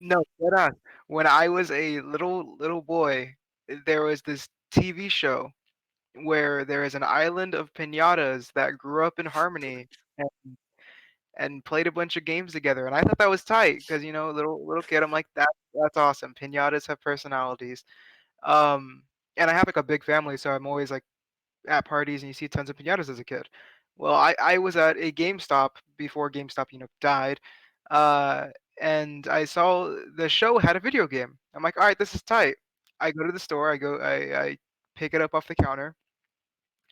No, dead on. When I was a little boy, there was this TV show where there is an island of piñatas that grew up in harmony and played a bunch of games together, and I thought that was tight because little kid, I'm like, that's awesome. Piñatas have personalities. Um, and I have like a big family, so I'm always like at parties and you see tons of piñatas as a kid. Well, I was at a GameStop before GameStop, died. Uh, and I saw the show had a video game. I'm like, all right, this is tight. I go to the store, I pick it up off the counter,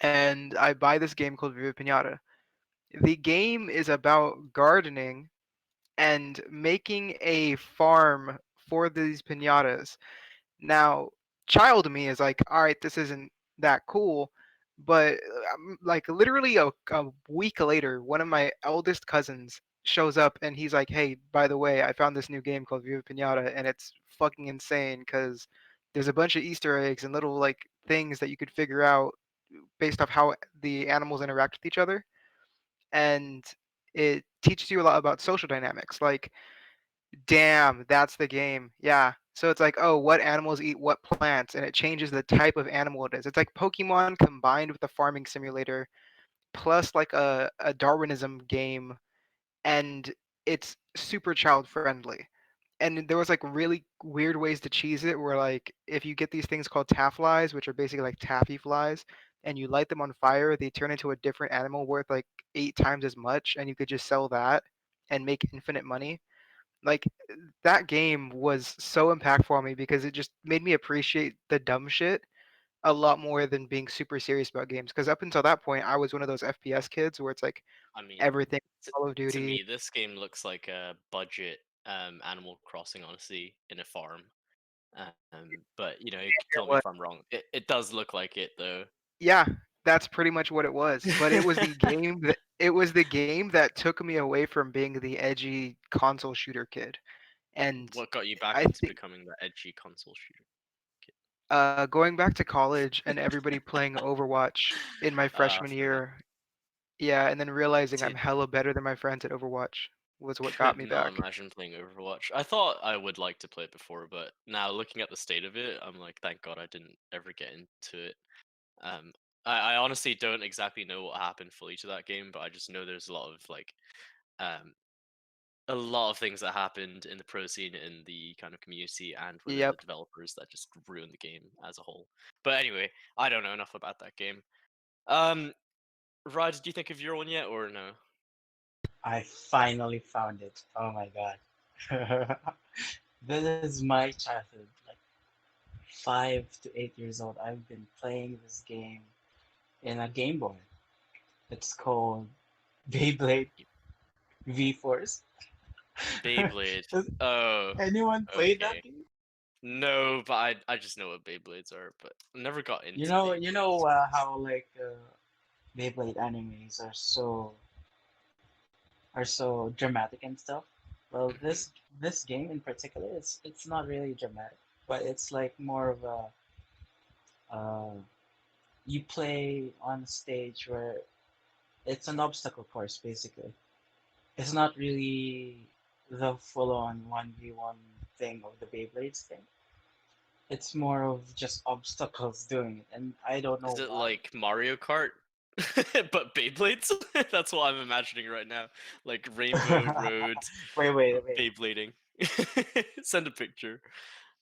and I buy this game called Viva Pinata. The game is about gardening and making a farm for these pinatas. Now, child me is like, all right, this isn't that cool. But like literally a week later, one of my eldest cousins shows up and he's like, hey, by the way, I found this new game called Viva Pinata and it's fucking insane because there's a bunch of Easter eggs and little like things that you could figure out based off how the animals interact with each other. And it teaches you a lot about social dynamics. Like, damn, that's the game. Yeah. So it's like, oh, what animals eat what plants, and it changes the type of animal it is. It's like Pokemon combined with a farming simulator, plus like a Darwinism game, and it's super child friendly. And there was like really weird ways to cheese it, where like if you get these things called tafflies, which are basically like taffy flies, and you light them on fire, they turn into a different animal worth like 8 times as much, and you could just sell that and make infinite money. Like that game was so impactful on me because it just made me appreciate the dumb shit a lot more than being super serious about games. Because up until that point, I was one of those FPS kids where it's like I mean, everything t- Call of to Duty. me, this game looks like a budget Animal Crossing, honestly, in a farm. But you can It tell me was, if I'm wrong. It does look like it though. yeah, that's pretty much what it was. But it was the game that took me away from being the edgy console shooter kid. And What got you back I into think becoming that edgy console shooter kid? going back to college and everybody playing Overwatch in my freshman Fair. year. Yeah, and then realizing I'm Dude, hella better than my friends at Overwatch was what got could me not back. imagine playing Overwatch. I thought I would like to play it before, but now looking at the state of it, I'm like, thank God I didn't ever get into it. Um, I honestly don't exactly know what happened fully to that game, but I just know there's a lot of um, a lot of things that happened in the pro scene, in the kind of community, and within the Yep. developers that just ruined the game as a whole. But anyway, I don't know enough about that game. Um, Raj, did you think of your one yet, or no? I finally found it. Oh my god. This is my childhood. Like 5 to 8 years old. I've been playing this game in a Game Boy. It's called Beyblade V Force. Beyblade. Does Oh, anyone play that okay. game? No, but I just know what Beyblades are, but I never got You into know, you Beyblades. know how like Beyblade animes are so dramatic and stuff. Well, Mhm. this game in particular, it's not really dramatic, but it's like more of a uh, you play on a stage where it's an obstacle course basically. It's not really the full-on 1v1 thing of the Beyblades thing. It's more of just obstacles doing it, and I don't Is know it why. like Mario Kart, but Beyblades? That's what I'm imagining right now. Like Rainbow Road Wait. Beyblading. Send a picture.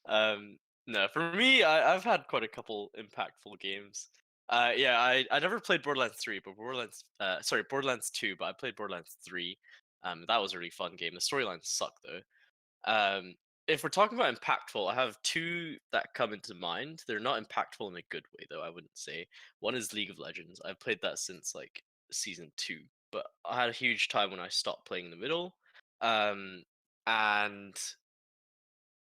Um, no, for me, I've had quite a couple impactful games. Yeah, I never played Borderlands 3, but Borderlands 2, but I played Borderlands 3. That was a really fun game. The storylines suck though. Um, if we're talking about impactful, I have two that come into mind. They're not impactful in a good way, though, I wouldn't say. One is League of Legends. I've played that since like season 2, but I had a huge time when I stopped playing in the middle. Um, and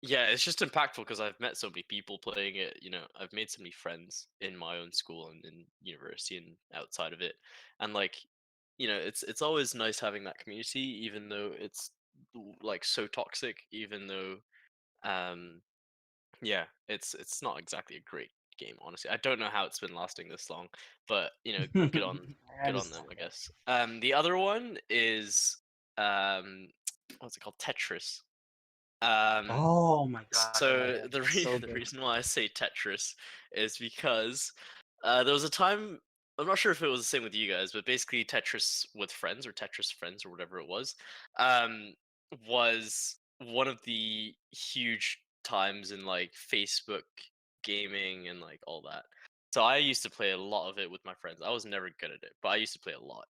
yeah, it's just impactful because I've met so many people playing it. I've made so many friends in my own school and in university and outside of it. And it's always nice having that community, even though it's like so toxic. Even though, um, yeah, it's not exactly a great game, honestly. I don't know how it's been lasting this long, but good on I good on them, understand I that. guess. The other one is what's it called? Tetris. Oh my god, yeah, So yeah, that's so the good. reason why I say Tetris is because there was a time, I'm not sure if it was the same with you guys, but basically Tetris with friends or Tetris friends or whatever it um, was one of the huge times in like Facebook gaming and like all that. So I used to play a lot of it with my friends. I was never good at it, but I used to play a lot.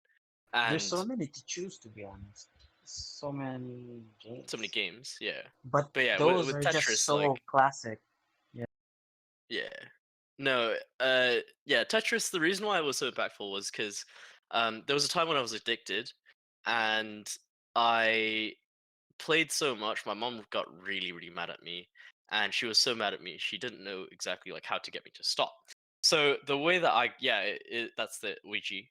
There's And so many to choose, to be honest. So many so many games. games, yeah. But But yeah, those with are just Tetris, so like, classic. Yeah. yeah. No, yeah, Tetris, the reason why it was so impactful was because there was a time when I was addicted and I played so much, my mom got really, really mad at me. And she was so mad at me, she didn't know exactly like how to get me to stop. So the way that yeah, that's the Ouija.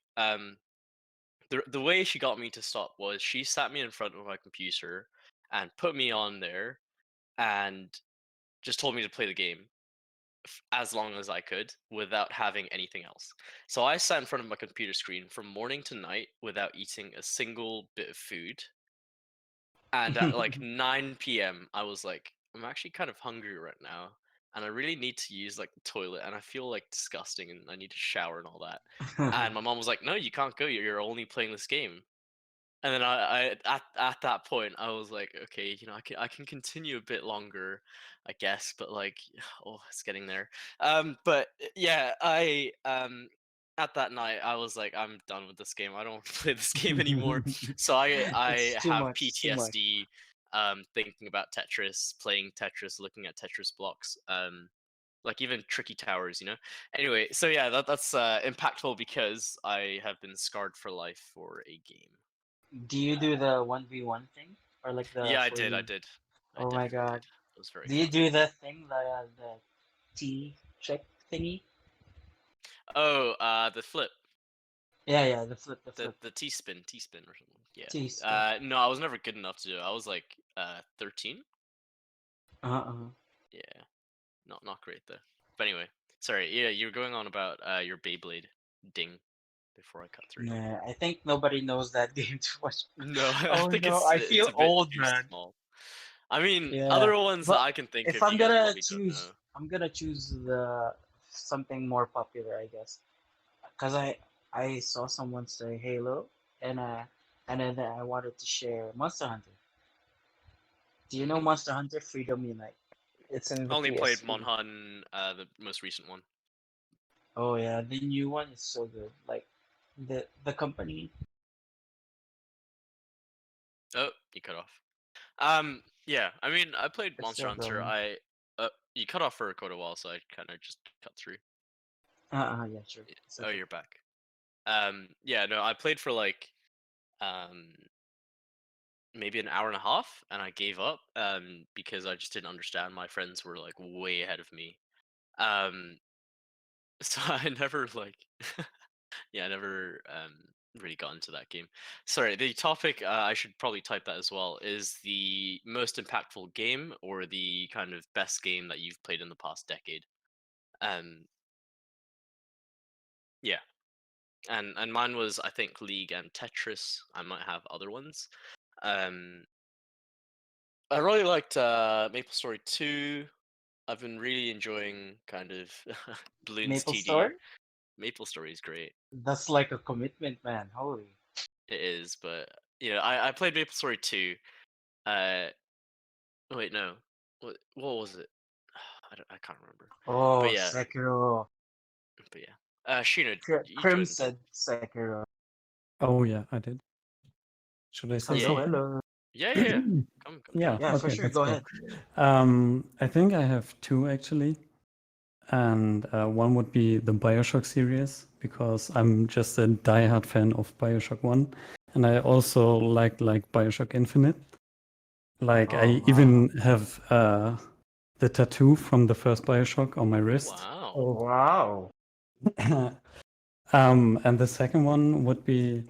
The way she got me to stop was she sat me in front of my computer and put me on there and just told me to play the game as long as I could without having anything else. So I sat in front of my computer screen from morning to night without eating a single bit of food. And at like 9 p.m., I was like, I'm actually kind of hungry right now. And I really need to use like the toilet and I feel like disgusting and I need to shower and all that. And my mom was like, no, you can't go. You're only playing this game. And then at that point I was like, okay, I can continue a bit longer, I guess, but like, oh, it's getting there. But yeah, I at that night I was like, I'm done with this game. I don't want to play this game anymore. So I It's too have much. It's too much. PTSD, thinking about Tetris, playing Tetris, looking at Tetris blocks, like even tricky towers, you know. Anyway, so yeah, that's impactful because I have been scarred for life for a game. Do you do the 1v1 thing? Or like the Yeah, I did. I fully. did. I Oh my definitely god. did. It was very Do you fun. do the thing, the T check thingy? Oh, the flip, Yeah, yeah, the flip. the T spin or something. Yeah. T spin. No, I was never good enough to do it. I was like 13. Uh-uh. Yeah, not great though. But anyway, sorry. Yeah, you were going on about your Beyblade ding before I cut through. Nah, I think nobody knows that game too much. No, I Oh think no, I it's feel a bit old, too man. small. I mean, Yeah, other ones that but I can think if of, you I'm guys gonna probably don't choose, know. I'm gonna choose the something more popular, I guess, because I saw someone say Halo, and then I wanted to share Monster Hunter. Do you know Hmm. Monster Hunter Freedom Unite? It's in the Only played PSP. Monhun, the most recent one. Oh yeah, the new one is so good. Like the company. Oh, you cut off. Yeah, I mean, I played It's Monster still Hunter. going. You cut off for quite a while, so I kind of just cut through. Yeah, sure. It's Oh, okay. you're back. Yeah, no, I played for like um maybe an hour and a half, and I gave up because I just didn't understand. My friends were like way ahead of me. Um, so I never like, yeah, I never really got into that game. Sorry, the topic, I should probably type that as well, is the most impactful game or the kind of best game that you've played in the past decade. Um, yeah, and mine was, I think, League and Tetris. I might have other ones. Um, I really liked Maple Story 2. I've been really enjoying kind of Bloons Maple TD. Story? Maple Story is great. That's like a commitment, man. Holy. It is, but I played Maple Story 2. Uh, oh, wait, no. What was it? I can't remember. But Oh, yeah, Sekiro. but yeah. Shino, you Krim joined. said Sekiro. Oh yeah, I did. Should I say Yeah, Hello, yeah, something? hello. yeah. Come Yeah, talk. Yeah, for okay, sure. let's Go go. ahead. I think I have two actually, and one would be the Bioshock series because I'm just a diehard fan of Bioshock 1, and I also like Bioshock Infinite. Like Oh I wow. even have the tattoo from the first Bioshock on my Oh wrist. wow. Oh wow. And the second one would be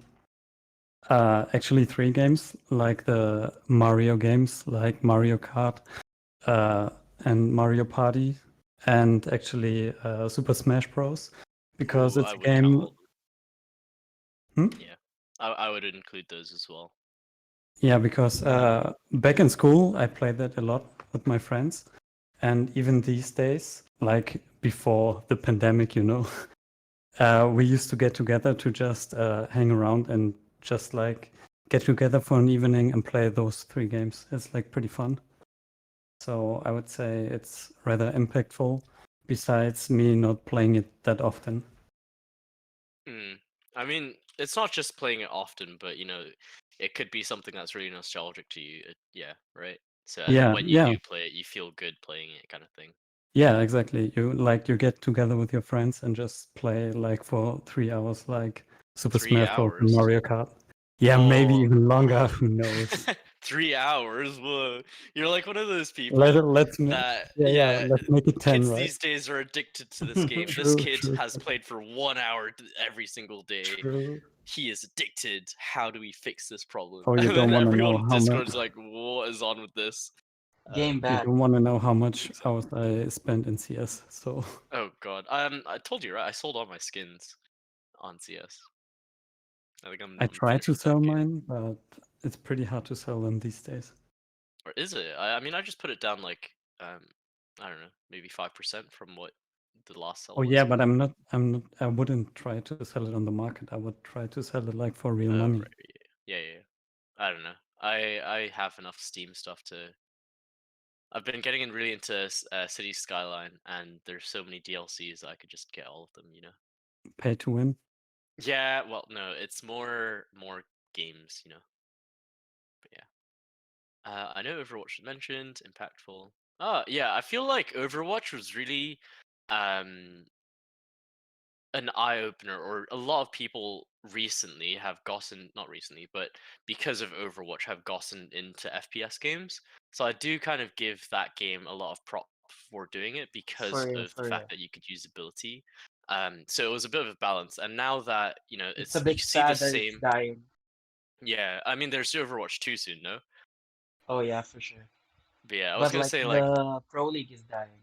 actually three games, like the Mario games, like Mario Kart uh, and Mario Party, and actually Super Smash Bros. Because Ooh, it's I a would count game. all. Hmm? Yeah, I would include those as well. Yeah, because back in school, I played that a lot with my friends. And even these days, like before the pandemic, we used to get together to just hang around and just like get together for an evening and play those 3 games. It's like pretty fun. So I would say it's rather impactful, besides me not playing it that often. Mm. I mean, it's not just playing it often, but it could be something that's really nostalgic to you. Yeah, right. So, and then Yeah, when you yeah, do play it, you feel good playing it, kind of thing. yeah, exactly. You get together with your friends and just play like for 3 hours, like Super Three Smash Bros. And hours. Mario Kart. Yeah, maybe Oh, even longer. Who knows? 3 hours. Whoa, you're like one of those Let people it, let's ma- that, yeah, yeah, let's make it 10, kids right? these days are addicted to this game. This True, kid true, has played for 1 hour every single day. true. He is addicted. How do we fix this problem? Oh, you And don't then want to everyone know on how much. Discord is like, what is on with this? Game You bad. don't want to know how much Exactly. hours I spent in CS. So Oh god. I told you, right? I sold all my skins on CS. I think I I'm try finished to with that sell game. mine, but it's pretty hard to sell them these days. Or is it? I mean, I just put it down like I don't know, maybe 5% from what the last sell Oh yeah, was. but I wouldn't try to sell it on the market. I would try to sell it like for real Oh money. right, yeah, yeah, yeah. I don't know. I have enough Steam stuff to. I've been getting in really into City Skyline, and there's so many DLCs that I could just get all of them. Pay to win. Yeah, well, no, it's more games. But yeah. I know Overwatch was mentioned, impactful. Oh, yeah, I feel like Overwatch was really um an eye opener, or a lot of people recently have gotten, not recently, but because of Overwatch have gotten into FPS games. So I do kind of give that game a lot of prop for doing it For because real, of the for fact real. that you could use ability. So it was a bit of a balance, and now that It's a you bit see the sad that it's same. dying. Yeah, I mean, there's Overwatch 2 soon, no? Oh yeah, for sure. But yeah, I was But gonna like say like, the Pro League is dying.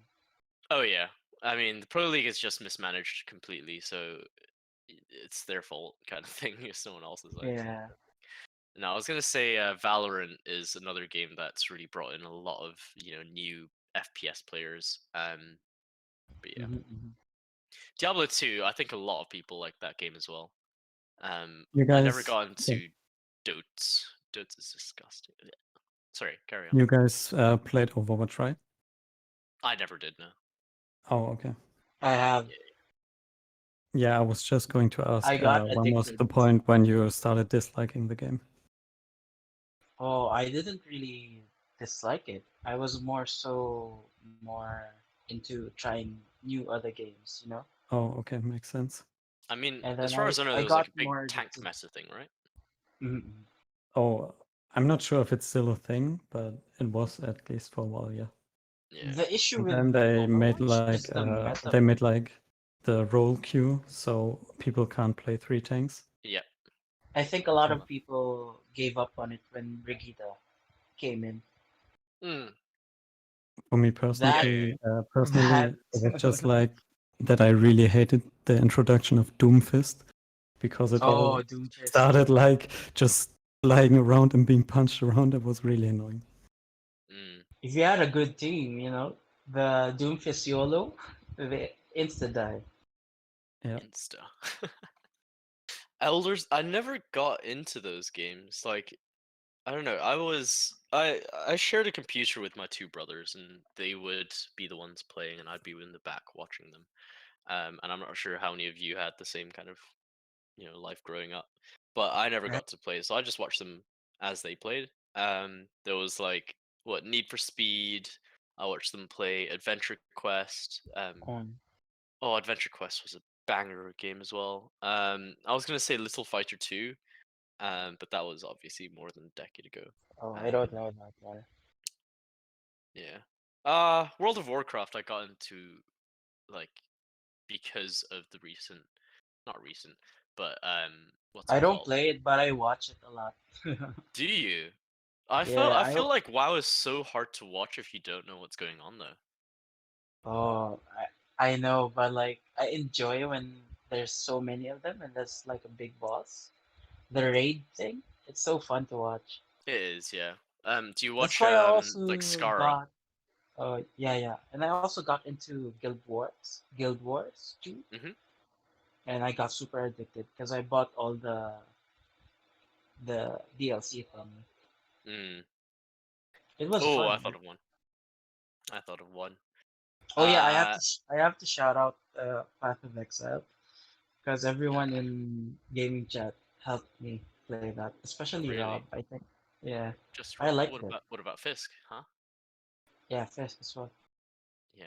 oh yeah. I mean, the Pro League is just mismanaged completely, so it's their fault kind of thing. It's no one else's, I think. Yeah. No, I was gonna say Valorant is another game that's really brought in a lot of new FPS players. But yeah, Mm-hmm. Diablo 2. I think a lot of people like that game as well. You I never guys, got yeah, into Dotes. Dotes is disgusting. Sorry, carry on. you guys played Overwatch, right? I never did. No. Oh, okay. I have. Yeah. Yeah, I was just going to I ask, got when was addicted. the point when you started disliking the game? Oh, I didn't really dislike it. I was more into trying new other games, you know? Oh, okay, makes sense. I mean, And as then far I as I know, I there was like got a big more tank addicted. meta thing, right? Mhm. Oh, I'm not sure if it's still a thing, but it was at least for a while, yeah. Yeah. The issue And with then Overwatch is the meta they made break. like the role queue, so people can't play 3 tanks. Yeah. I think a lot Yeah. of people gave up on it when Brigitte came in. Mm, For me That yeah. personally, that it was just like that. I really hated the introduction of Doomfist because it all oh Doomfist. started like just lying around and being punched around. It was really annoying. Mm, If you had a good team, the Doomfist YOLO, they insta die. Yeah. Insta. Elders, I never got into those games. Like, I don't know. I shared a computer with my two brothers, and they would be the ones playing, and I'd be in the back watching them. And I'm not sure how many of you had the same kind of life growing up, but I never Right? got to play, so I just watched them as they played. There was like what Need for Speed. I watched them play Adventure Quest. Um, Oh, Adventure Quest was a banger game as well. I was gonna say Little Fighter 2, but that was obviously more than a decade ago. oh, I don't Um, know that one. yeah. World of Warcraft I got into like because of the recent, not recent, but what's I it don't called? play it, but I watch it a lot. Do you? I feel Yeah, I feel like WoW is so hard to watch if you don't know what's going on though. oh, I know, but like I enjoy when there's so many of them and there's like a big boss. The raid thing, it's so fun to watch. It is, yeah. Do you That's watch why I like also Skara? got yeah, yeah. And I also got into Guild Wars 2, Mm-hmm. and I got super addicted because I bought all the DLC from me. Mm. It was Oh, I fun. thought of one. I thought of one. Oh yeah, Uh, I have to shout out Path of Exile because everyone okay. in gaming chat helped me play that, especially Rob. Really? I think. Yeah, Just I Rob? liked it. What about Fisk? Huh? Yeah, Fisk as well. Yeah,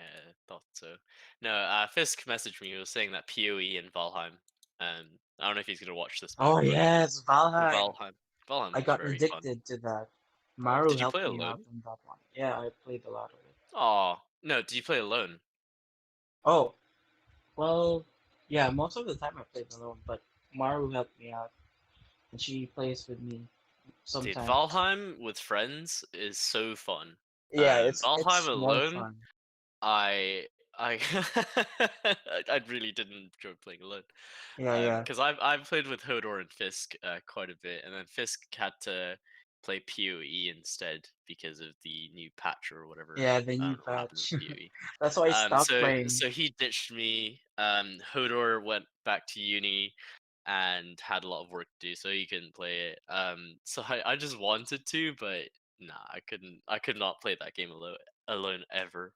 thought so. No, Fisk messaged me. He was saying that PoE in Valheim. I don't know if he's gonna watch this back, Oh but yes, Valheim. Valheim. Valheim I was got very fun. addicted to that. Maru Did you play helped me out alone? on that one. Yeah, I played a lot of it. Oh no, did you play alone? Oh, well, yeah, most of the time I played alone, but Maru helped me out, and she plays with me Dude, sometimes. Valheim with friends is so fun. Yeah, Valheim it's more alone, fun. I I really didn't enjoy playing alone. Yeah, yeah, Because I've played with Hodor and Fisk quite a bit, and then Fisk had to play PoE instead because of the new patch or whatever. yeah. The I new don't know what happened with patch. PoE. That's why I stopped playing. So he ditched me. Hodor went back to uni and had a lot of work to do, so he couldn't play it. So I just wanted to, but nah, I couldn't. I could not play that game alone ever.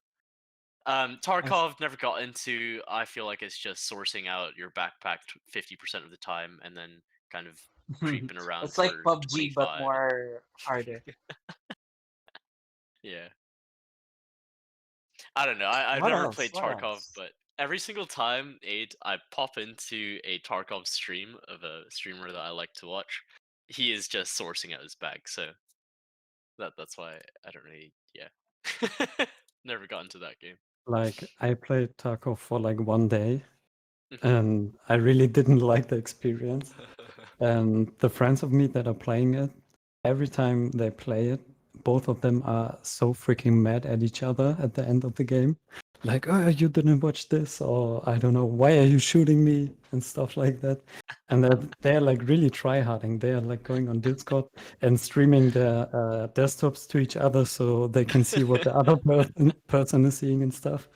I, Tarkov never got into. I feel like it's just sourcing out your backpack 50% of the time and then kind of creeping around it's like for PUBG but 25. more harder. Yeah. I don't know. I've What never else? played What Tarkov, else? but every single time, Aid, I pop into a Tarkov stream of a streamer that I like to watch. He is just sourcing out his bag, so that's why I don't really, yeah. Never got into that game. Like I played Tarkov for like 1 day, Mhm. and I really didn't like the experience. And the friends of me that are playing it, every time they play it, both of them are so freaking mad at each other at the end of the game. Like, oh, you didn't watch this, or I don't know, why are you shooting me, and stuff like that. And they're like really tryharding. They're like going on Discord and streaming their desktops to each other so they can see what the other person is seeing and stuff.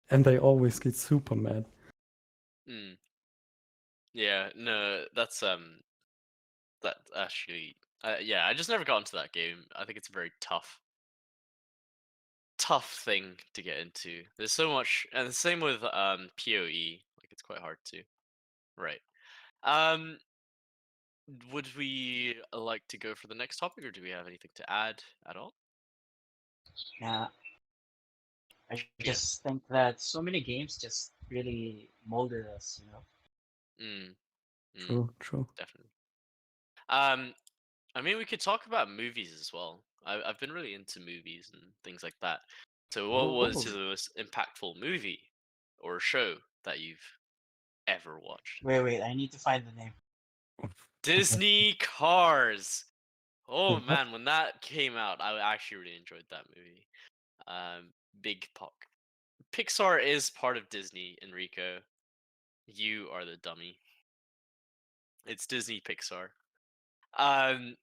And they always get super mad. Mm. Yeah, no, that actually, yeah, I just never got into that game. I think it's a very tough thing to get into. There's so much, and the same with PoE. Like it's quite hard to. Right. Um, would we like to go for the next topic, or do we have anything to add at all? Yeah, I Yeah. just think that so many games just really molded us, you know. Mm, mm, True, true. definitely. Um, I mean, we could talk about movies as well. I've been really into movies and things like that. So, what was Oh, the most impactful movie or show that you've ever watched? wait, I need to find the name. Disney Cars. Oh What? man, when that came out, I actually really enjoyed that movie. Big Puck. Pixar is part of Disney, Enrico. You are the dummy. It's Disney Pixar. Um,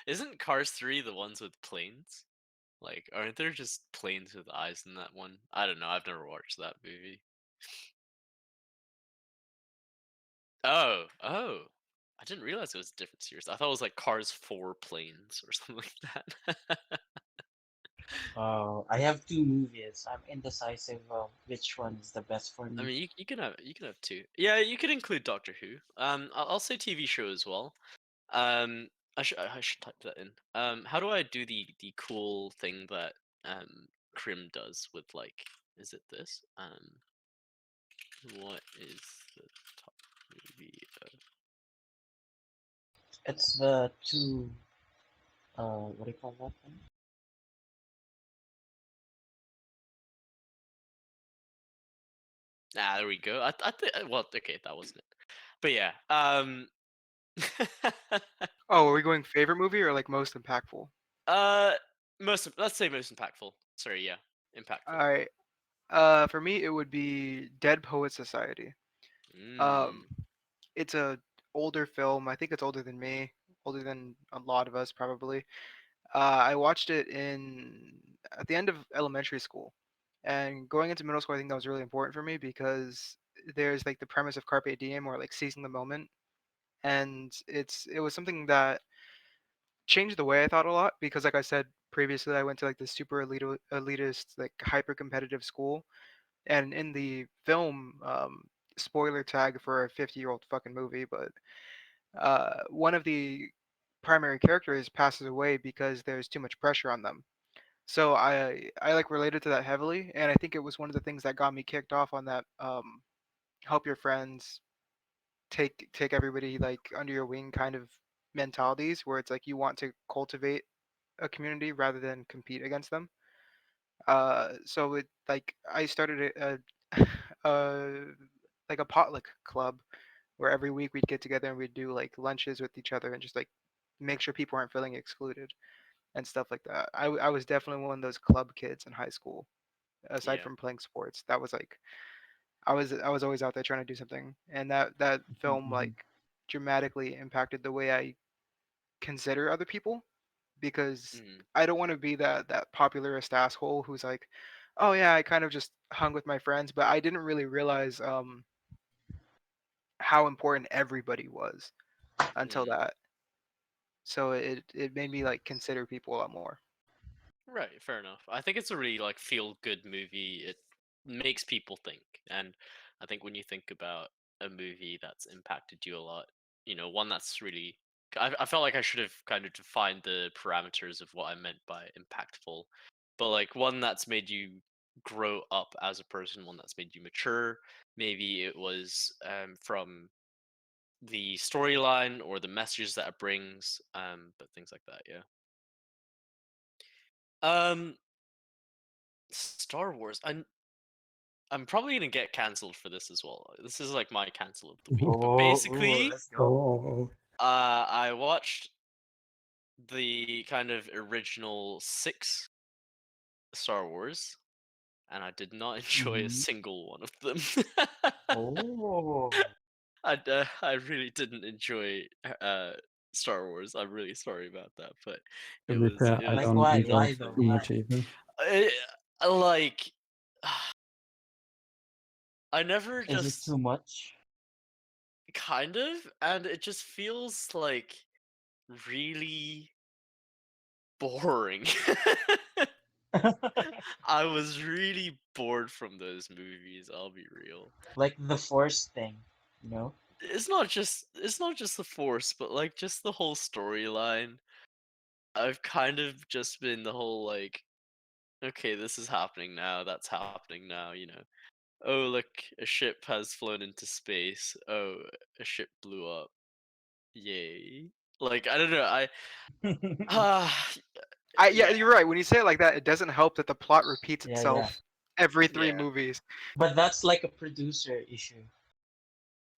isn't Cars 3 the ones with planes? Like, aren't there just planes with eyes in that one? I don't know. I've never watched that movie. Oh. I didn't realize it was a different series. I thought it was like Cars 4 planes or something like that. Oh, I have two movies. I'm indecisive of which one is the best for I me. mean, you can have two. Yeah, you could include Doctor Who. I'll say TV show as well. Um, I should type that in. How do I do the cool thing that Crim does with like, is it this? What is the top movie of? It's the two, what do you call that thing? Ah, there we go. I think well, okay, that wasn't it. But yeah, Oh, are we going favorite movie or like most impactful? uh, let's say most impactful. Sorry, yeah, impactful. All right. For me, it would be Dead Poet Society. Um, Mm. it's a older film. I think it's older than me, older than a lot of us probably. I watched it in at the end of elementary school, and going into middle school, I think that was really important for me because there's like the premise of carpe diem or like seizing the moment, and it was something that changed the way I thought a lot because, like I said previously, I went to like this super elitist, like hyper competitive school, and in the film, spoiler tag for a 50-year-old fucking movie, but one of the primary characters passes away because there's too much pressure on them. So I like related to that heavily, and I think it was one of the things that got me kicked off on that help your friends, take everybody like under your wing kind of mentalities, where it's like you want to cultivate a community rather than compete against them. So it like I started a like a potluck club where every week we'd get together and we'd do like lunches with each other and just like make sure people aren't feeling excluded and stuff like that. I was definitely one of those club kids in high school. Aside Yeah. from playing sports, that was like I was always out there trying to do something, and that film like dramatically impacted the way I consider other people because Mm, I don't want to be that popularist asshole who's like, oh yeah, I kind of just hung with my friends, but I didn't really realize how important everybody was until mm. that. So it made me like consider people a lot more. Right, fair enough. I think it's a really like feel good movie. It makes people think, and I think when you think about a movie that's impacted you a lot, one that's really. I felt like I should have kind of defined the parameters of what I meant by impactful, but like one that's made you grow up as a person, one that's made you mature. Maybe it was from the storyline or the messages that it brings, but things like that. Yeah. Um, Star Wars. I'm probably gonna get cancelled for this as well. This is like my cancel of the week. But basically, Let's Oh, go. oh, oh. I watched the kind of original six Star Wars, and I did not enjoy a Mm-hmm. single one of them. Oh, I really didn't enjoy uh Star Wars. I'm really sorry about that, but To be fair, it I was like don't why? it enjoy was Why it though? for too me. much Why? either. I, like I never Is it just too much? kind of, and it just feels like really boring. I was really bored from those movies, I'll be real. Like the Force thing, you know? It's not just the force, but like just the whole storyline. I've kind of just been the whole like, okay, this is happening now, that's happening now. Oh, look, a ship has flown into space. Oh, a ship blew up. Yay. Like, I don't know, ah Yeah, yeah. you're right. When you say it like that, it doesn't help that the plot repeats Yeah, yeah. itself every three Yeah. movies. But that's like a producer issue.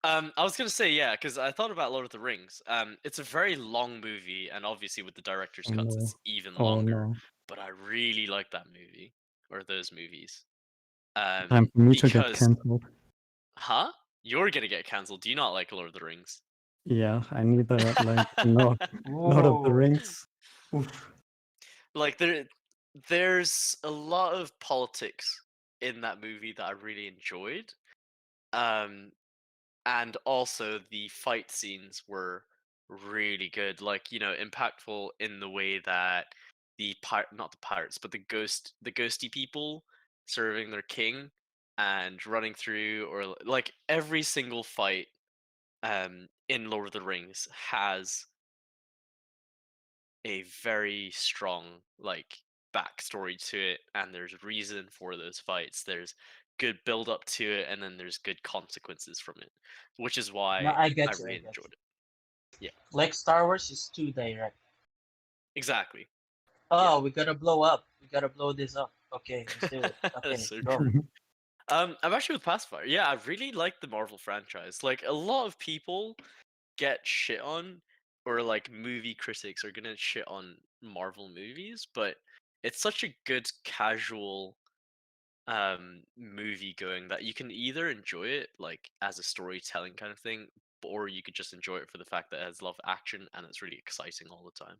I was gonna say yeah, because I thought about Lord of the Rings. It's a very long movie, and obviously with the director's Oh cuts, no. it's even Oh longer. no. But I really like that movie or those movies. Time for me to get Because cancelled. huh? You're gonna get cancelled. Do you not like Lord of the Rings? Yeah, I neither like Lord of the Ooh. Rings. Oof. Like there's a lot of politics in that movie that I really enjoyed. Um, and also the fight scenes were really good, like impactful in the way that not the pirates but the ghosty people serving their king and running through, or like every single fight in Lord of the Rings has a very strong like backstory to it, and there's reason for those fights. There's good build up to it, and then there's good consequences from it, which is No, why I I get you. I really get enjoyed you. it. Yeah, Like Star Wars is too direct. exactly. Yeah. Oh, we gotta blow up. We gotta blow this up. Okay, let's do it. That's Okay, so go. true. I'm actually with Pacifier. Yeah, I really like the Marvel franchise. Like a lot of people get shit on, or like movie critics are gonna shit on Marvel movies, but it's such a good casual movie going that you can either enjoy it like as a storytelling kind of thing, or you could just enjoy it for the fact that it has a lot of action and it's really exciting all the time.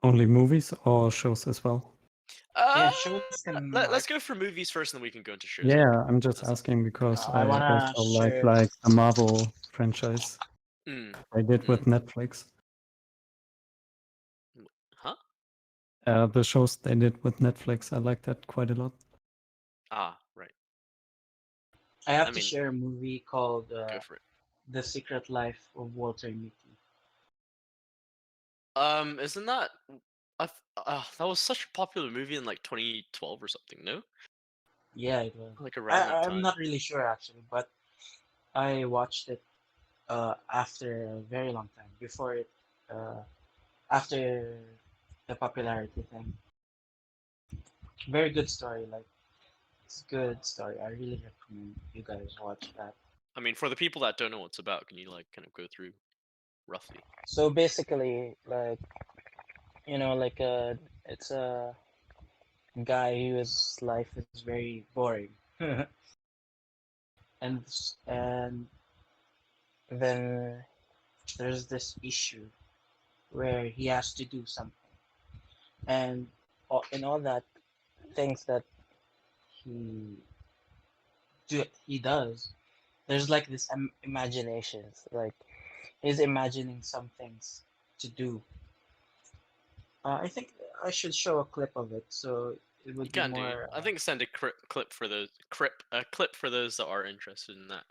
Only movies or shows as well? Yeah, Uh, shows can let's like go for movies first, and then we can go into shows Yeah, after. I'm just That's it. asking because I I wanna also share. like the Marvel franchise Mm, they did mm. with Netflix. Huh? The shows they did with Netflix, I like that quite a lot. Ah, right. I have I to mean, share a movie called go for it. The Secret Life of Walter Mitty. Isn't that that was such a popular movie in like 2012 or something? No, Yeah, it was. like around that I'm time. not really sure actually, but I watched it after a very long time before it uh, after the popularity thing. Very good story, like it's a good story. I really recommend you guys watch that. I mean, for the people that don't know what it's about, can you like kind of go through roughly? So basically, like like it's a guy whose life is very boring, and then there's this issue where he has to do something, and in all that things that he he does, there's like this imaginations, like he's imagining some things to do. I think I should show a clip of it so it You would be can do. more. I think send a clip for those clip for those that are interested in that.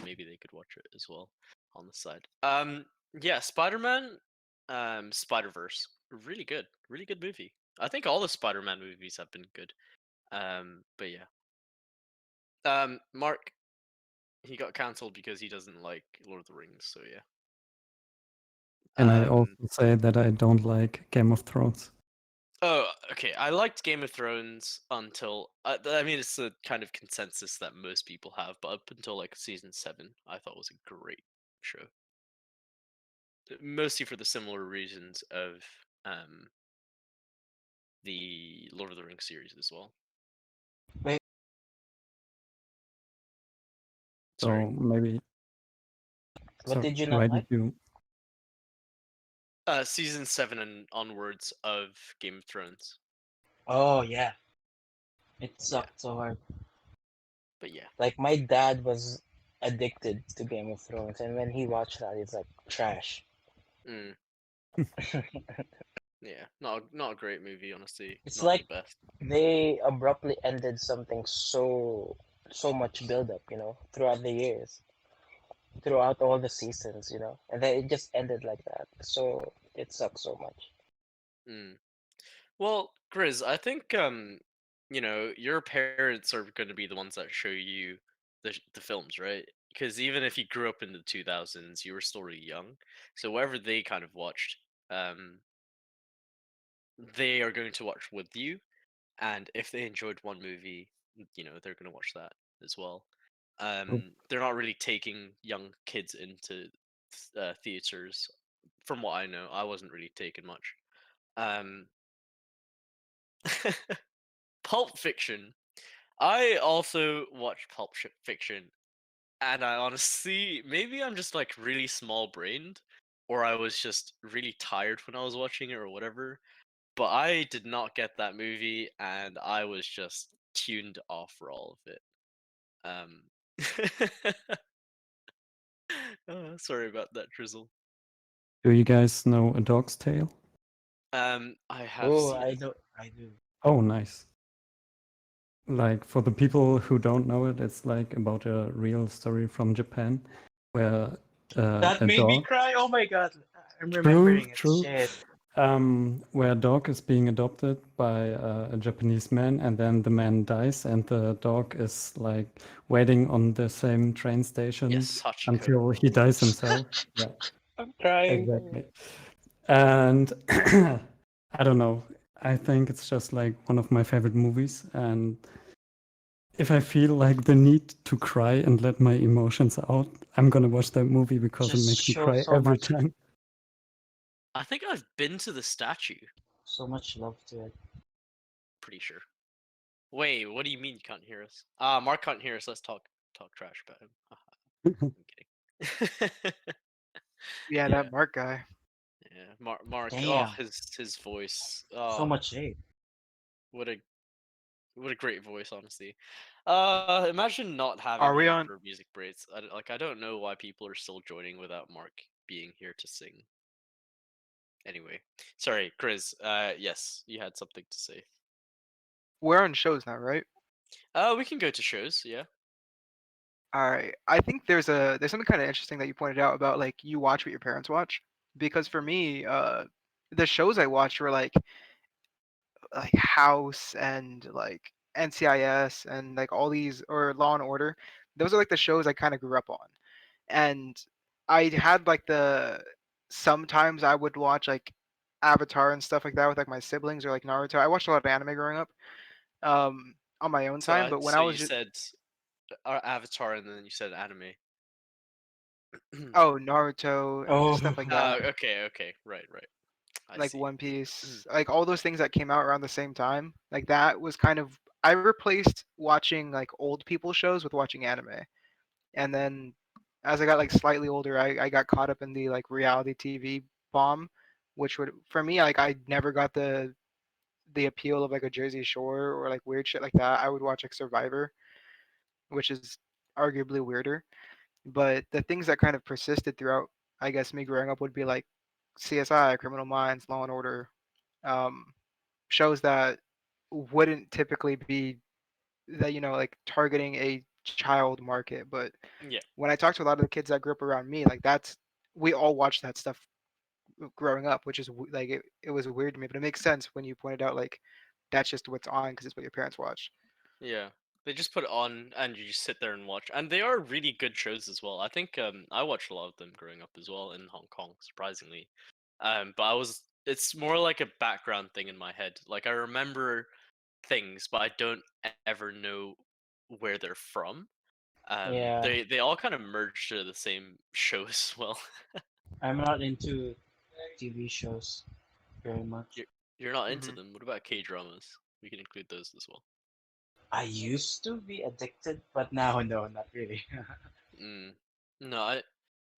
Maybe they could watch it as well on the side. Yeah, Spider-Man, Spider-Verse, really good movie. I think all the Spider-Man movies have been good. But yeah, Mark, he got cancelled because he doesn't like Lord of the Rings. So yeah. And I also Um. say that I don't like Game of Thrones. Oh, okay. I liked Game of Thrones until I mean it's a kind of consensus that most people have, but up until like season 7, I thought was a great show. Mostly for the similar reasons of um the Lord of the Rings series as well. Wait, Sorry. So maybe, what so did you why not did like? you? Season 7 and onwards of Game of Thrones. oh yeah, it Yeah, sucked so hard. but yeah. Like my dad was addicted to Game of Thrones, and when he watched that, it's like trash. Mm, yeah, not a great movie, honestly. It's Not the like best. they abruptly ended something so much build up, throughout the years, throughout all the seasons, and then it just ended like that. So it sucks so much. Mm. Well, Grizz, I think your parents are going to be the ones that show you the films, right? Because even if you grew up in the 2000s, you were still really young. So whatever they kind of watched, um, they are going to watch with you. And if they enjoyed one movie, they're going to watch that as well. They're not really taking young kids into theaters, from what I know. I wasn't really taken much. Um, Pulp Fiction. I also watched Fiction, and I honestly, maybe I'm just like really small brained, or I was just really tired when I was watching it, or whatever. But I did not get that movie, and I was just tuned off for all of it. Sorry about that, Drizzle. Do you guys know A Dog's Tale? I have Oh, seen it. I do. Oh, nice. Like for the people who don't know it, it's like about a real story from Japan where That a made me dog, cry. Oh my god, I'm true, remembering it. true, Shit. where a dog is being adopted by a Japanese man, and then the man dies, and the dog is like waiting on the same train station Yes, Hachiko. until he dies himself. Yeah, I'm crying. exactly. And I don't know. I think it's just like one of my favorite movies, and if I feel like the need to cry and let my emotions out, I'm gonna watch that movie because it Just makes me show cry so every much, time. I think I've been to the statue. so much love to it. Pretty sure. Wait, what do you mean you can't hear us? Ah, Mark can't hear us. Let's talk trash about him. Haha, I'm kidding. Yeah, Yeah, that Mark guy. yeah. Mark. Oh, Damn, his voice. so Oh, much hate. what a what a great voice, honestly. Imagine not having Are we him on? for music breaks. Like I don't know why people are still joining without Mark being here to sing. Anyway, sorry, Chris. Yes, you had something to say. We're on shows now, right? We can go to shows. Yeah. All right. I think there's something kind of interesting that you pointed out about like you watch what your parents watch, because for me, the shows I watched were like House and like NCIS and like all these or Law and Order. Those are like the shows I kind of grew up on, and I had like the sometimes I would watch like Avatar and stuff like that with like my siblings or like Naruto. I watched a lot of anime growing up, on my own So time. But when so I you was just said Avatar, and then you said anime. oh Naruto, Oh, stuff like that, Okay, okay, right, right. I like see. One Piece, like all those things that came out around the same time. Like that was kind of I replaced watching like old people shows with watching anime. And then as I got like slightly older, I got caught up in the like reality TV bomb, which would for me like I never got the appeal of like a Jersey Shore or like weird shit like that. I would watch like Survivor, which is arguably weirder. But the things that kind of persisted throughout, I guess, me growing up would be like CSI, Criminal Minds, Law and Order, um, shows that wouldn't typically be that like targeting a child market. But Yeah, when I talk to a lot of the kids that grew up around me, like that's we all watched that stuff growing up, which is like it was weird to me, but it makes sense when you pointed out like that's just what's on because it's what your parents watched. yeah. They just put it on, and you just sit there and watch. And they are really good shows as well. I think I watched a lot of them growing up as well in Hong Kong, surprisingly. But it's more like a background thing in my head. Like I remember things, but I don't ever know where they're from. yeah. They all kind of merge to the same show as well. I'm not into TV shows very much. you're you're not into Hmm. them. What about K dramas? We can include those as well. I used to be addicted, but now no, not really. Mm. No,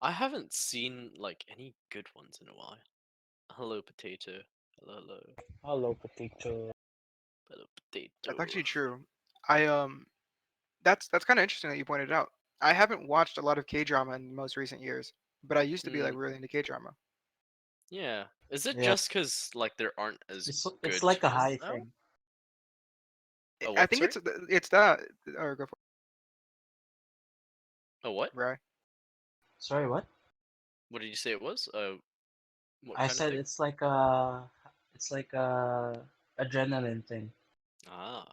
I haven't seen like any good ones in a while. Hello potato. Hello hello. Hello, potato. Hello That's potato. actually true. I that's kind of interesting that you pointed out. I haven't watched a lot of K drama in the most recent years, but I used to be like Mm. really into K drama. Yeah. Is it Yeah, just because like there aren't as it's good like a ones high now? thing. A I what? think Sorry. it's that or go for A what? it, Bri. Sorry, what? What did you say it was? What I kind of said thing? it's like a adrenaline thing. Ah.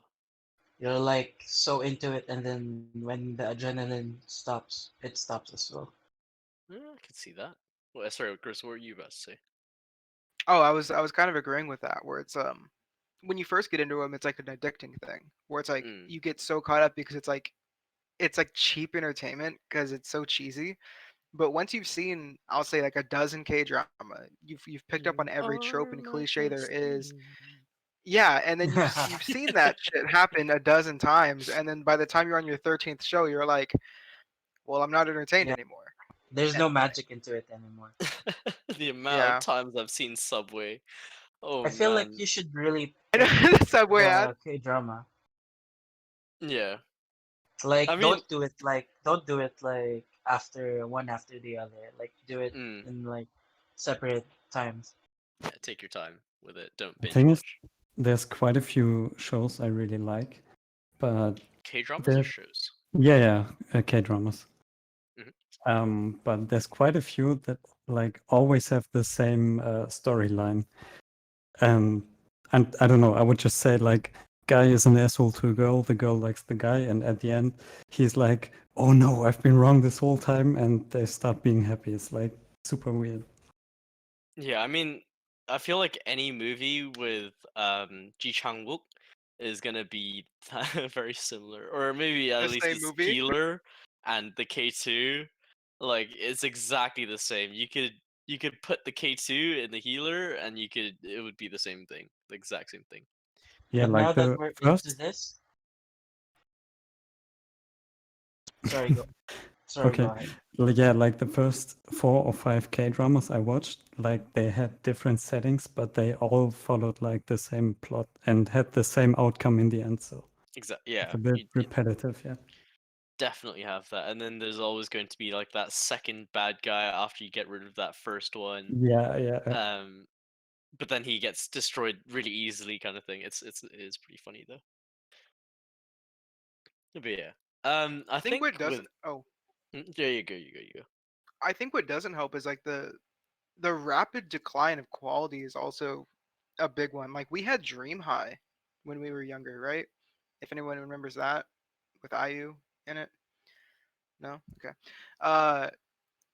You're like so into it, and then when the adrenaline stops, it stops as well. I can see that. Well, sorry, Chris, what were you about to say? Oh, I was kind of agreeing with that, where it's when you first get into them, it's like an addicting thing, where it's like Mm. you get so caught up because it's like cheap entertainment because it's so cheesy. But once you've seen, I'll say like a dozen K drama, you've picked up on You every trope are and my cliche there is. destiny. Yeah, and then you've seen that shit happen a dozen times, and then by the time you're on your 13th show, you're like, well, I'm not entertained Yeah, anymore. there's Eh, no magic into it anymore. The amount of Yeah, times I've seen Subway. Oh I feel like man. you should really I know pick the Subway ad. the K drama. Yeah. Like, I mean, don't do it like after one after the other. Like, do it mm, in like separate times. yeah, take your time with it. Don't The binge thing is, watch. there's quite a few shows I really like, but K dramas or there, shows? yeah, K dramas. Hmm. But there's quite a few that like always have the same storyline. Um, and I don't know. I would just say like, guy is an asshole to a girl. The girl likes the guy, and at the end, he's like, "Oh no, I've been wrong this whole time," and they start being happy. It's like super weird. Yeah, I mean, I feel like any movie with Ji Chang Wook is gonna be very similar, or maybe at The least same his movie. healer and the K2, like it's exactly the same. You could put the K2 in the healer, and it would be the same thing, the exact same thing. Yeah, But now like that the we're into first. this, sorry, go. Sorry, Okay. go ahead. Yeah, like the first 4 or 5 K-dramas I watched, like they had different settings, but they all followed like the same plot and had the same outcome in the end. So Exactly. it's Yeah, a bit you repetitive, yeah. definitely have that. And then there's always going to be like that second bad guy after you get rid of that first one. Yeah, yeah. But then he gets destroyed really easily, kind of thing. It's pretty funny though. But yeah, I I think think what with doesn't oh yeah, you go. I think what doesn't help is like the rapid decline of quality is also a big one. Like we had Dream High when we were younger, right? If anyone remembers that with IU in it. No? Okay. Uh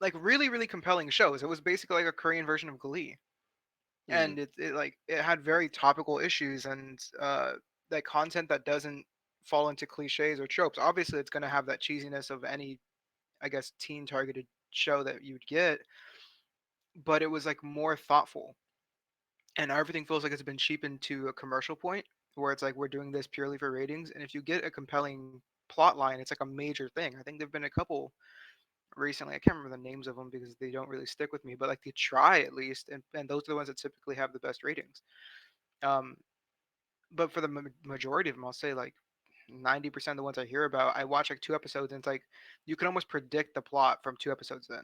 like really, really compelling shows. It was basically like a Korean version of Glee. Mm, And it had very topical issues and like content that doesn't fall into cliches or tropes. Obviously it's gonna have that cheesiness of any, I guess, teen targeted show that you'd get, but it was like more thoughtful. And everything feels like it's been cheapened to a commercial point where it's like we're doing this purely for ratings. And if you get a compelling plot line, it's like a major thing. I think there've been a couple recently. I can't remember the names of them because they don't really stick with me, but like they try at least, and those are the ones that typically have the best ratings. Um, but for the majority of them, I'll say like 90% of the ones I hear about, I watch like 2 episodes and it's like you can almost predict the plot from 2 episodes in,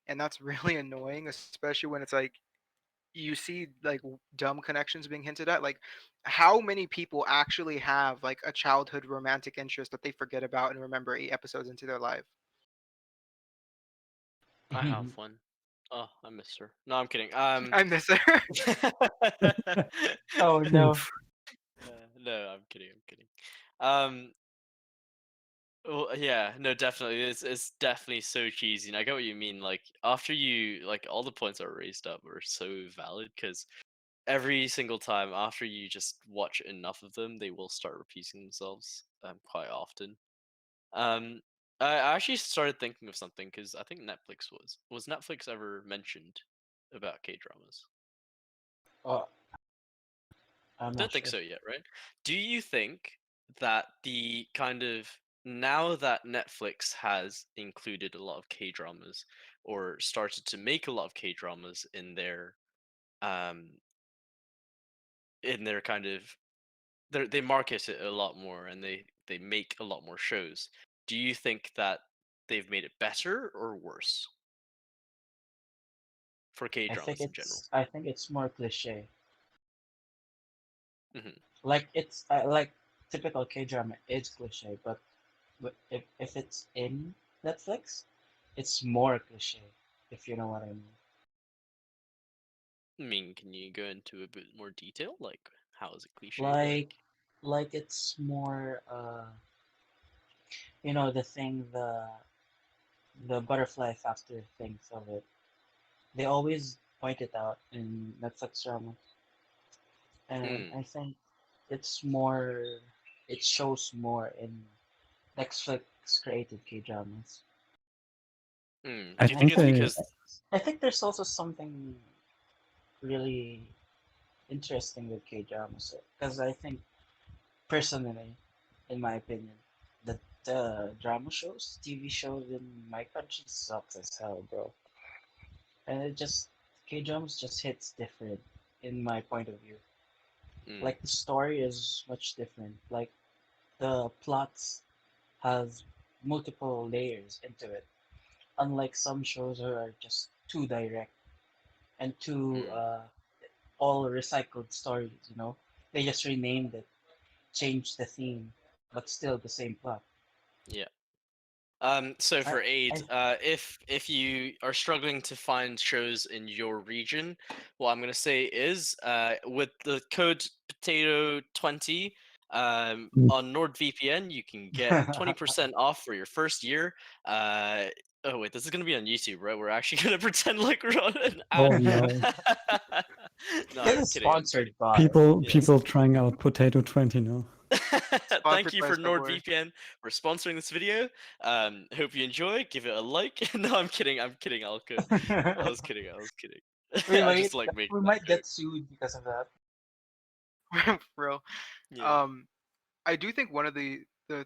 and that's really annoying, especially when it's like you see like dumb connections being hinted at. Like, how many people actually have like a childhood romantic interest that they forget about and remember 8 episodes into their life? I have one. Oh, I missed her. No, I'm kidding. I miss her. Oh no. Oof. No, I'm kidding. I'm kidding. Um, well, yeah, no, definitely. It's definitely so cheesy, and I get what you mean. Like after you like all the points that were raised up were so valid because every single time after you just watch enough of them, they will start repeating themselves quite often. Um, I actually started thinking of something because I think Netflix was Netflix ever mentioned about K dramas? Oh, I'm not Don't think sure. so yet, right? Do you think that the kind of now that Netflix has included a lot of K dramas or started to make a lot of K dramas um in their kind of they market it a lot more and they make a lot more shows. Do you think that they've made it better or worse for K dramas in general? I think it's more cliche. Hmm. Like it's like typical K drama is cliche, but if it's in Netflix, it's more cliche. If you know what I mean. I mean, can you go into a bit more detail? Like, how is it cliche? Like it's more you know the thing the butterfly factor things of it. They always point it out in Netflix drama, and Hmm. I think it's more it shows more in Netflix created K dramas. Hmm. I Do you And think think it's they, because I think there's also something really interesting with K dramas because I think personally, in my opinion, the drama shows, TV shows in my country sucks as hell, bro. And it just K dramas just hits different in my point of view. mm, Like the story is much different. Like the plots has multiple layers into it. Unlike some shows who are just too direct and too mm, all recycled stories, you know. They just renamed it, changed the theme, but still the same plot. yeah. So I, for aid, I if you are struggling to find shows in your region, what I'm gonna say is, with the code potato20, on NordVPN, you can get 20% off for your first year. Uh, oh wait, this is gonna be on YouTube, right? We're actually gonna pretend like we're on an oh ad. no. No, this I'm is kidding. I'm kidding. sponsored by. Yes. People trying out Potato 20 now. Thank Sponsored you by for Subway. NordVPN for sponsoring this video. Hope you enjoy. Give it a like. No, I'm kidding. I'm kidding, Alco. I was kidding. I was kidding. we I might just like making we that might joke. get sued because of that. For real. Yeah. Um, I do think one of the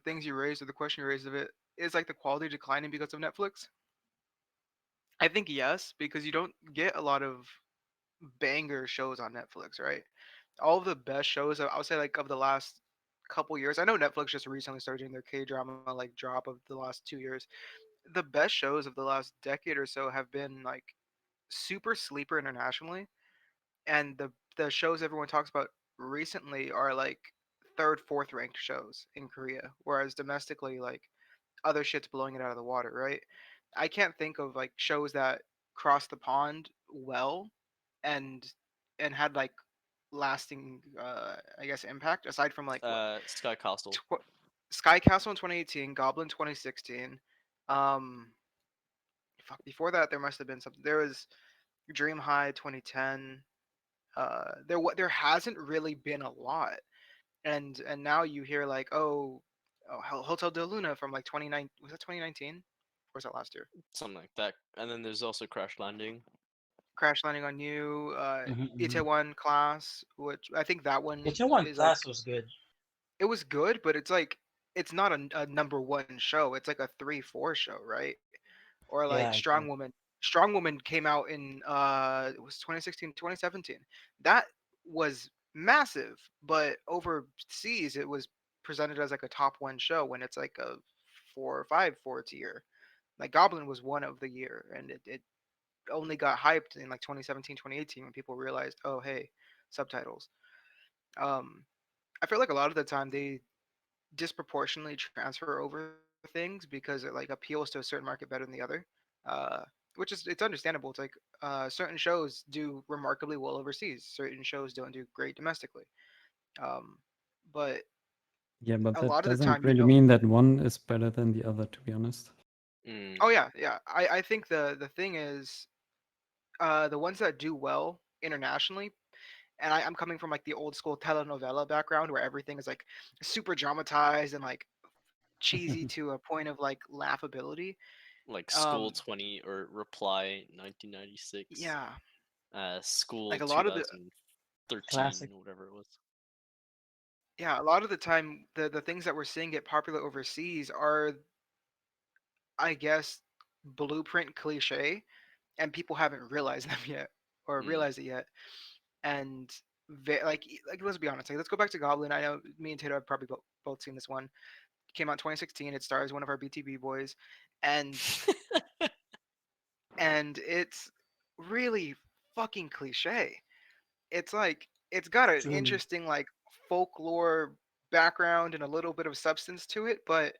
things you raised or the question you raised of it is like the quality declining because of Netflix? I think yes, because you don't get a lot of banger shows on Netflix, right? All of the best shows, I would say, like of the last couple years. I know Netflix just recently started doing their K drama like drop of the last 2 years. The best shows of the last decade or so have been like super sleeper internationally, and the shows everyone talks about recently are like third, fourth ranked shows in Korea, whereas domestically, like other shit's blowing it out of the water, right? I can't think of like shows that crossed the pond well and had like lasting I guess impact aside from like what Sky Castle. tw- Sky Castle in 2018, Goblin 2016. Um fuck, before that there must have been something. There was Dream High 2010. There hasn't really been a lot. And now you hear like, oh, Hotel de Luna from like 29, was that 2019? Or was that last year? Something like that. And then there's also Crash Landing. Crash Landing on You, Mm-hmm. Itaewon Class, which I think that one It's a one is like, class was good. it was good, but it's like it's not a number one show. It's like a 3, 4 show, right? Or like Yeah, I Strong agree. Woman. Strong Woman came out in it was 2016, 2017. That was massive, but overseas it was presented as like a top one show when it's like a 4 or 5 for its year. Like Goblin was one of the year, and it only got hyped in like 2017, 2018 when people realized, oh hey, subtitles. Um, I feel like a lot of the time they disproportionately transfer over things because it like appeals to a certain market better than the other. Uh, which is, it's understandable. It's like certain shows do remarkably well overseas. Certain shows don't do great domestically. Um, but Yeah, but a that lot of the doesn't time you really don't. mean that one is better than the other, to be honest. Mm. Oh yeah, yeah. I think the thing is the ones that do well internationally, and I'm coming from like the old school telenovela background where everything is like super dramatized and like cheesy to a point of like laughability. Like School Um, 20 or Reply 1996. yeah, School like a lot of the 2013, Classic. whatever it was. yeah, a lot of the time the things that we're seeing get popular overseas are, I guess, blueprint cliche, and people haven't realized them yet or Mm. realized it yet. And like let's be honest, like let's go back to Goblin. I know me and Tato have probably both seen this one. It came out 2016. It stars one of our BTB boys, and it's really fucking cliche. It's like it's got an Truly. interesting like folklore background and a little bit of substance to it, but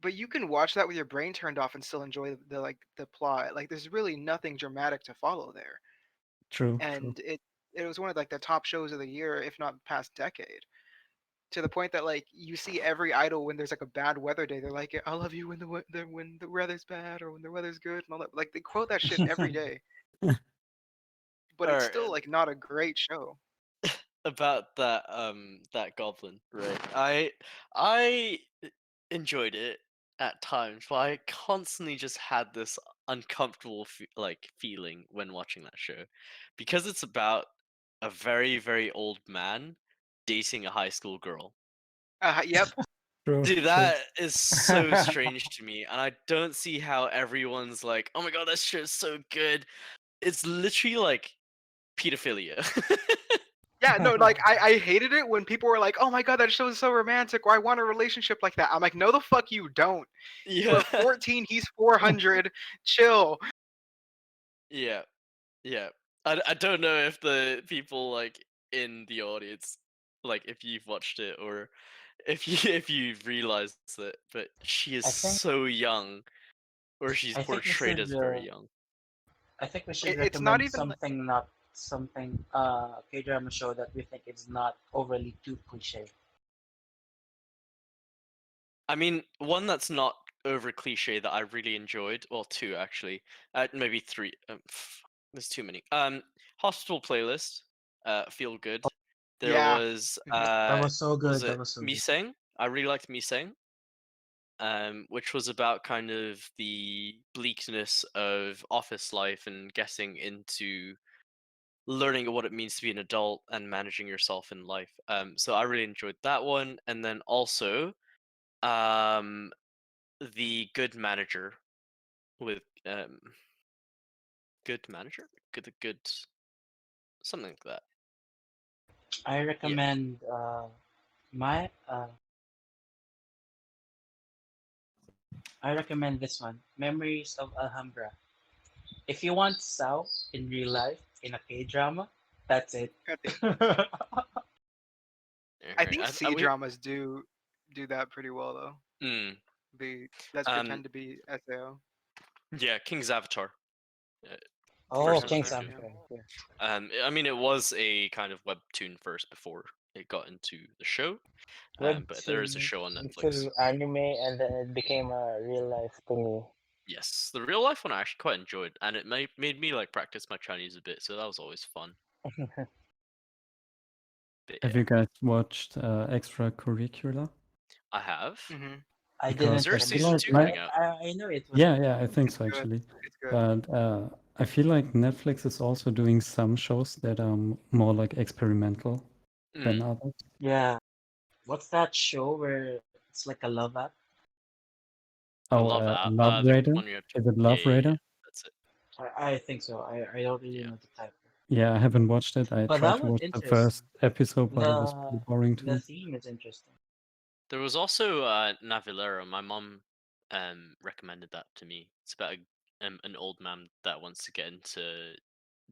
you can watch that with your brain turned off and still enjoy the plot. Like there's really nothing dramatic to follow there, True, true. and it was one of like the top shows of the year, if not past decade. To the point that like you see every idol when there's like a bad weather day, they're like, "I love you when when the weather's bad or when the weather's good," and all that. Like they quote that shit every day, but All it's right, still like not a great show. about that goblin, right? I enjoyed it at times, but I constantly just had this uncomfortable like feeling when watching that show because it's about a very very old man dating a high school girl. Yep. True, Dude, true. that is so strange to me, and I don't see how everyone's like, "Oh my god, that shit is so good." It's literally like pedophilia. Yeah, no, like I hated it when people were like, "Oh my god, that show is so romantic," or "I want a relationship like that." I'm like, "No, the fuck you don't. You Yeah, are 14, he's 400. Chill." yeah, yeah. I don't know if the people like in the audience, like if you've watched it or if you if you've realized it, but she is I think so young, or she's I think we portrayed should as very young. I think we should It's not recommend even something not something K drama show that we think is not overly too cliche. I mean, one that's not over cliche that I really enjoyed, well, two actually, maybe three. There's too many. Hospital Playlist, feel good. There yeah. was Mhm. That was so what was good. That it was so good. Miseng? I really liked Miseng, which was about kind of the bleakness of office life and getting into learning what it means to be an adult and managing yourself in life. So I really enjoyed that one, and then also um the Good Manager with Good Manager, good something like that. I Yeah. recommend my I recommend this one, Memories of Alhambra. If you want Sao in real life in a K drama, that's it. I think I Alright, think C dramas do that pretty well though. Mm, Let's um, pretend to be SAO. yeah, King's Avatar. Uh, Oh, first King's introduction. Avatar. Yeah. I mean, it was a kind of webtoon first before it got into the show. But there is a Webtoon show on Netflix. into anime, and then it became a real life thingy. Yes, the real life one I actually quite enjoyed, and it made me like practice my Chinese a bit, so that was always fun. But Have yeah, you guys watched Extracurricular? I have. Mm-hmm. I Because Is didn't there a I feel finish season it, like, two but coming out? I know it was yeah, I think It's so good. actually. It's good. But I feel like Netflix is also doing some shows that are more like experimental than Mm, others. yeah. What's that show where it's like a love app? I Oh, love that. Love The Raider? one you have to. Is it Yeah, Love yeah, yeah. Raider? That's it. I think so. I don't really Yeah. know the type. Yeah, I haven't watched it. I But tried that to one's watch the interesting. first episode, but it was The pretty boring to the me. theme is interesting. There was also Navilera. My mom recommended that to me. It's about an old man that wants to get into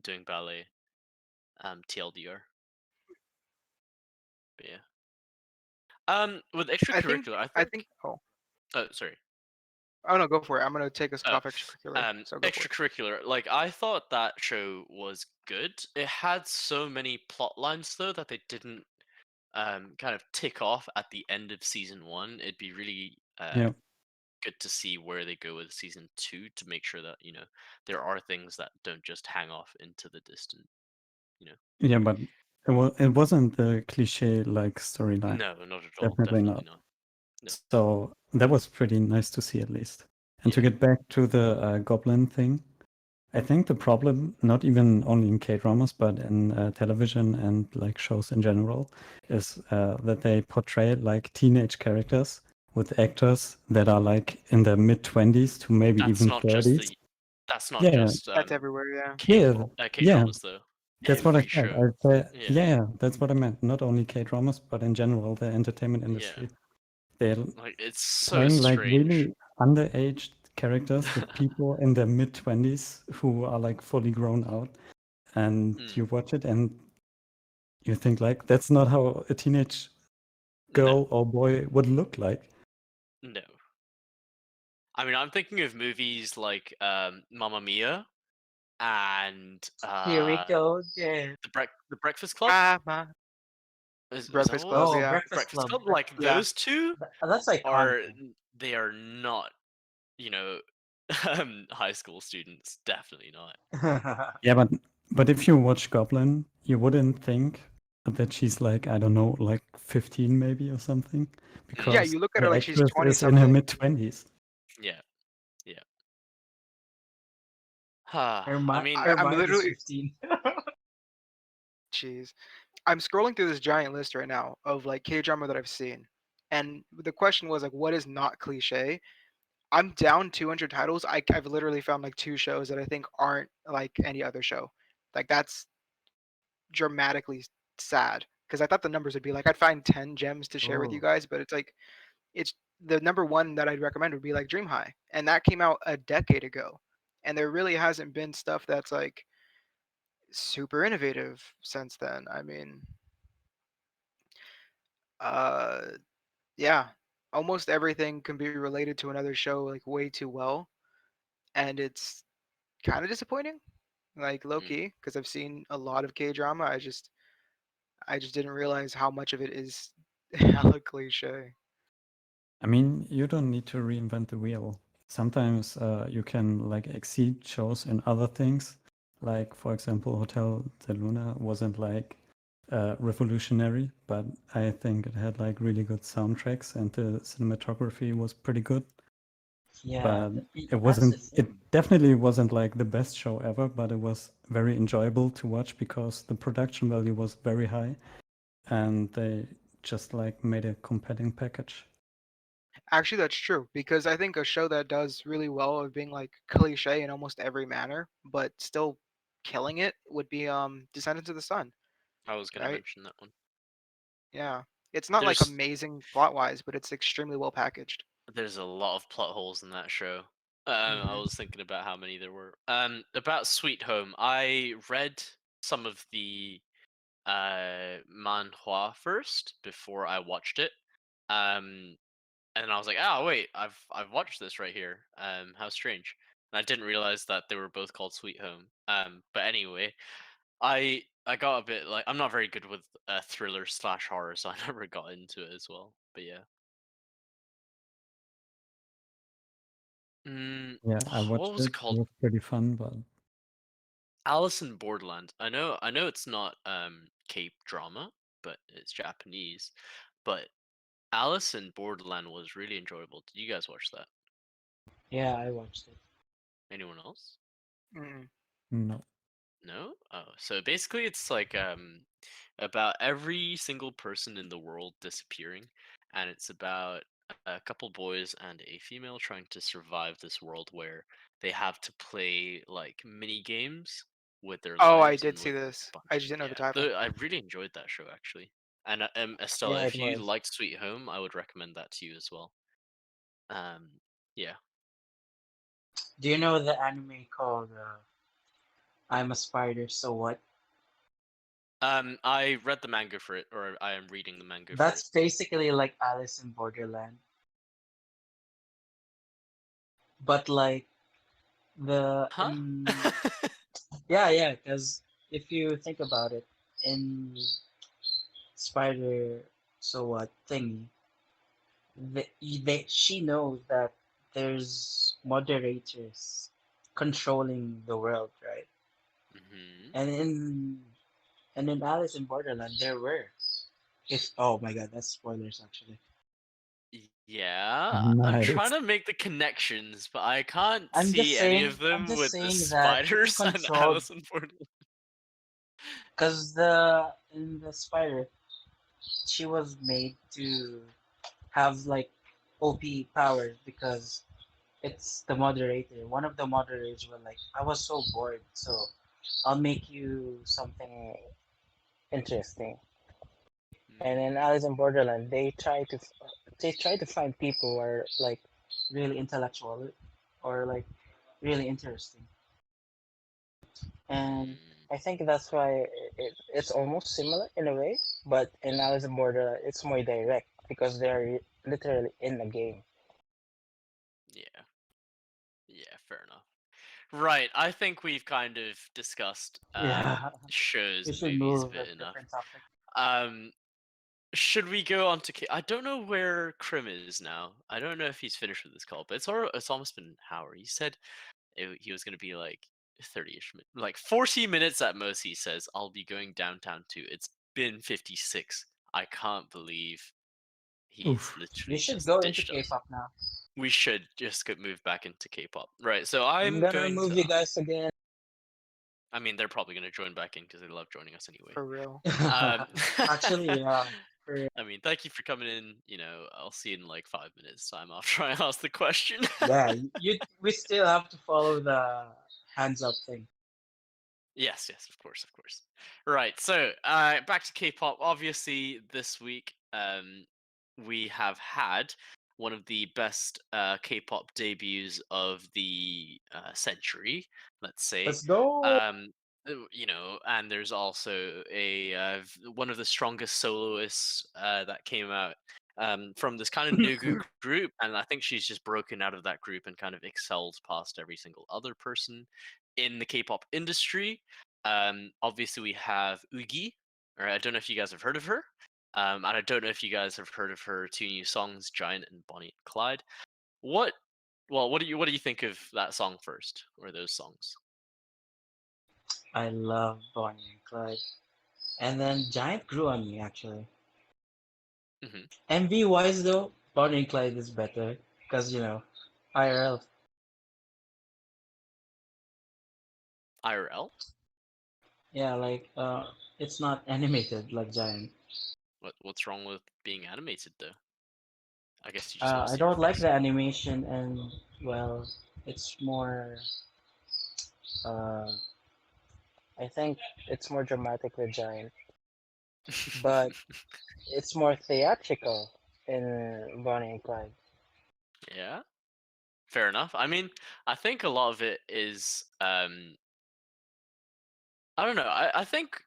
doing ballet. TLDR. But yeah. With extracurricular, I I think. think Oh, sorry. oh no, go for it. I'm gonna take us Oh, off extracurricular. So go for it. extracurricular. Like I thought that show was good. It had so many plot lines though that they didn't kind of tick off at the end of season one. It'd be really Yeah, good to see where they go with season two to make sure that there are things that don't just hang off into the distant. You know. yeah, but it wasn't the cliche like storyline. No, not at all. Definitely Definitely not. not. No. So that was pretty nice to see at least. And to Yeah. get back to the Goblin thing, I think the problem, not even only in K-dramas, but in television and like shows in general, is that they portray like teenage characters with actors that are like in their mid-20s to maybe That's even not just 30s. the. That's not Yeah, just That's everywhere. Yeah. yeah, K yeah. dramas though. That's what I Every said. show. I said, Yeah. yeah, that's what I meant. Not only K-dramas, but in general, the entertainment Yeah. industry. They're Like it's so playing like strange. really underaged characters with people in their mid-20s who are like fully grown out. And Mm, you watch it and you think like that's not how a teenage no, girl or boy would look like. no. I mean, I'm thinking of movies like Mamma Mia and Here we go again. the Breakfast Club. My Was that Breakfast what it Club. was? Oh, Yeah. Breakfast Breakfast Club. Club. Like Yeah. those two That's iconic. are they are not high school students. Definitely not. Yeah, but if you watch Goblin, you wouldn't think that she's like, I don't know, like 15 maybe or something, Mm, Yeah. because You look at her the like she's actress 20 is in her something. mid-20s. yeah, yeah. I mean, I'm Her mind is literally 15. jeez. I'm scrolling through this giant list right now of like K drama that I've seen, and the question was like, what is not cliche? I'm down 200 titles. I've literally found like two shows that I think aren't like any other show. Like that's dramatically sad because I thought the numbers would be like I'd find 10 gems to share with you Oh. guys, but it's like it's the number one that I'd recommend would be like Dream High, and that came out a decade ago, and there really hasn't been stuff that's like super innovative since then. I mean, uh, yeah, almost everything can be related to another show like way too well, and it's kind of disappointing, like low mm, key, because I've seen a lot of K drama. I just didn't realize how much of it is hella cliche. I mean, you don't need to reinvent the wheel. Sometimes you can like exceed shows in other things. Like, for example, Hotel de Luna wasn't like revolutionary, but I think it had like really good soundtracks and the cinematography was pretty good. Yeah, But that's the it thing. definitely wasn't like the best show ever, but it was very enjoyable to watch because the production value was very high and they just like made a compelling package. Actually, that's true because I think a show that does really well of being like cliche in almost every manner, but still killing it would be Descendants of the Sun, I was gonna right? mention that one. Yeah, it's not like There's amazing plot wise, but it's extremely well packaged. there's a lot of plot holes in that show. I Hmm. was thinking about how many there were. About Sweet Home, I read some of the manhwa first before I watched it. Um, and I was like, oh wait, I've watched this right here. How strange. And I didn't realize that they were both called Sweet Home. But anyway, I got a bit like I'm not very good with thriller slash horror, so I never got into it as well. But yeah. Mm, Yeah, I what watched was it. it It called? was pretty fun, but Alice in Borderland. I know it's not Cape drama, but it's Japanese. But Alice in Borderland was really enjoyable. Did you guys watch that? Yeah, I watched it. Anyone else? Mm. no. No? Oh, so basically it's like about every single person in the world disappearing, and it's about a couple boys and a female trying to survive this world where they have to play like mini games with their Oh, I lives did and see with this. a I bunch just of didn't know the yeah. title. I really enjoyed that show actually. And Estelle, Yeah, it if you was. liked Sweet Home, I would recommend that to you as well. Um, yeah. Do you know the anime called I'm a Spider, So What? I read the manga for it, or I am reading the manga for it. That's basically like Alice in Borderland, but like the Huh? in yeah, because if you think about it, in Spider, So What thingy, she knows that there's moderators controlling the world, right? hmm And in Alice in Borderland, there were. If oh my god, that's spoilers actually. Yeah, I'm trying Nice. to make the connections, but I can't I'm just see any saying. of I'm them just with the saying that who spiders and controlled Alice in Borderland. because the in the spider she was made to have like OP powers because it's the moderator. One of the moderators were like, I was so bored, so I'll make you something. Interesting. And in Mm, Alice in Borderland, they try to find people who are like Really intellectual or like really interesting. And mm, I think that's why it's almost similar in a way, but in Alice in Borderland, it's more direct because they're literally in the game. yeah, yeah, fair enough. Right, I think we've kind of discussed yeah, shows we and should movies a move bit a enough. different topic. Um, should we go on to? I don't know where Krim is now. I don't know if he's finished with this call, but it's almost been an hour. He said he was going to be like 30ish, like 40 minutes at most. He says, I'll be going downtown too. It's been 56. I can't believe he's Oof. We literally should just go into ditched us. K-pop now. We should just get move back into K-pop. Right. So I'm I'm gonna going remove to. you guys again. I mean, they're probably going to join back in because they love joining us anyway. For real. Um, Actually, yeah. For, I mean, thank you for coming in. I'll see you in like 5 minutes time after I ask the question. yeah, we still have to follow the hands up thing. Yes, yes, of course, of course. Right, so back to K-pop. Obviously, this week we have had one of the best K-pop debuts of the century, let's say. Let's go. And there's also one of the strongest soloists that came out from this kind of new group, and I think she's just broken out of that group and kind of excelled past every single other person in the K-pop industry. Obviously, we have Ugi. Or I don't know if you guys have heard of her. And I don't know if you guys have heard of her two new songs, Giant and Bonnie and Clyde. What? Well, what do you think of that song first, or those songs? I love Bonnie and Clyde. And then Giant grew on me actually. hmm MV wise though, Bonnie and Clyde is better because IRL. IRL? Yeah, like it's not animated like Giant. What's wrong with being animated though? I guess you just want to I see her don't like face. the animation, and well, it's more. Uh, I think it's more dramatic with Giant, but it's more theatrical in Bonnie and Clyde. Yeah, fair enough. I mean, I think a lot of it is I don't know. I think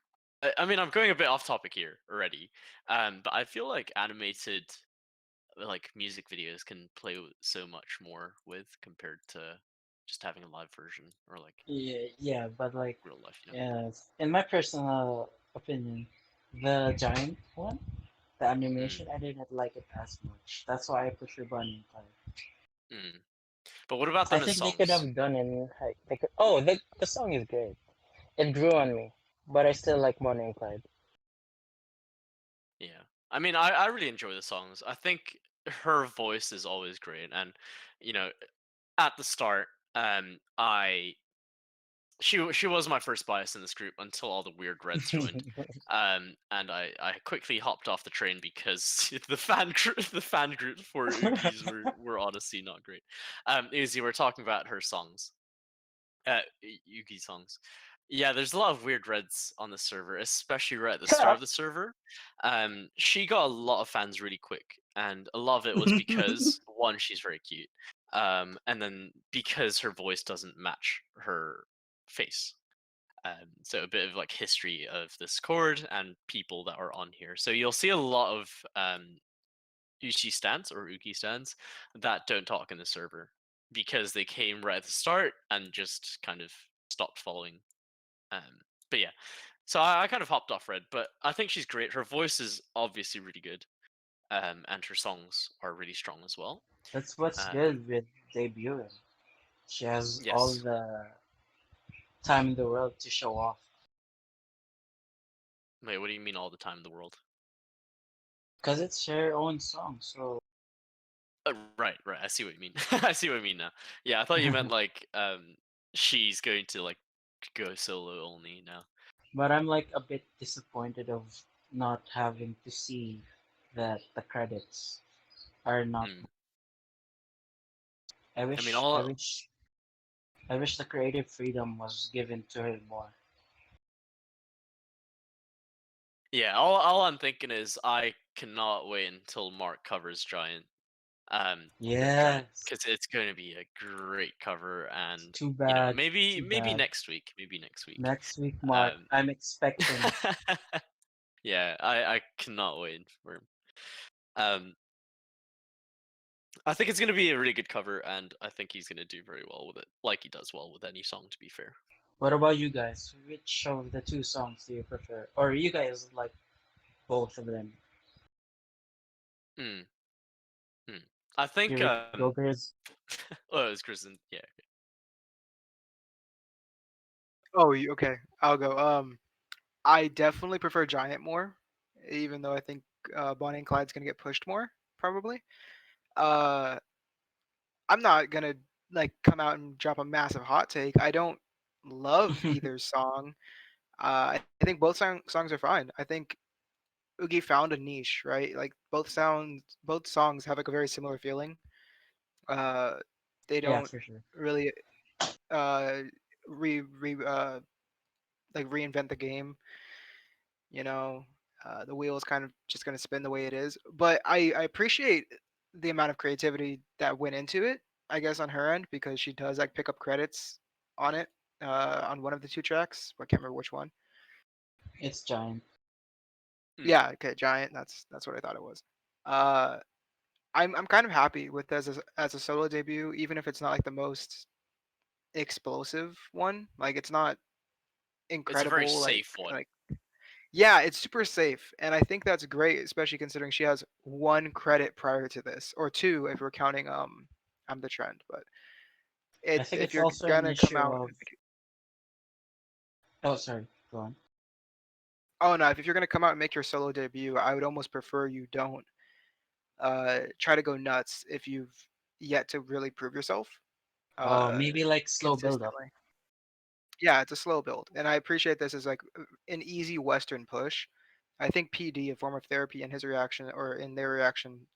I mean I'm going a bit off topic here already. But I feel like animated like music videos can play so much more with compared to just having a live version or like yeah, yeah, but like, real life, you know. in my personal opinion, the giant one, the Mm, animation, I didn't like it as much. That's why I prefer Bunny and Clyde. mm. But what about I them as think they could songs? have done in like they could. Oh, the song is great. It grew on Mm, me, but I still like Bonnie and Clyde. yeah. I mean, I really enjoy the songs. I think her voice is always great, and you know, at the start, I she was my first bias in this group until all the weird reds joined. And I quickly hopped off the train because the fan groups for Oogies were honestly not great. Izzy, we're talking about her songs, Yugi songs. Yeah, there's a lot of weird reds on the server, especially right at the start of the server. She got a lot of fans really quick, and a lot of it was because one, she's very cute, and then because her voice doesn't match her face. So a bit of like history of this chord and people that are on here. So you'll see a lot of Uchi stands or Uki stands that don't talk in the server because they came right at the start and just kind of stopped following. But yeah, so I kind of hopped off Red, but I think she's great. Her voice is obviously really good, and her songs are really strong as well. That's what's Um, good with debuting. She has all yes. the time in the world to show off. Wait, what do you mean all the time in the world? Because it's her own song, so. Right, right. I see what you mean. I see what you mean now. Yeah, I thought you meant like she's going to like go solo only now. But I'm like a bit disappointed of not having to see that the credits are not. Mm. I I mean, wish, I all wish, I wish the creative freedom was given to her more. yeah, all I'm thinking is I cannot wait until Mark covers Giant. Giant, Yes. because it's going to be a great cover, and Too you know, bad. maybe Too maybe bad. next week, maybe next week. Next week, Mark. Um, I'm expecting. yeah, I cannot wait for him. Um, I think it's going to be a really good cover, and I think he's going to do very well with it, like he does well with any song. To be fair. What about you guys? Which of the two songs do you prefer? Or you guys like both of them? Mm, mm. I think You go, Grizz. oh, it was Kristen. Yeah. Oh, okay. I'll go. I definitely prefer Giant more, even though I think Bonnie and Clyde's gonna get pushed more, probably. Uh, I'm not gonna like come out and drop a massive hot take. I don't love either song. I think both songs are fine. I think Oogie found a niche, right? Like both songs have like a very similar feeling. Uh, they Yeah, don't for sure. really uh re like reinvent the game. You know, the wheel is kind of just going to spin the way it is. But I appreciate the amount of creativity that went into it. I guess on her end because she does like pick up credits on it on one of the two tracks. I can't remember which one. It's Giant. Mm. Yeah, okay, Giant. That's what I thought it was. Uh, I'm kind of happy with this as a solo debut, even if it's not like the most explosive one. Like it's not It's a very incredible. safe one. Like yeah, it's super safe, and I think that's great, especially considering she has one credit prior to this, or two if we're counting I'm the trend. But I think if it's you're also an gonna come issue out, of. Oh, sorry. Go on. oh no, if you're gonna come out and make your solo debut, I would almost prefer you don't try to go nuts if you've yet to really prove yourself Oh, uh maybe like slow build up. consistently. Yeah, it's a slow build, and I appreciate this as like an easy Western push. I think PD, a form of therapy, in his reaction or in their reaction,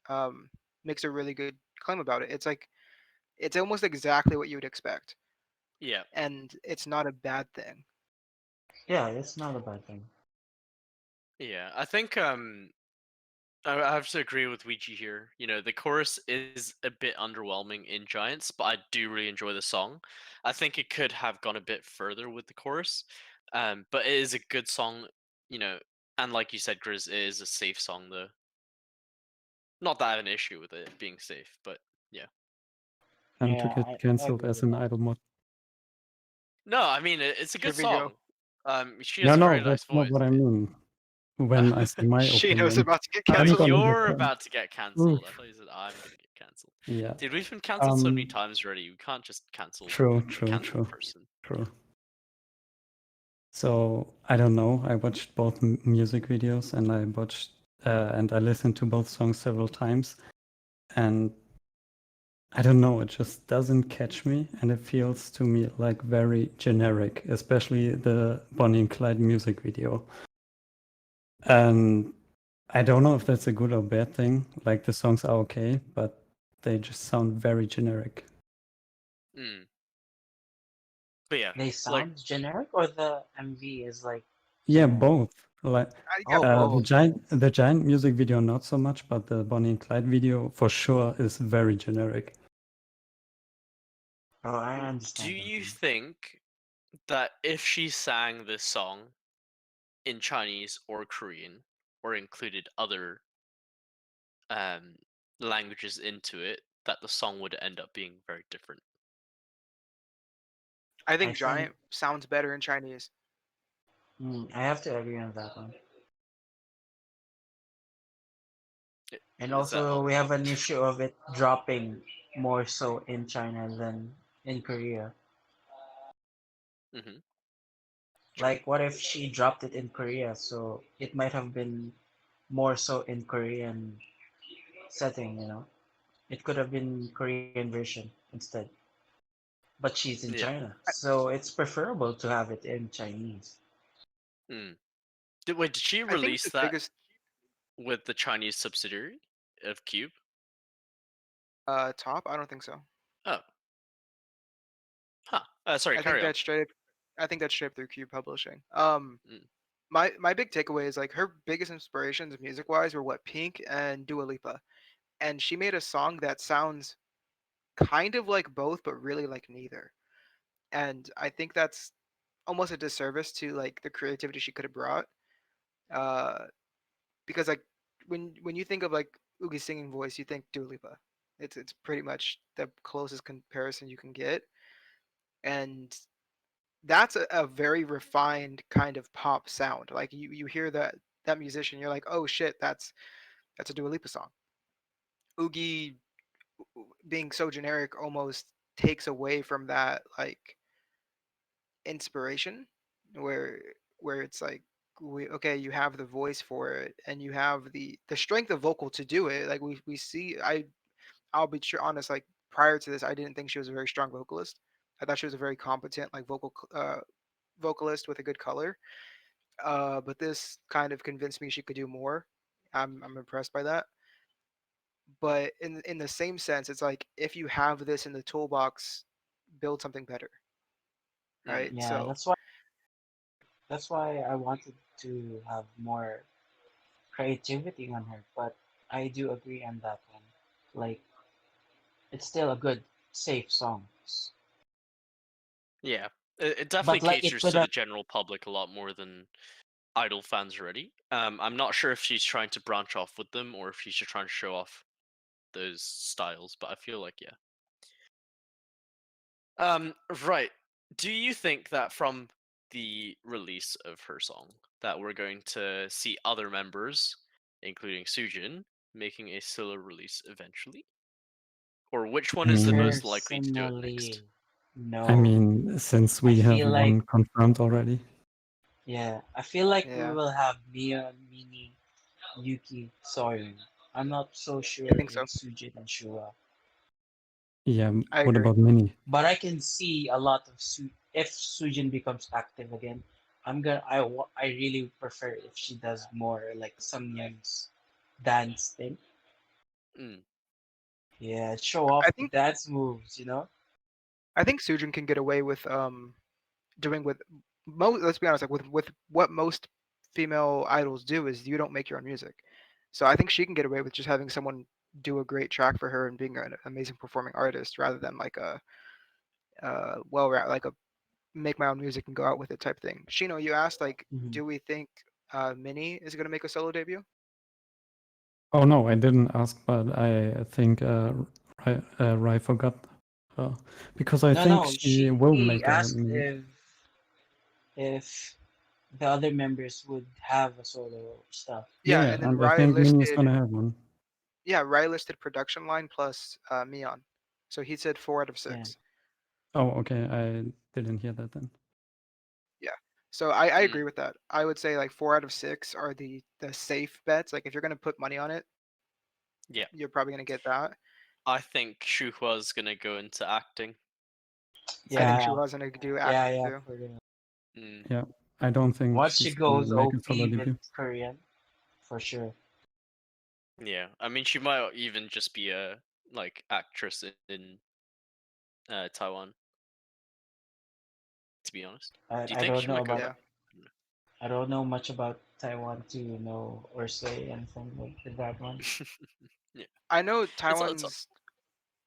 makes a really good claim about it. It's like it's almost exactly what you would expect, Yeah. and it's not a bad thing. Yeah, it's not a bad thing. Yeah. I think I have to agree with Ouija here. You know, the chorus is a bit underwhelming in Giants, but I do really enjoy the song. I think it could have gone a bit further with the chorus, but it is a good song. You know, and like you said, Grizz, it is a safe song though. Not that I have an issue with it being safe, but yeah. And to Yeah, get I cancelled agree as with an that. idol mod. No, I mean it's a good Trevino, song. She No, has a no, very nice that's not voice. what I mean. When I say my Shino's opinion, about to get I'm canceled. gonna get You're can- about to get Oof. cancelled. I thought you said I'm gonna get cancelled. Yeah. Dude, we've been cancelled so many Um. times already. We can't just cancel True. a True. cancelled True. person. True. So I don't know. I watched both music videos, and I listened to both songs several times, and I don't know. It just doesn't catch me, and it feels to me like very generic, especially the Bonnie and Clyde music video. And I don't know if that's a good or bad thing. Like the songs are okay, but they just sound very generic. Mm. But yeah, They like sound generic, or the MV is like Yeah, generic? both. Like Yeah, Oh, the both. giant music video not so much, but the Bonnie and Clyde video for sure is very generic. Oh, I do understand that you one. think that if she sang this song in Chinese or Korean or included other um languages into it, that the song would end up being very different? I I think think Giant sounds better in Chinese. I have to agree on that one. And Is that also, all? we have an issue of it dropping more so in China than in Korea. Mm-hmm. True. Like, what if she dropped it in Korea? So it might have been more so in Korean setting, you know? It could have been Korean version instead. But she's in Yeah. China, so it's preferable to have it in Chinese. Mm. Wait, did she I think release the that biggest with the Chinese subsidiary of Cube? top. I don't think so. Oh, huh. Sorry, I think carry on. that's straight. I think that's straight through Cube Publishing. Mm. My big takeaway is like her biggest inspirations music wise were what Pink and Dua Lipa, and she made a song that sounds kind of like both, but really like neither. And I think that's almost a disservice to like the creativity she could have brought. Uh, because like when you think of like Ugi's singing voice, you think Dua Lipa. It's pretty much the closest comparison you can get, and that's a very refined kind of pop sound. Like you hear that musician, you're like, oh shit, that's a Dua Lipa song. Oogie being so generic almost takes away from that like inspiration, where it's like okay, you have the voice for it and you have the strength of vocal to do it. Like we see, I'll be sure honest, like prior to this, I didn't think she was a very strong vocalist. I thought she was a very competent like vocalist with a good color. But this kind of convinced me she could do more. I'm impressed by that. But in the same sense, it's like if you have this in the toolbox, build something better, right? Mm. Yeah, So that's why I wanted to have more creativity on her, but I do agree on that one. Like, it's still a good, safe song. Yeah, it definitely But like, it caters could to the have. general public a lot more than Idol fans already. I'm not sure if she's trying to branch off with them or if she's just trying to show off those styles, but I feel like yeah. Right. Do you think that from the release of her song that we're going to see other members, including Sujin, making a solo release eventually? Or which I one is the mean, most likely to do it next? Personally, no. Since I we have feel like, one confirmed already. yeah, I feel like we yeah, will have Mia, Mini, Yuki, Soyun. I'm not so I sure think with so. Sujin and Shura. Yeah, I what agree. about Mini? But I can see a lot of if Sujin becomes active again. I really prefer if she does more like Samyang's dance thing. Mm. Yeah, show off I the think dance moves, you know? I think Sujin can get away with doing with let's be honest, like with what most female idols do is you don't make your own music. So I think she can get away with just having someone do a great track for her and being an amazing performing artist rather than like a like a make my own music and go out with it type thing. Shino, you asked like, Hmm. do we think Minnie is gonna make a solo debut? Oh no, I didn't ask, but I think Rai forgot her because I No, think no, she will he make a asked mini. if the other members would have a solo stuff. Yeah, Yeah, and then and I Rai think Mini is listed gonna have one. Rai listed production line plus Mion. So he said 4 out of Yeah, 6. Oh, okay, I didn't hear that then. Yeah. So I Mm, agree with that. I would say like 4 out of 6 are the safe bets. Like if you're gonna put money on it, yeah, you're probably gonna get that. I think Shuhua's gonna go into acting. I think yeah, Shuha's gonna do yeah, acting yeah. too. For real. Mm, Yeah, I don't think Once she she's gonna goes make a solo OP with debut. Korean, for sure. yeah, I mean, she might even just be a like actress in Taiwan. To be honest, do you I think don't she know might go about back? Yeah. I don't know much about Taiwan to know or say anything with that one. Yeah, I know it's all. Taiwan's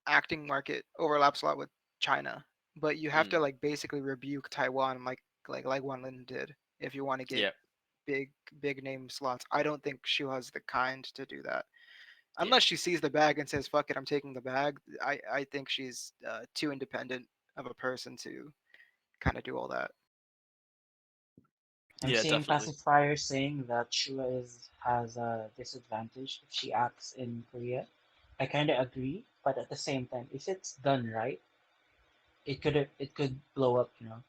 acting market overlaps a lot with China, but you have Mm, to like basically rebuke Taiwan like Wan Lin did if you want to get yeah, big big name slots. I don't think Shuha's the kind to do that. yeah, Unless she sees the bag and says "fuck it, I'm taking the bag." I think she's too independent of a person to kind of do all that. I'm yeah, seeing definitely. pacifiers saying that Shua has a disadvantage if she acts in Korea. I kind of agree, but at the same time, if it's done right, it could blow up. You know,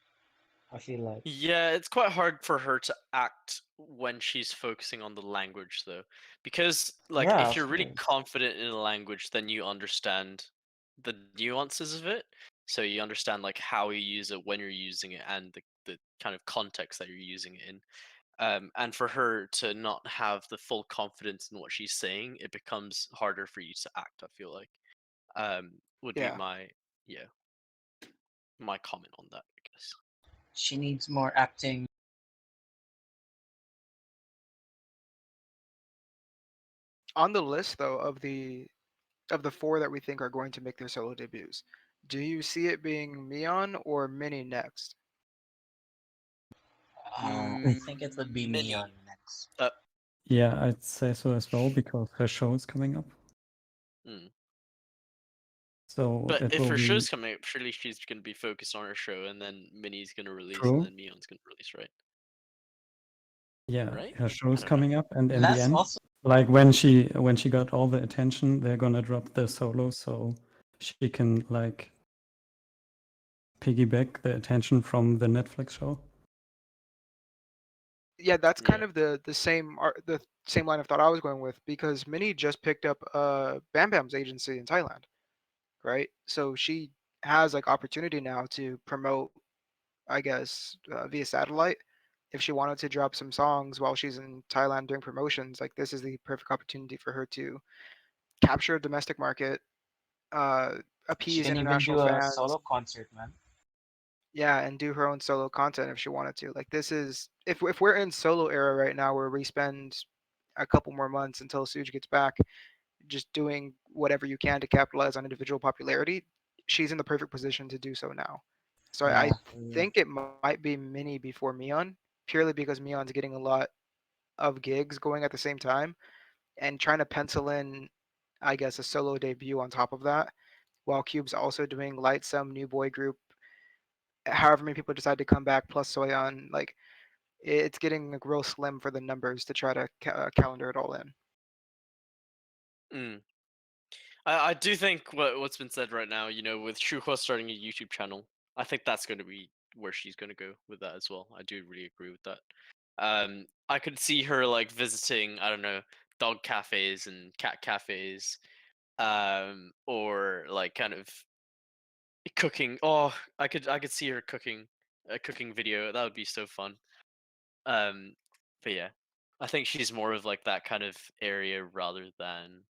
I feel like. Yeah, it's quite hard for her to act when she's focusing on the language, though, because like Yeah, if of you're really course. confident in a language, then you understand the nuances of it. So you understand like how you use it, when you're using it, and the kind of context that you're using it in. And for her to not have the full confidence in what she's saying, it becomes harder for you to act. I feel like would be Yeah. my yeah my comment on that, I guess. She needs more acting. On the list though of the 4 that we think are going to make their solo debuts, do you see it being Mion or Minnie next? I think it would be Mini. Mion next. Yeah, I'd say so as well because her show is coming up. Mm. So But it if will her be show's coming up, surely she's gonna be focused on her show, and then Minnie's gonna release, and true. then Mion's gonna release, right? Yeah, Right? her show I is don't know. coming up, and in the That's end, also like when she got all the attention, they're gonna drop the solo so she can like piggyback the attention from the Netflix show. Yeah, that's Yeah. kind of the same line of thought I was going with because Minnie just picked up Bam Bam's agency in Thailand, right? So she has like opportunity now to promote, I guess, via satellite. If she wanted to drop some songs while she's in Thailand doing promotions, like this is the perfect opportunity for her to capture a domestic market, uh, she appease can even international do a fans, solo concert, man. yeah, and do her own solo content if she wanted to. Like this is if we're in solo era right now where we spend a couple more months until Suge gets back, just doing whatever you can to capitalize on individual popularity, she's in the perfect position to do so now. So I Yeah, for real. think it might be Minnie before Mion, purely because Mion's getting a lot of gigs going at the same time and trying to pencil in, I guess, a solo debut on top of that, while Cube's also doing Light Some New Boy Group, however many people decide to come back plus Soyeon, like it's getting like real slim for the numbers to try to calendar it all in. Mm. I do think what's been said right now, with Shuhua starting a YouTube channel, I think that's going to be where she's going to go with that as well. I do really agree with that. I could see her like visiting, I don't know, dog cafes and cat cafes, or like kind of cooking. Oh, I could see her cooking a cooking video. That would be so fun. Um, but yeah, I think she's more of like that kind of area rather than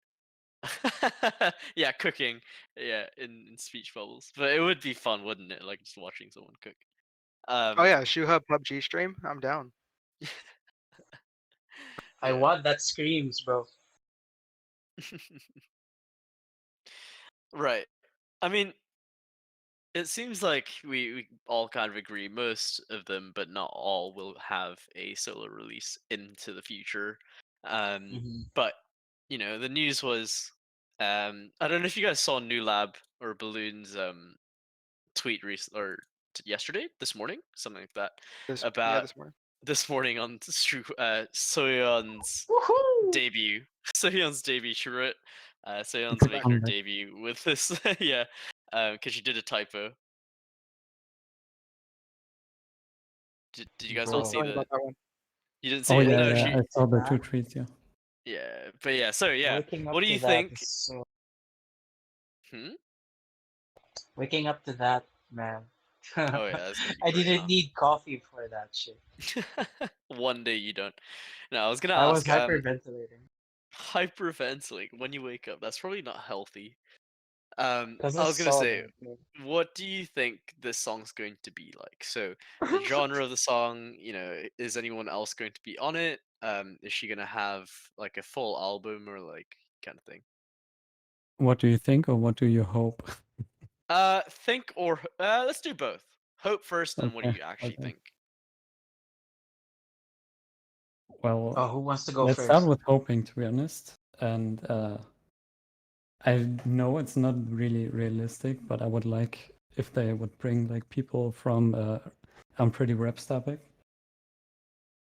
Yeah, cooking. Yeah, in speech bubbles. But it would be fun, wouldn't it? Like just watching someone cook. Oh Um yeah, Shoe Hub PUBG stream. I'm down. I yeah. want that screams, bro. Right. I mean, it seems like we all kind of agree most of them, but not all, will have a solo release into the future. Hmm. But the news was I don't know if you guys saw New Lab or Balloon's tweet or yesterday, this morning, something like that, This yeah, about this morning. this morning on Soyeon's Woohoo! debut. Soyeon's debut. She wrote Soyeon's The making her comeback. debut with this. Yeah, because she did a typo. Did you guys Oh, not see Bro, sorry the? about that one. You didn't see Oh it? yeah, No, waking yeah. up she. I saw to the two that, tweets. Yeah. Yeah, but yeah. So yeah, waking what up do to you that think? is so. Hmm? Waking up to that, man. Oh yeah, that's gonna be I great, didn't need coffee for that shit. huh? One day you don't. No, I was gonna I was ask. hyperventilating. Hyperventilating when you wake up. That's probably not healthy. Because I I was gonna saw say, that, man. what do you think this song's going to be like? So, the genre of the song, is anyone else going to be on it? Is she gonna have like a full album or like kind of thing? What do you think, or what do you hope? Think or let's do both. Hope first, and what do Okay. you actually Okay. think? Oh, Well, who wants to go let's start first? with hoping, to be honest. And I know it's not really realistic, but I would like if they would bring like people from I'm Pretty Rap Back,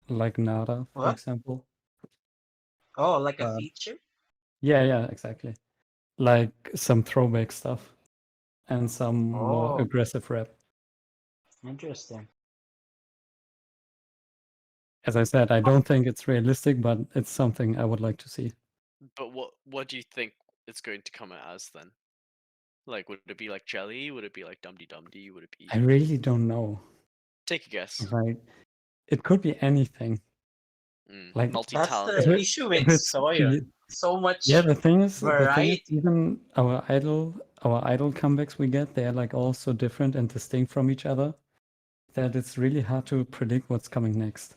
like Nada, for What? example. Oh, like a Uh, feature? yeah, yeah, exactly. Like some throwback stuff and some more Oh, aggressive rap. interesting. As I said, I don't think it's realistic, but it's something I would like to see. But what do you think it's going to come out as then? Like, would it be like Jelly? Would it be like Dum Dum? Would it I be? really don't know. Take a guess. Like, it could be anything. Like, That's Multi-talented. the issue with if it's Soyeon. So yeah, much the thing is, variety. even our idol comebacks we get, they are like all so different and distinct from each other that it's really hard to predict what's coming next.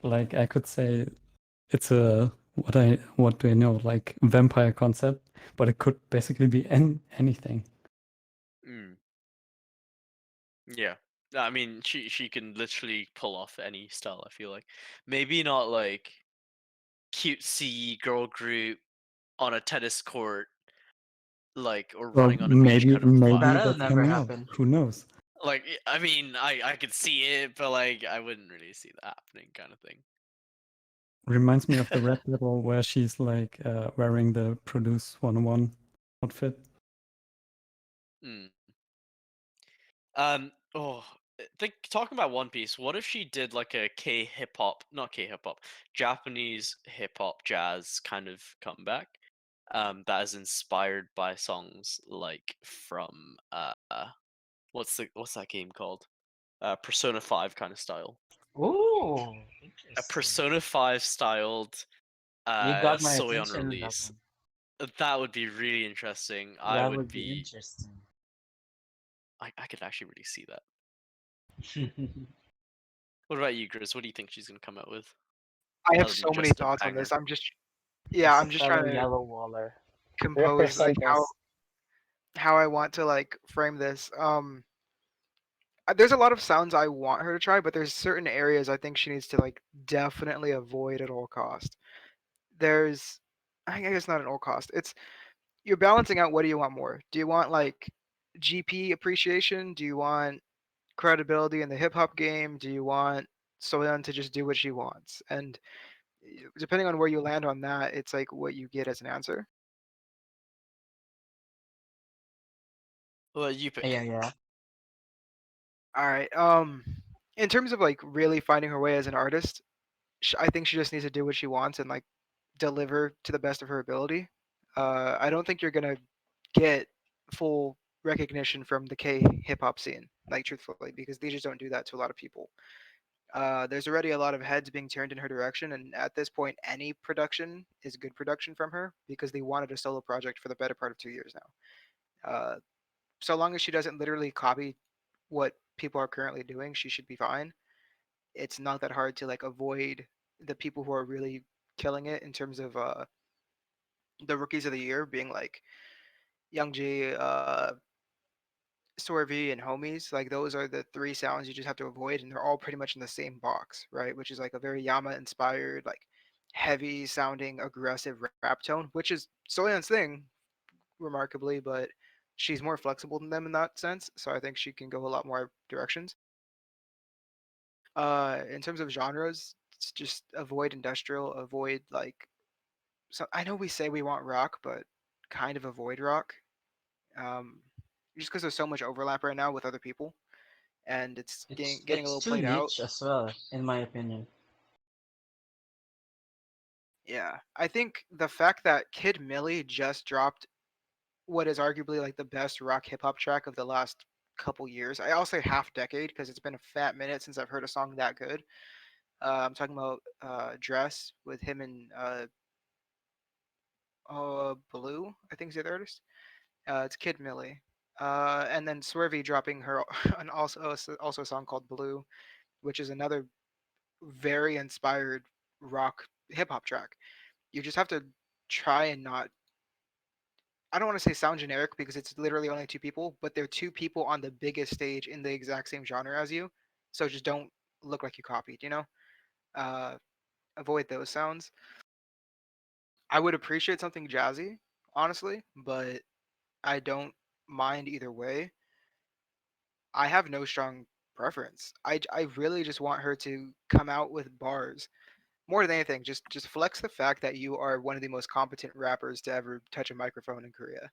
Like, I could say it's a what do I know, like vampire concept, but it could basically be anything. Mm. Yeah. I mean, she can literally pull off any style, I feel like. Maybe not like cutesy girl group on a tennis court, like, or Well, running on a beach maybe kind of maybe vibe. That'll that's never coming out. happen. Who knows? Like, I mean, I could see it, but like, I wouldn't really see that happening, kind of thing. Reminds me of the rap battle where she's like wearing the Produce 101 outfit. Mm. Oh, think talking about One Piece. What if she did like a K hip hop, not K hip hop, Japanese hip hop jazz kind of comeback? That is inspired by songs like from what's that game called? Persona 5 kind of style. Ooh, A interesting. Persona 5 styled You got my Soyeon attention in that release. one. That would be really interesting. That would be interesting. I could actually really see that. What about you, Grizz? What do you think she's gonna come out with? I have Other than so many just a thoughts on this. banger? Yeah, It's a I'm just trying fellow to yellow waller. compose like Represent how us. how I want to like frame this. There's a lot of sounds I want her to try, but there's certain areas I think she needs to like definitely avoid at all cost. There's I guess not at all cost. It's you're balancing out what do you want more? Do you want like GP appreciation? Do you want credibility in the hip hop game? Do you want Soyeon to just do what she wants? And depending on where you land on that, it's like what you get as an answer. Well, you pick. Yeah, yeah. All right. In terms of like really finding her way as an artist, I think she just needs to do what she wants and like deliver to the best of her ability. I don't think you're gonna get full recognition from the K hip hop scene, like truthfully, because they just don't do that to a lot of people. There's already a lot of heads being turned in her direction, and at this point, any production is good production from her because they wanted a solo project for the better part of 2 years now. So long as she doesn't literally copy what people are currently doing, she should be fine. It's not that hard to like avoid the people who are really killing it in terms of the rookies of the year being like Young J, Sorvy, and Homies. Like those are the three sounds you just have to avoid, and they're all pretty much in the same box, right? Which is like a very Yama inspired, like heavy sounding, aggressive rap tone, which is Soyeon's thing, remarkably, but she's more flexible than them in that sense. So I think she can go a lot more directions. In terms of genres, it's just avoid industrial, avoid like. So I know we say we want rock, but kind of avoid rock. Um, just because there's so much overlap right now with other people, and it's getting a It's little too played out. niche as well, in my opinion. Yeah, I think the fact that Kid Millie just dropped what is arguably like the best rock hip hop track of the last couple years. I'll say half decade because it's been a fat minute since I've heard a song that good. I'm talking about "Dress" with him and Blue. I think is the other artist. It's Kid Millie. And then Swervy dropping her an also a song called Blue, which is another very inspired rock hip hop track. You just have to try and not. I don't want to say sound generic because it's literally only two people, but they're two people on the biggest stage in the exact same genre as you. So just don't look like you copied. Uh, avoid those sounds. I would appreciate something jazzy, honestly, but I don't mind either way. I have no strong preference. I really just want her to come out with bars. More than anything, just flex the fact that you are one of the most competent rappers to ever touch a microphone in Korea,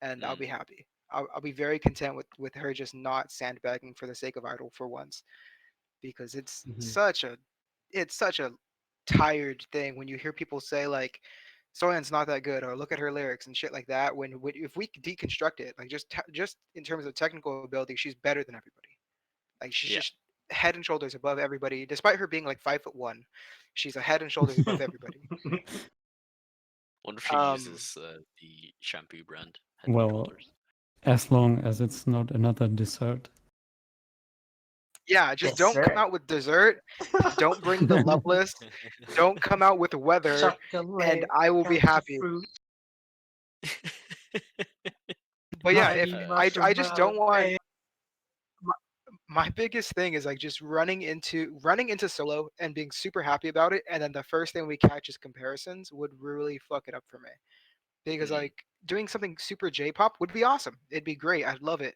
and I'll be Mm. happy. I'll be very content with her just not sandbagging for the sake of idol for once, because Hmm. it's such a tired thing when you hear people say like Soyeon's not that good or look at her lyrics and shit like that. When if we deconstruct it, like just in terms of technical ability, she's better than everybody. Like she's Yeah. just head and shoulders above everybody, despite her being like 5'1". She's a head and shoulders above everybody. Wonder if she Um, uses the shampoo brand Head and Well, Shoulders. as long as it's not another dessert. yeah, just Yes, don't come sir. out with dessert. Don't bring the Loveless. Don't come out with weather, and Chocolate, I will be cashew happy. fruit, But yeah, if honey, uh, I mushroom just don't want parfait. my, my biggest thing is like just running into solo and being super happy about it, and then the first thing we catch is comparisons would really fuck it up for me. Because mm, like doing something super J-pop would be awesome. It'd be great. I'd love it.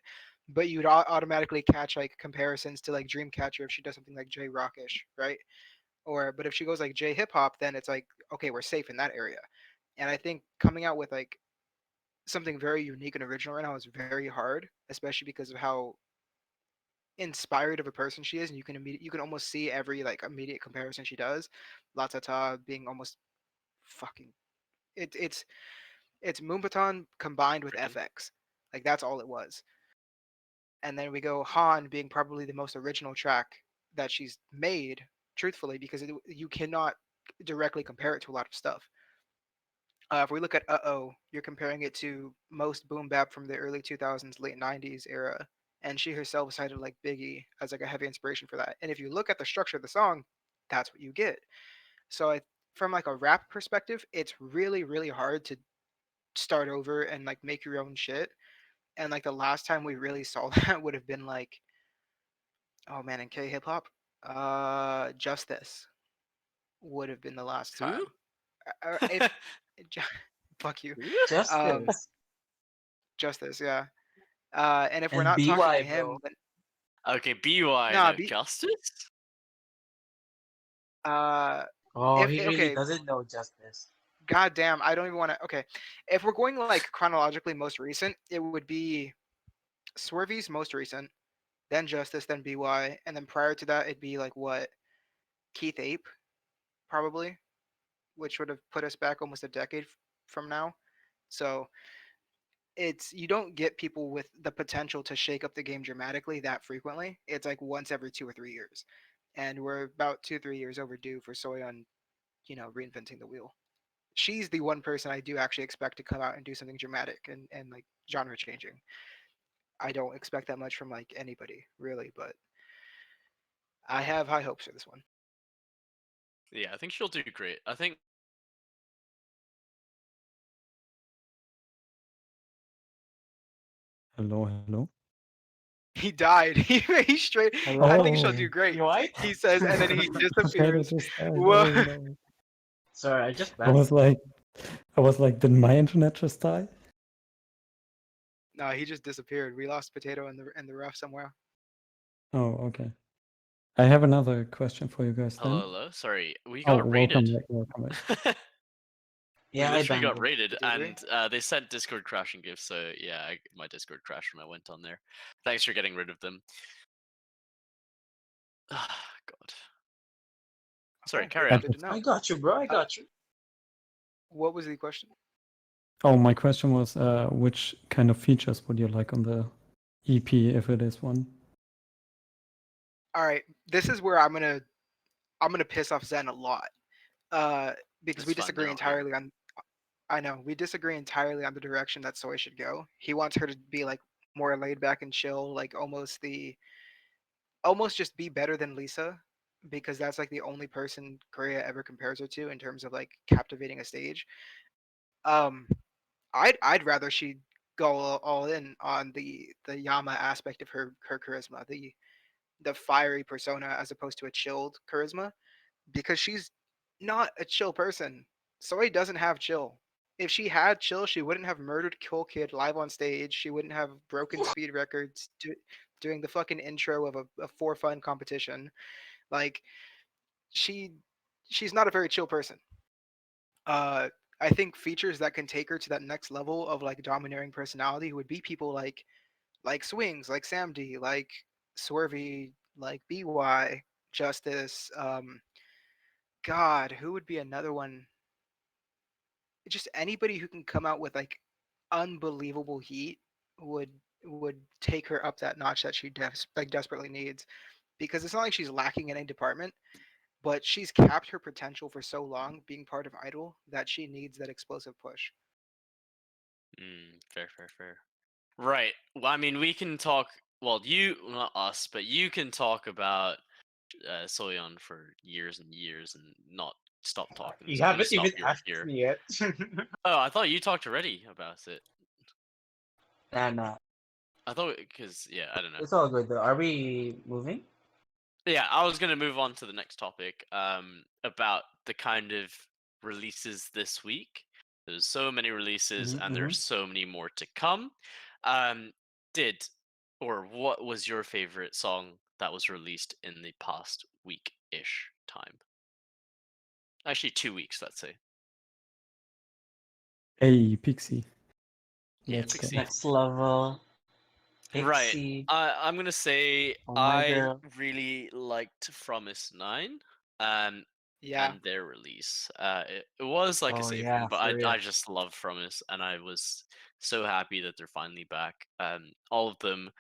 But you'd automatically catch like comparisons to like Dreamcatcher if she does something like J Rockish, right? Or but if she goes like J hip hop, then it's like okay, we're safe in that area. And I think coming out with like something very unique and original right now is very hard, especially because of how inspired of a person she is, and you can almost see every like immediate comparison she does. La Tata being almost fucking it's it's Moombahton combined with freaking. FX. Like that's all it was. And then we go Han being probably the most original track that she's made, truthfully, because you cannot directly compare it to a lot of stuff. If we look at Oh, you're comparing it to most boom bap from the early 2000s, late 90s era, and she herself cited like Biggie as like a heavy inspiration for that. And if you look at the structure of the song, that's what you get. So from like a rap perspective, it's really hard to start over and like make your own shit. And like the last time we really saw that would have been like, oh man, in K hip hop, Justice would have been the last Who? time. If fuck you, Who? um, Justice. Justice, yeah. And if we're And not talking BY, him, bro. then Okay, BY, nah, no be Justice. uh, Oh, if he really okay, doesn't know justice. goddamn, I don't even want to. Okay, if we're going like chronologically most recent, it would be Swervy's most recent, then Justice, then BY, and then prior to that, it'd be like what Keith Ape probably, which would have put us back almost a decade from now. So it's you don't get people with the potential to shake up the game dramatically that frequently. It's like once every 2 or 3 years. and we're about 2-3 years overdue for Soyeon, reinventing the wheel. She's the one person I do actually expect to come out and do something dramatic and like genre changing. I don't expect that much from like anybody really, but I have high hopes for this one. Yeah, I think she'll do great. I think Hello, hello. He died. He straight. I Hello? think she'll do Oh, great. You white? He says, and then he Potato disappears. just died. Whoa. Oh no. Sorry, I just I back. was like, did my internet just die? No, he just disappeared. We lost Potato in the rough somewhere. Oh, okay. I have another question for you guys hello, then. hello. Sorry, we Oh, got raided. welcome back. We Yeah, I literally banged got him. raided, Did we? and they sent Discord crashing gifts. So yeah, my Discord crashed when I went on there. Thanks for getting rid of them. Ah, God. Sorry, Okay, carry I on. good to just, know. I got you, bro. I Uh, got you. what was the question? oh, my question was, which kind of features would you like on the EP if it is one? All right, this is where I'm gonna piss off Zen a lot. Uh, because It's we fine. They disagree don't hear. entirely on. I know we disagree entirely on the direction that Soy should go. He wants her to be like more laid back and chill, like almost just be better than Lisa, because that's like the only person Korea ever compares her to in terms of like captivating a stage. Um, I'd rather she go all in on the Yama aspect of her charisma, the fiery persona as opposed to a chilled charisma, because she's not a chill person. Soy doesn't have chill. If she had chill, she wouldn't have murdered Cool Kid live on stage. She wouldn't have broken speed records doing the fucking intro of a for fun competition. Like she she's not a very chill person. Uh, I think features that can take her to that next level of like domineering personality would be people like Swings, like Sam D, like Swervy, like BY, Justice. God, who would be another one? Just anybody who can come out with like unbelievable heat would would take her up that notch that she desperately needs, because it's not like she's lacking in any department, but she's capped her potential for so long being part of Idol that she needs that explosive push. Fair, fair, fair. Right. Well, I mean, we can talk. Well, not us, but you can talk about Soyeon for years and years and not stop talking. You So I'm gonna haven't stop even you right asked here. me yet. Oh, I thought you talked already about it. Nah. I thought because yeah, I don't know. It's all good though. Are we moving? Yeah, I was gonna move on to the next topic. About the kind of releases this week. There's so many releases, and Mm-hmm. there's so many more to come. Um, did or what was your favorite song that was released in the past week-ish time? Actually, 2 weeks, let's say. Hey, Pixie, Yeah, let's go. Pixie. Next level. Right. Pixie. I'm gonna say Oh my I girl. really liked Promise Nine, um, Yeah, and their release. It was like a Oh safe one, yeah, but for I real. just love Promise, and I was so happy that they're finally back. All of them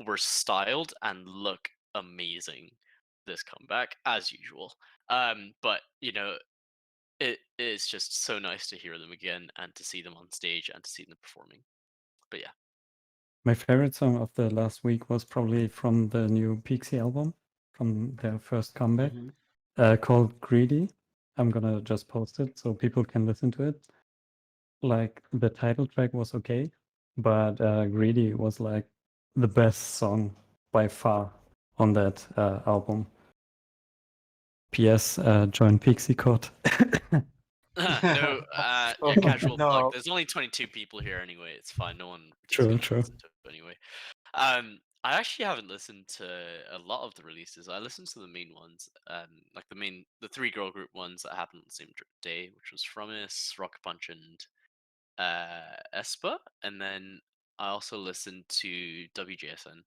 were styled and look amazing this comeback as usual. But it is just so nice to hear them again and to see them on stage and to see them performing. But yeah. My favorite song of the last week was probably from the new Pixie album, from their first comeback, Mm-hmm. called Greedy. I'm gonna just post it so people can listen to it. Like the title track was okay, but Greedy was like the best song by far on that album. P.S. Join Pixie Code. No, yeah, Oh casual plug. no. There's only 22 people here anyway. It's fine. No one is True, gonna true. listen to it anyway. I actually haven't listened to a lot of the releases. I listened to the main ones, like the three girl group ones that happened on the same day, which was Fromis, Rocket Punch, and Espa. And then I also listened to WJSN,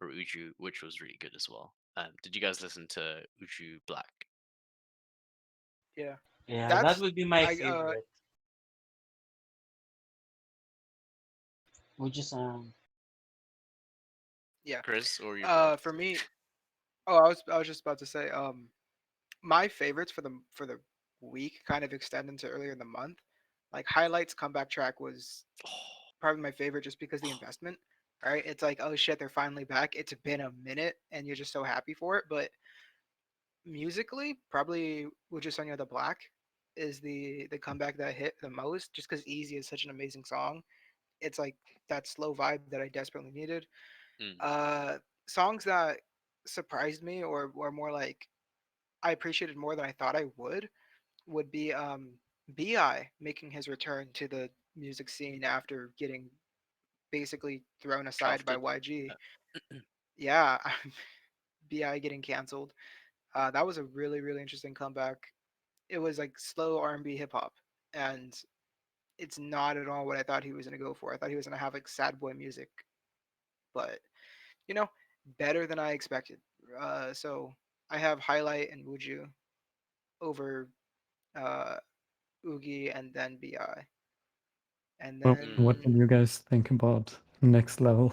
or Uju, which was really good as well. Did you guys listen to Uju Black? yeah. Yeah, that That's would be my I favorite. Would you yeah. Chris, or your thoughts? For me, Oh, I was just about to say, my favorites for the week kind of extend into earlier in the month. Like highlights comeback track was probably my favorite just because the investment. Right? It's like, oh shit, they're finally back. It's been a minute, and you're just so happy for it. But musically, probably "Would You Sonia the Black" is the comeback that hit the most, just because "Easy" is such an amazing song. It's like that slow vibe that I desperately needed. Mm. Uh, Songs that surprised me or more like I appreciated more than I thought I would be Bi making his return to the music scene after getting basically thrown aside by Drafted. YG. Uh, Yeah, Bi getting canceled. That was a really really interesting comeback. It was like slow R&B hip hop, and it's not at all what I thought he was gonna go for. I thought he was gonna have like sad boy music, but you know, better than I expected. So I have Highlight and Wuju over uh, Oogie and then Bi, and Well, what mm. do then you guys think about next level?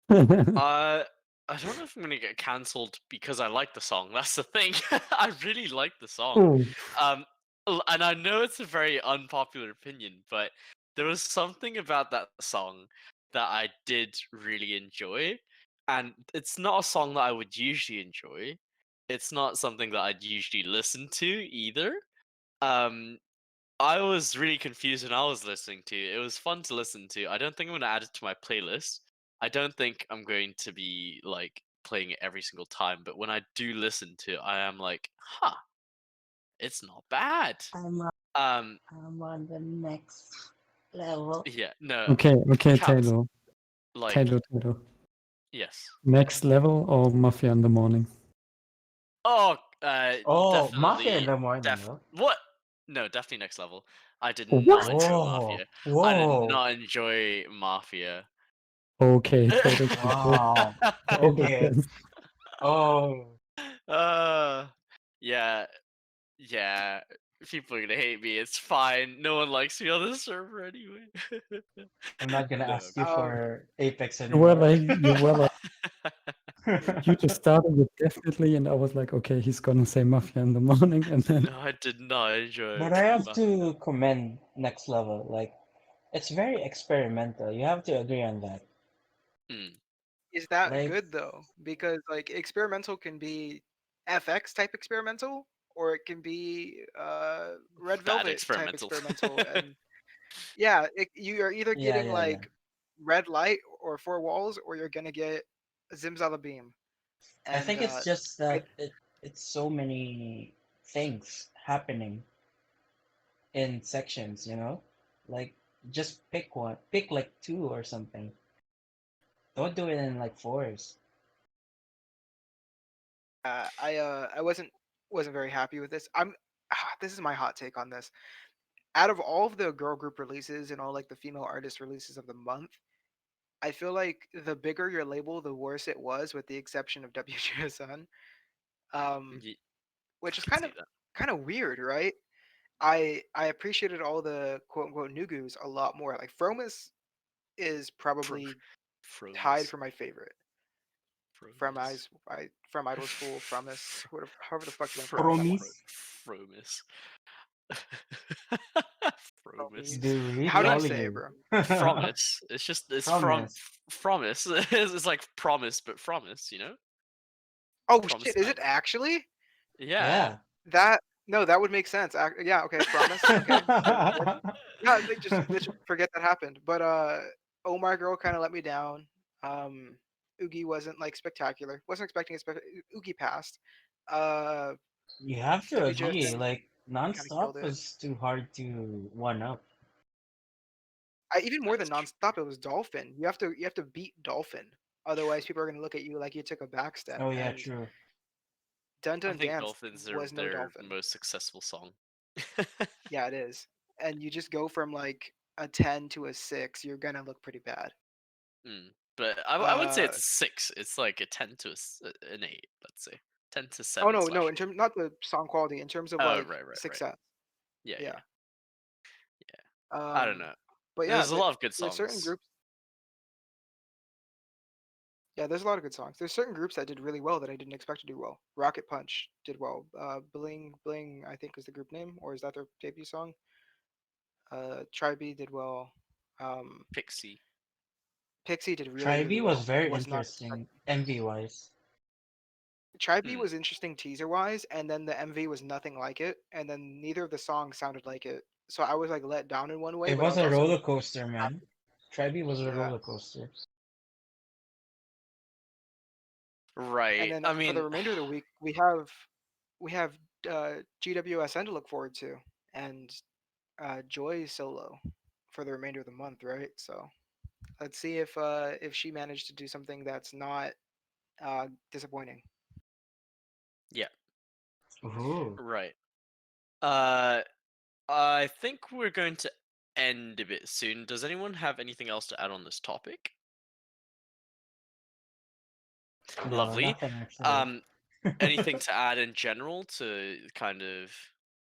Uh, I don't know if I'm gonna get cancelled because I like the song. That's the thing. I really like the song. Oh, Um, and I know it's a very unpopular opinion, but there was something about that song that I did really enjoy, and it's not a song that I would usually enjoy. It's not something that I'd usually listen to either. Um, I was really confused when I was listening to it. It was fun to listen to. I don't think I'm gonna add it to my playlist. I don't think I'm going to be like playing it every single time, but when I do listen to it, I am like, huh, it's not bad. I'm on, Um, I'm on the next level. yeah, no, okay, Caps, Taylor. like, Taylor. yes. Next level or Mafia in the morning? Oh, Oh, Mafia in definitely, the morning, though. what? No, definitely next level. I did not What? enjoy Whoa, Mafia. I did whoa, not enjoy Mafia. Okay, Taylor. wow. Taylor Okay. says. Oh, uh, yeah, yeah. People are gonna hate me. It's fine. No one likes me on this server anyway. I'm not gonna No, I'm ask you um, for Apex You were anymore. like, you were like, joking. you just started with definitely, and I was like, okay, he's gonna say Mafia in the morning, and then No, I did not enjoy But I have Mafia. to commend Next Level. Like, it's very experimental. You have to agree on that. Mm, is that Like, good though? Because like experimental can be FX type experimental, or it can be Red bad Velvet type experimental. experimental, and yeah, you are either yeah, getting yeah, yeah. like Red Light or Four Walls, or you're gonna get Zimzalabim, I and think it's just I that it's so many things happening in sections, you know? Like, just pick one. Pick like two or something. Don't do it in like fours. I wasn't very happy with this. This is my hot take on this. Out of all of the girl group releases and all like the female artist releases of the month, I feel like the bigger your label, the worse it was, with the exception of WGSN. Um, I which is can see that. kind of weird, right? I appreciated all the quote unquote nugus a lot more. Like Fromis is Fro- probably tied Fromis. for my favorite. From Fromis. from Idol School, Fromis, however the fuck you want to pronounce that one. Promise? Fromis. Fromis. Fromis. Dude, read How do you Like say it, Yoli. bro? Fromis. It's from Promise. Fromis. It's like promise, but Fromis. Oh Promise shit, is it Never. actually? Yeah. Yeah. That no, that would make sense. Yeah, okay, Fromis. Okay, good. Yeah, like just forget that happened. But oh my girl kind of let me down. Um, Oogie wasn't like spectacular. Wasn't expecting it. Oogie passed. Uh, You have to agree, WJSN like, kind of killed nonstop it. was too hard to one up. Even more That than is true. nonstop, it was Dolphin. You have to beat Dolphin. Otherwise, people are gonna look at you like you took a back step. Oh yeah, And true. Dun I Dun think Dance Dolphins are was no their Dolphin. most successful song. Yeah, it is. And you just go from like a 10 to a 6, you're gonna look pretty bad. Mm. But I would say Uh it's a 6. It's like a 10 to an 8, let's say. 10 to oh 7 no, no, slash in 8. terms not the song quality, in terms of Oh, like right. success. Yeah, Yeah. yeah, yeah. I don't Um know. but yeah, There's a lot of good there's certain songs. groups Yeah, there's a lot of good songs. There's certain groups that did really well that I didn't expect to do well. Rocket Punch did well. Bling Bling, I think, is the group name, or is that their debut song? Tribe did well. Um, Pixie. Pixie did really, Tribe really was well. very Was not interesting, MV wise. Tribe Hmm. was interesting teaser wise, and then the MV was nothing like it, and then neither of the songs sounded like it. So I was like let down in one way, It but I was was a also roller coaster, man. happy. Tribe was a Yeah. roller coaster. And Right. then I for the mean, remainder of the week, we have GWS to look forward to, and Joy solo for the remainder of the month, right? So let's see if she managed to do something that's not disappointing. yeah, Ooh. right. Uh, I think we're going to end a bit soon. Does anyone have anything else to add on this topic? No, Lovely. nothing actually. Um, anything to add in general to kind of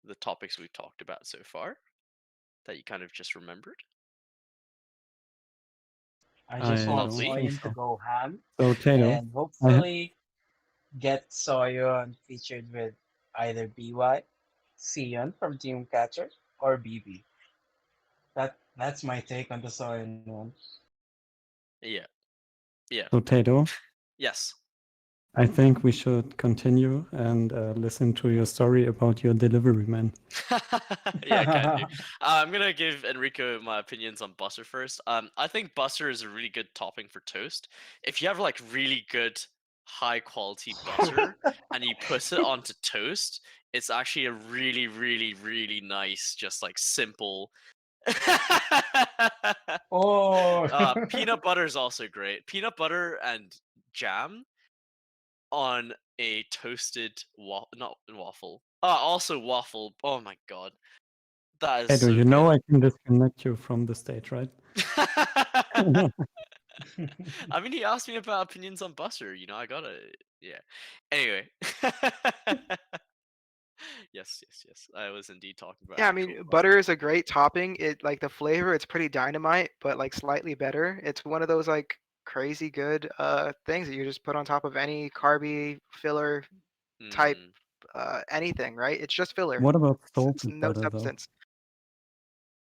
the topics we've talked about so far that you kind of just remembered? I just I want don't Lovely. think Soyeon to so. go ham So Tato, and I hopefully get Soyeon featured with either BY, Sion from Team Catcher, or BB. That's my take on the Soyeon one. Yeah. Yeah. so Tato, Yes. I think we should continue and listen to your story about your delivery man. Yeah, can do. I'm gonna give Enrico my opinions on butter first. I think butter is a really good topping for toast. If you have like really good, high quality butter and you put it onto toast, it's actually a really, really, really nice, just like simple. Oh. Peanut butter is also great. Peanut butter and jam on a toasted not waffle. Also waffle. Oh my god. That is Tato, so you good. know I can disconnect you from the stage, right? I mean, he asked me about opinions on butter. I gotta. Yeah. Anyway. Yes, yes, yes. I was indeed talking about Yeah, I actual mean, butter. butter is a great topping. It like the flavor, it's pretty dynamite, but like slightly better. It's one of those like crazy good things that you just put on top of any carby filler type Hmm. anything, right? It's just filler. What about It's salted no butter though? substance.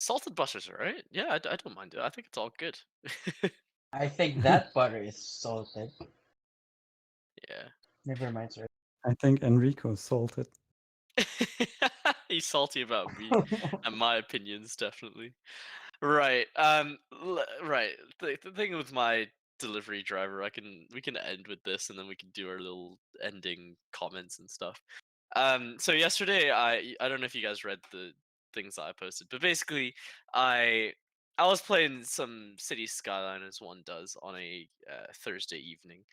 Salted butter's alright. Yeah, I don't mind it. I think it's all good. I think that butter is salted. Yeah. Never mind, sir. I think Enrico salted. He's salty about me and my opinions, definitely. Right. Right. The thing with my delivery driver, we can end with this, and then we can do our little ending comments and stuff. So yesterday, I don't know if you guys read the things that I posted, but basically, I I was playing some City Skyline as one does on a Thursday evening,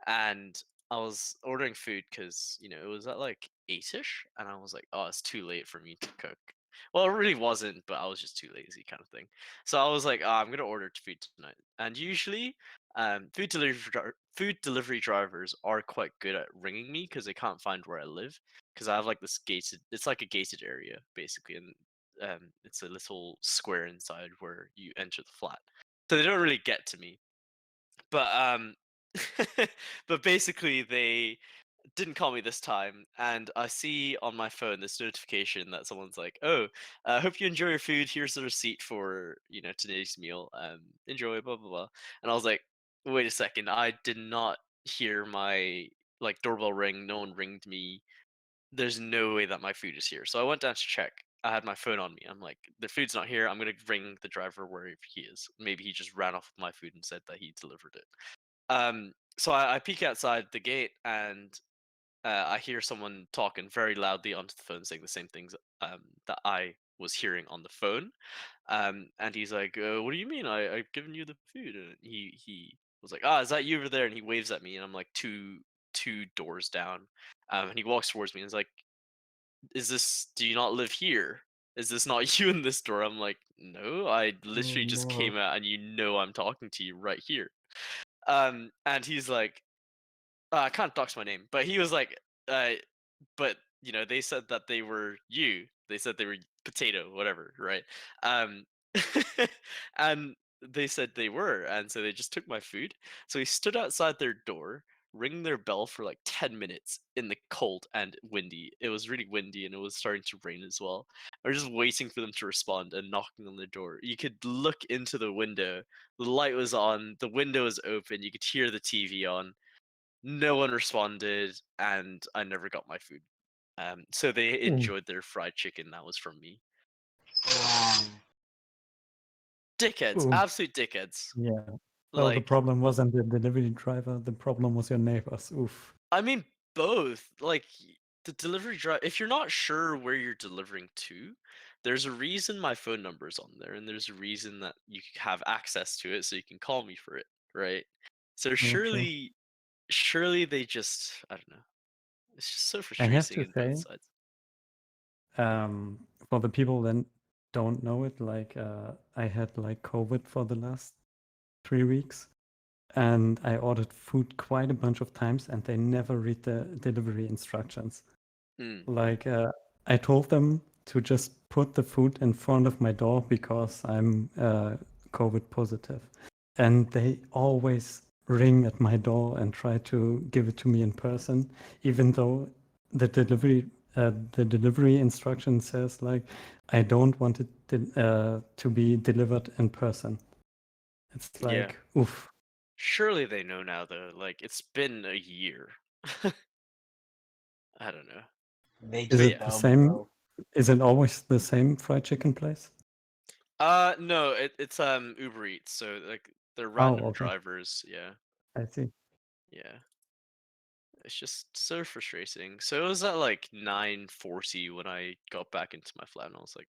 and I was ordering food because it was at like 8ish, and I was like, oh, it's too late for me to cook. Well, it really wasn't, but I was just too lazy, kind of thing. So I was like, oh, I'm gonna order food tonight. And usually, food delivery drivers are quite good at ringing me because they can't find where I live. Because I have like this gated, it's like a gated area basically, and it's a little square inside where you enter the flat. So they don't really get to me. But but basically they didn't call me this time, and I see on my phone this notification that someone's like, "Oh, I hope you enjoy your food. Here's the receipt for today's meal. Enjoy, blah blah blah." And I was like, "Wait a second! I did not hear my like doorbell ring. No one ringed me. There's no way that my food is here." So I went down to check. I had my phone on me. I'm like, "The food's not here. I'm gonna ring the driver wherever he is. Maybe he just ran off with my food and said that he delivered it." So I peek outside the gate, and I hear someone talking very loudly onto the phone, saying the same things that I was hearing on the phone. And he's like, "What do you mean? I've given you the food." And he was like, "Ah, is that you over there?" And he waves at me, and I'm like two doors down. And he walks towards me and is like, "Is this? Do you not live here? Is this not you in this door?" I'm like, "No, I Oh literally just no. came out, and I'm talking to you right here." And he's like, I can't dox my name, but he was like, uh, but they said that they were you. They said they were potato, whatever, right? Um, and they said they were, and so they just took my food. So we stood outside their door, ringing their bell for like 10 minutes in the cold and windy. It was really windy and it was starting to rain as well. I was just waiting for them to respond and knocking on the door. You could look into the window. The light was on, the window was open, you could hear the TV on. No one responded, and I never got my food. So they enjoyed their fried chicken. That was from me. Wow. Dickheads, Ooh. absolute dickheads. Yeah. So the Like, problem wasn't the delivery driver. The problem was your neighbors. Oof. I mean, both. Like, the delivery driver, if you're not sure where you're delivering to, there's a reason my phone number's on there, and there's a reason that you have access to it so you can call me for it, right? So True. surely they just, I don't know. It's just so I have frustrating to in both say, sides. for the people that don't know it, like I had like COVID for the last 3 weeks, and I ordered food quite a bunch of times, and they never read the delivery instructions. Mm. Like I told them to just put the food in front of my door because I'm COVID positive, and they always ring at my door and try to give it to me in person, even though the delivery instruction says like I don't want it to be delivered in person. It's Yeah. like oof. Surely they know now, though. Like, it's been a year. I don't know. They Is just it the dumb, same? bro. Is it always the same fried chicken place? No, it's Uber Eats, so like they're Oh, random okay. drivers. Yeah, I see. yeah. It's just so frustrating. So it was at like 9:40 when I got back into my flat, and I was like,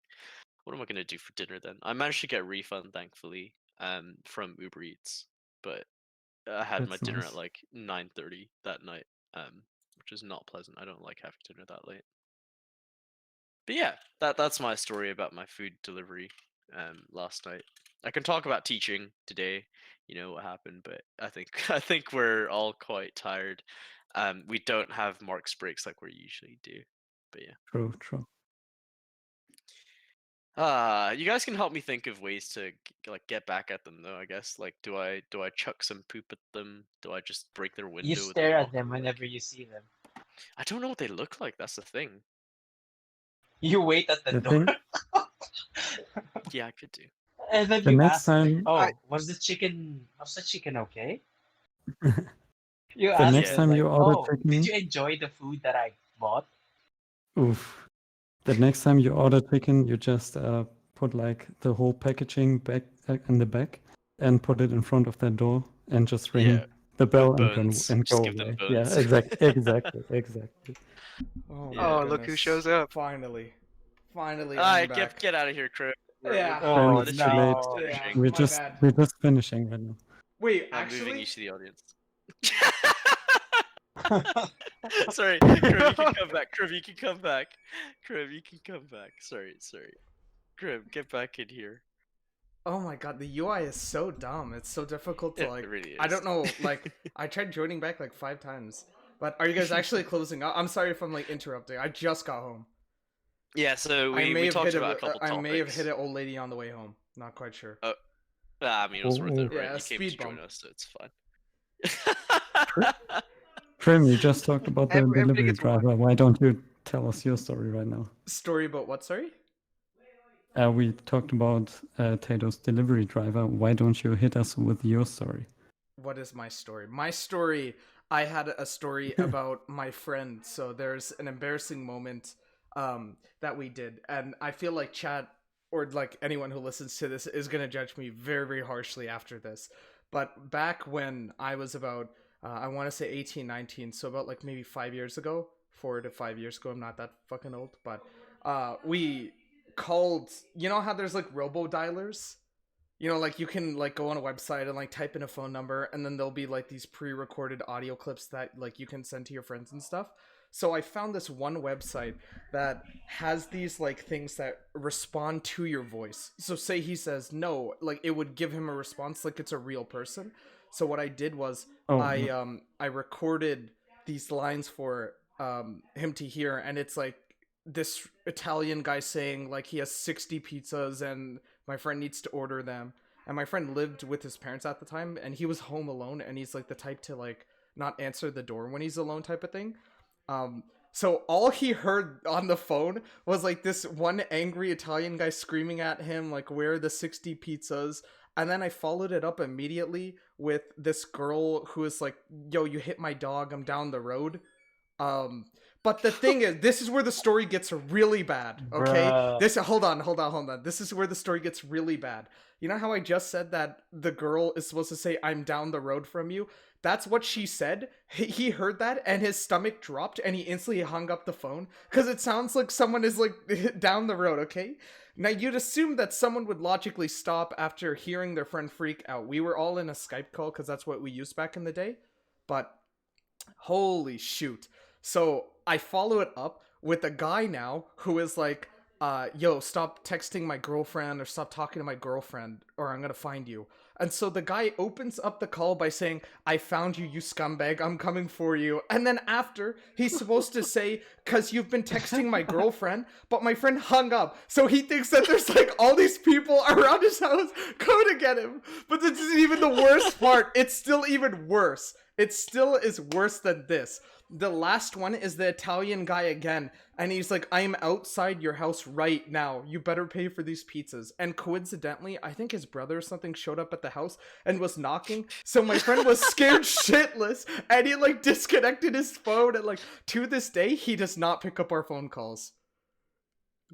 "What am I gonna do for dinner then?" I managed to get a refund, thankfully, from Uber Eats, but I had my That's dinner at nice. like 9:30 that night, which is not pleasant. I don't like having dinner that late. But yeah, that's my story about my food delivery last night. I can talk about teaching today, what happened, but I think I think we're all quite tired. We don't have Mark's breaks like we usually do. But yeah. True. You guys can help me think of ways to like get back at them though, I guess. Like do I chuck some poop at them? Do I just break their You window with a stare at rock? them whenever you see them. I don't know what they look like, that's the thing. You wait at the The door, thing, Yeah, I could do. and then the you next ask, time, "Oh, I was the chicken okay?" the You ask next Yeah. them time like, you order "Oh, did chicken, you enjoy the food that I bought?" oof. The next time you order chicken, you just put like the whole packaging back in the back and put it in front of their door and just ring Yeah. the With bell bones. and Just go give them away. Yeah, bones. exactly. Oh my Yeah. oh, look who goodness. shows up. Finally. Finally, I'm Alright, back. get out of here, Crow. We're Yeah. Oh It's too literally late. just no! Yeah, finishing. my bad. We're just finishing right now. Wait, I'm moving you actually? to the audience. Sorry, Crib, you can come back. Crib, you can come back. Crib, you can come back. Sorry. Crib, get back in here. Oh my god, the UI is so dumb. It's so difficult to It like. really I is. don't know. Like, I tried joining back like 5 times. But are you guys actually closing up? I'm sorry if I'm like interrupting. I just got home. Yeah, so I may we have talked hit about a couple I may have topics. hit an old lady on the way home. Not quite sure. Oh, I mean, it was worth Oh, it, right? Yeah, You came speed to join bump. us, so it's fine. Prim, you just talked about the Everybody delivery gets one. driver. Why don't you tell us your story right now? Story about what? Sorry. We talked about Tato's delivery driver. Why don't you hit us with your story? What is my story? My story, I had a story about my friend. So there's an embarrassing moment that we did, and I feel like chat or like anyone who listens to this is going to judge me very, very harshly after this. But back when I was about I want to say 18, 19, so about like maybe 5 years ago, 4 to 5 years ago. I'm not that fucking old, but we called, you know how there's like robo dialers? You know, like you can like go on a website and like type in a phone number, and then there'll be like these pre-recorded audio clips that like you can send to your friends and stuff. So I found this one website that has these like things that respond to your voice. So say he says no, like it would give him a response like it's a real person. So what I did was Oh, I recorded these lines for him to hear, and it's like this Italian guy saying like he has 60 pizzas and my friend needs to order them, and my friend lived with his parents at the time, and he was home alone, and he's like the type to like not answer the door when he's alone type of thing. So all he heard on the phone was like this one angry Italian guy screaming at him like, "Where are the 60 pizzas?" And then I followed it up immediately with this girl who is like, "Yo, you hit my dog, I'm down the road." Um, but the thing is, this is where the story gets really bad. Okay, Bruh. hold on. This is where the story gets really bad. You know how I just said that the girl is supposed to say, "I'm down the road from you"? That's what she said. He heard that and his stomach dropped and he instantly hung up the phone because it sounds like someone is like down the road. Okay, now you'd assume that someone would logically stop after hearing their friend freak out. We were all in a Skype call because that's what we used back in the day, but holy shoot. So I follow it up with a guy now who is like, yo, stop texting my girlfriend or stop talking to my girlfriend or I'm gonna find you. And so the guy opens up the call by saying, "I found you, you scumbag, I'm coming for you." And then after, he's supposed to say, "Cause you've been texting my girlfriend," but my friend hung up. So he thinks that there's like all these people around his house coming to get him. But this isn't even the worst part. It's still even worse. It still is worse than this. The last one is the Italian guy again, and he's like, "I'm outside your house right now. You better pay for these pizzas." And coincidentally, I think his brother or something showed up at the house and was knocking. So my friend was scared shitless, and he like disconnected his phone. And like to this day, he does not pick up our phone calls.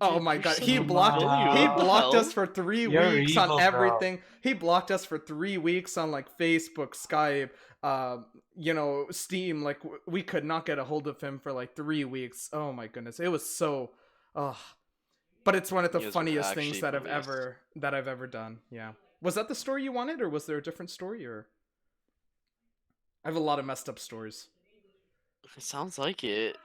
Oh Dude, my you're god, so he Billy, blocked he what the blocked us hell? for 3 You're weeks on evil, bro. everything. He blocked us for 3 weeks on like Facebook, Skype, Steam. Like we could not get a hold of him for like 3 weeks. Oh my goodness. It was so but it's one of the You guys were funniest things actually that I've ever done. Yeah. Was that the story you wanted or was there a different story or I have a lot of messed up stories. It sounds like it.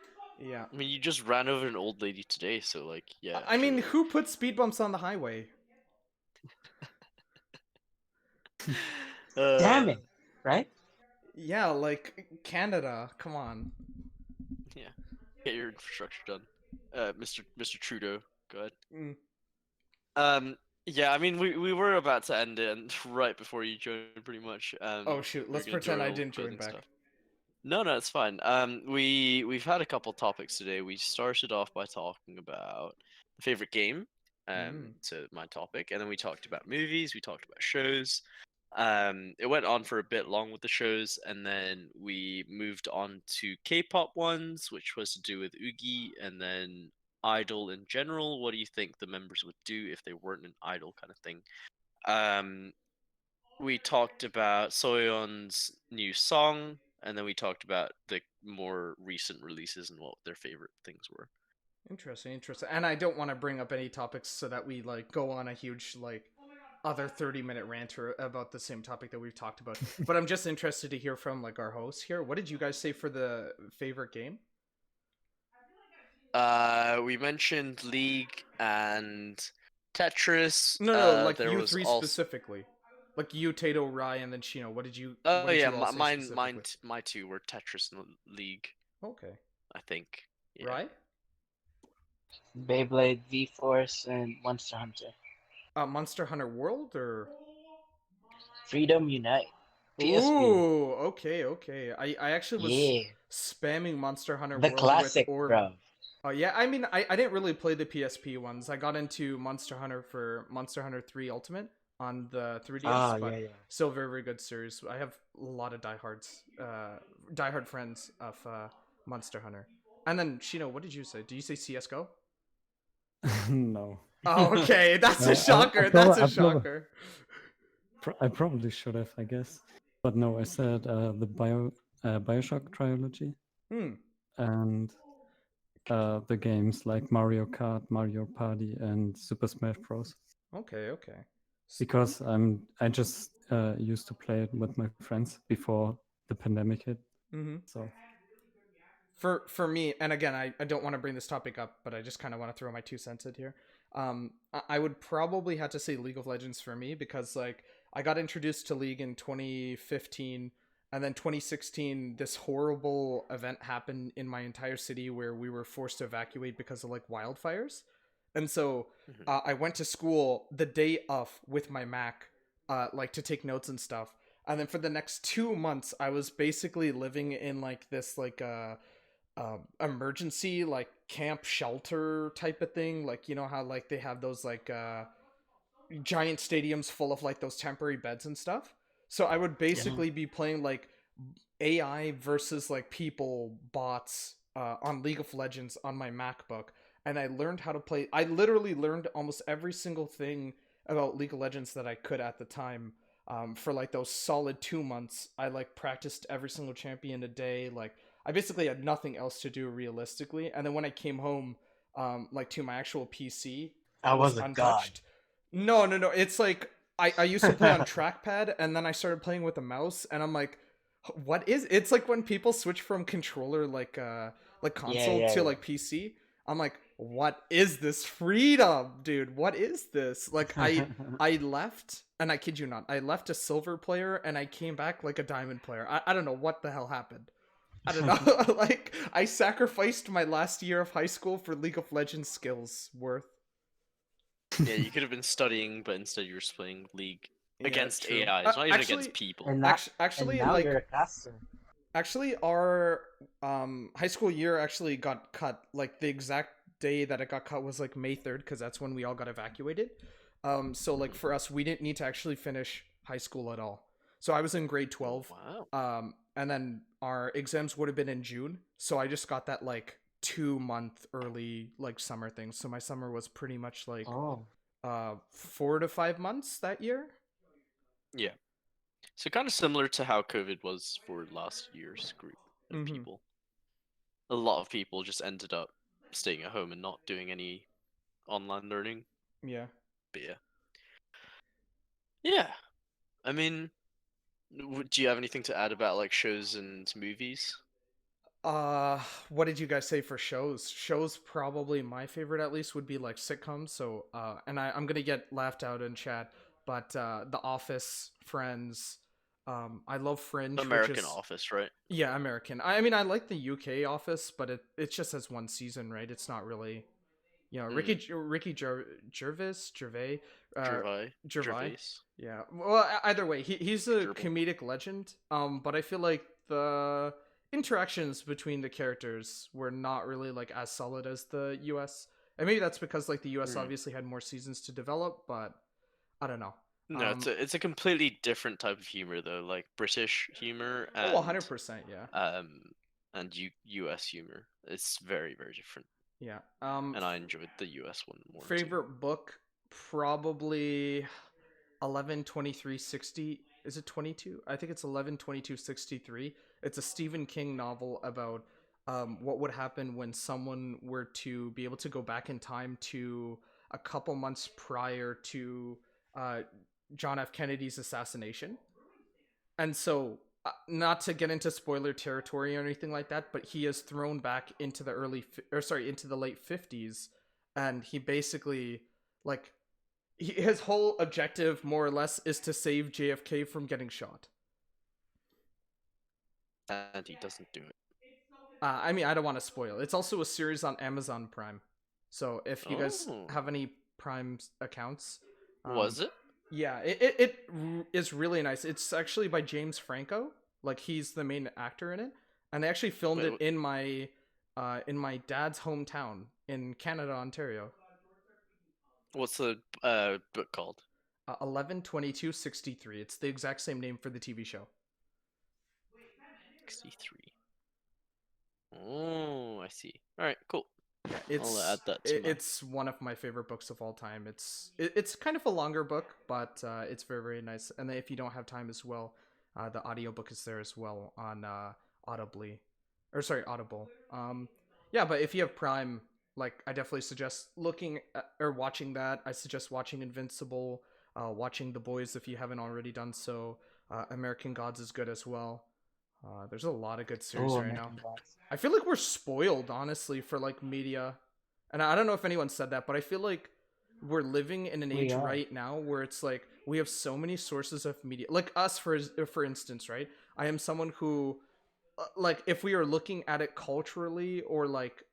Yeah. I mean, you just ran over an old lady today, so like, yeah. I mean, sure. who put speed bumps on the highway? Damn it, right? Yeah, like Canada. Come on. Yeah, get your infrastructure done, Mr. Trudeau. Go ahead. Yeah, I mean, we were about to end it, and right before you joined, pretty much. Oh shoot, we were let's gonna do pretend our I old didn't join closing back. stuff. No, it's fine. We've had a couple topics today. We started off by talking about the favorite game, to my topic, and then we talked about movies. We talked about shows. It went on for a bit long with the shows, and then we moved on to K-pop ones, which was to do with Oogie, and then Idol in general. What do you think the members would do if they weren't an idol, kind of thing? We talked about Soyeon's new song, and then we talked about the more recent releases and what their favorite things were. Interesting. And I don't want to bring up any topics so that we like go on a huge like other 30-minute rant about the same topic that we've talked about. But I'm just interested to hear from like our hosts here. What did you guys say for the favorite game? We mentioned League and Tetris. No, like there you was three also... specifically. Like you, Tato, Rai, and then Chino. What did you? Oh what did yeah, you all say mine, specifically? my two were Tetris and League. Okay. I think. Yeah. Rai? Beyblade, V-Force, and Monster Hunter. Monster Hunter World or Freedom Unite. PSP. Ooh, okay. I actually was Yeah. spamming Monster Hunter The World classic, with Orb. bro. Oh yeah, I mean I didn't really play the PSP ones. I got into Monster Hunter for Monster Hunter 3 Ultimate on the 3DS, but Yeah. still very, very good series. I have a lot of diehard friends of Monster Hunter. And then Shino, what did you say? Did you say CS:GO? No. Oh, okay, that's No, a shocker. That's a shocker. I probably should have, I guess. But no, I said the Bioshock trilogy. And the games like Mario Kart, Mario Party, and Super Smash Bros. Okay. Because I just used to play it with my friends before the pandemic hit. So for me, and again, I don't want to bring this topic up, but I just kind of want to throw my 2 cents in here. I would probably have to say League of Legends for me because like I got introduced to League in 2015, and then 2016 this horrible event happened in my entire city where we were forced to evacuate because of like wildfires. And so I went to school the day of with my Mac like to take notes and stuff. And then for the next 2 months, I was basically living in like this like emergency like camp shelter type of thing. Like you know how like they have those like giant stadiums full of like those temporary beds and stuff. So I would Yeah. basically be playing like AI versus like people bots on League of Legends on my MacBook, and I learned how to play. I literally learned almost every single thing about League of Legends that I could at the time. For like those solid 2 months, I like practiced every single champion a day. Like I basically had nothing else to do realistically. And then when I came home, like to my actual PC, I it was was a god. untouched. No, no, no. It's like I used to play on trackpad, and then I started playing with a mouse, and I'm like, what is? It's like when people switch from controller like console yeah, to yeah. like PC. I'm like, what is this freedom, dude? What is this? Like I left, and I kid you not, I left a silver player, and I came back like a diamond player. I don't know what the hell happened. I don't know. Like I sacrificed my last year of high school for League of Legends skills worth. Yeah, you could have been studying, but instead you were just playing League Yeah, against true. AIs, not even Actually, against people. And now, actually, and now like you're a caster. actually, our high school year actually got cut. Like the exact day that it got cut was like May 3rd, because that's when we all got evacuated. So like for us, we didn't need to actually finish high school at all. So I was in grade 12. Wow. And then our exams would have been in June. So I just got that like 2 month early like summer thing. So my summer was pretty much like Oh. 4 to 5 months that year. Yeah. So kind of similar to how COVID was for last year's group of Mhm. people. A lot of people just ended up staying at home and not doing any online learning. Yeah. But yeah. Yeah. I mean, do you have anything to add about like shows and movies? What did you guys say for shows? Shows probably my favorite at least would be like sitcoms. So and I'm gonna get laughed out in chat, but The Office, Friends, I love Fringe, American which is Office, right? yeah, American. I mean I like the UK Office, but it just has one season, right? It's not really, you know, Ricky Gervais, uh Gervais. Gervais. Yeah. Well, either way, he's a Gerbil. comedic legend. But I feel like the interactions between the characters were not really like as solid as the US. And maybe that's because like the US obviously had more seasons to develop, but I don't know. No, it's a completely different type of humor though, like British humor and 100%, yeah. US humor. It's very, very different. Yeah. And I enjoyed the US one more. Favorite book probably 11/23/60. Is it 22? I think it's 11/22/63. It's a Stephen King novel about what would happen when someone were to be able to go back in time to a couple months prior to John F. Kennedy's assassination. And so, not to get into spoiler territory or anything like that, but he is thrown back into the into the late 50s, and he basically like his whole objective, more or less, is to save JFK from getting shot. And he doesn't do it. I mean, I don't want to spoil. It's also a series on Amazon Prime. So if you guys have any Prime accounts, was it? Yeah, it is really nice. It's actually by James Franco. Like he's the main actor in it, and they actually filmed it in my dad's hometown in Canada, Ontario. What's the book called? 11/22/63. It's the exact same name for the TV show. 63. Oh, I see. All right, cool. Yeah, I'll add that to it's one of my favorite books of all time. It's kind of a longer book, but it's very, very nice. And then if you don't have time as well, the audiobook is there as well on Audible. Yeah, but if you have Prime, like I definitely suggest looking at, or watching that. I suggest watching Invincible, watching The Boys if you haven't already done so. American Gods is good as well. There's a lot of good series right now. I feel like we're spoiled, honestly, for like media. And I don't know if anyone said that, but I feel like we're living in an age right now where it's like we have so many sources of media. Like us, for instance, right? I am someone who, like, if we are looking at it culturally or like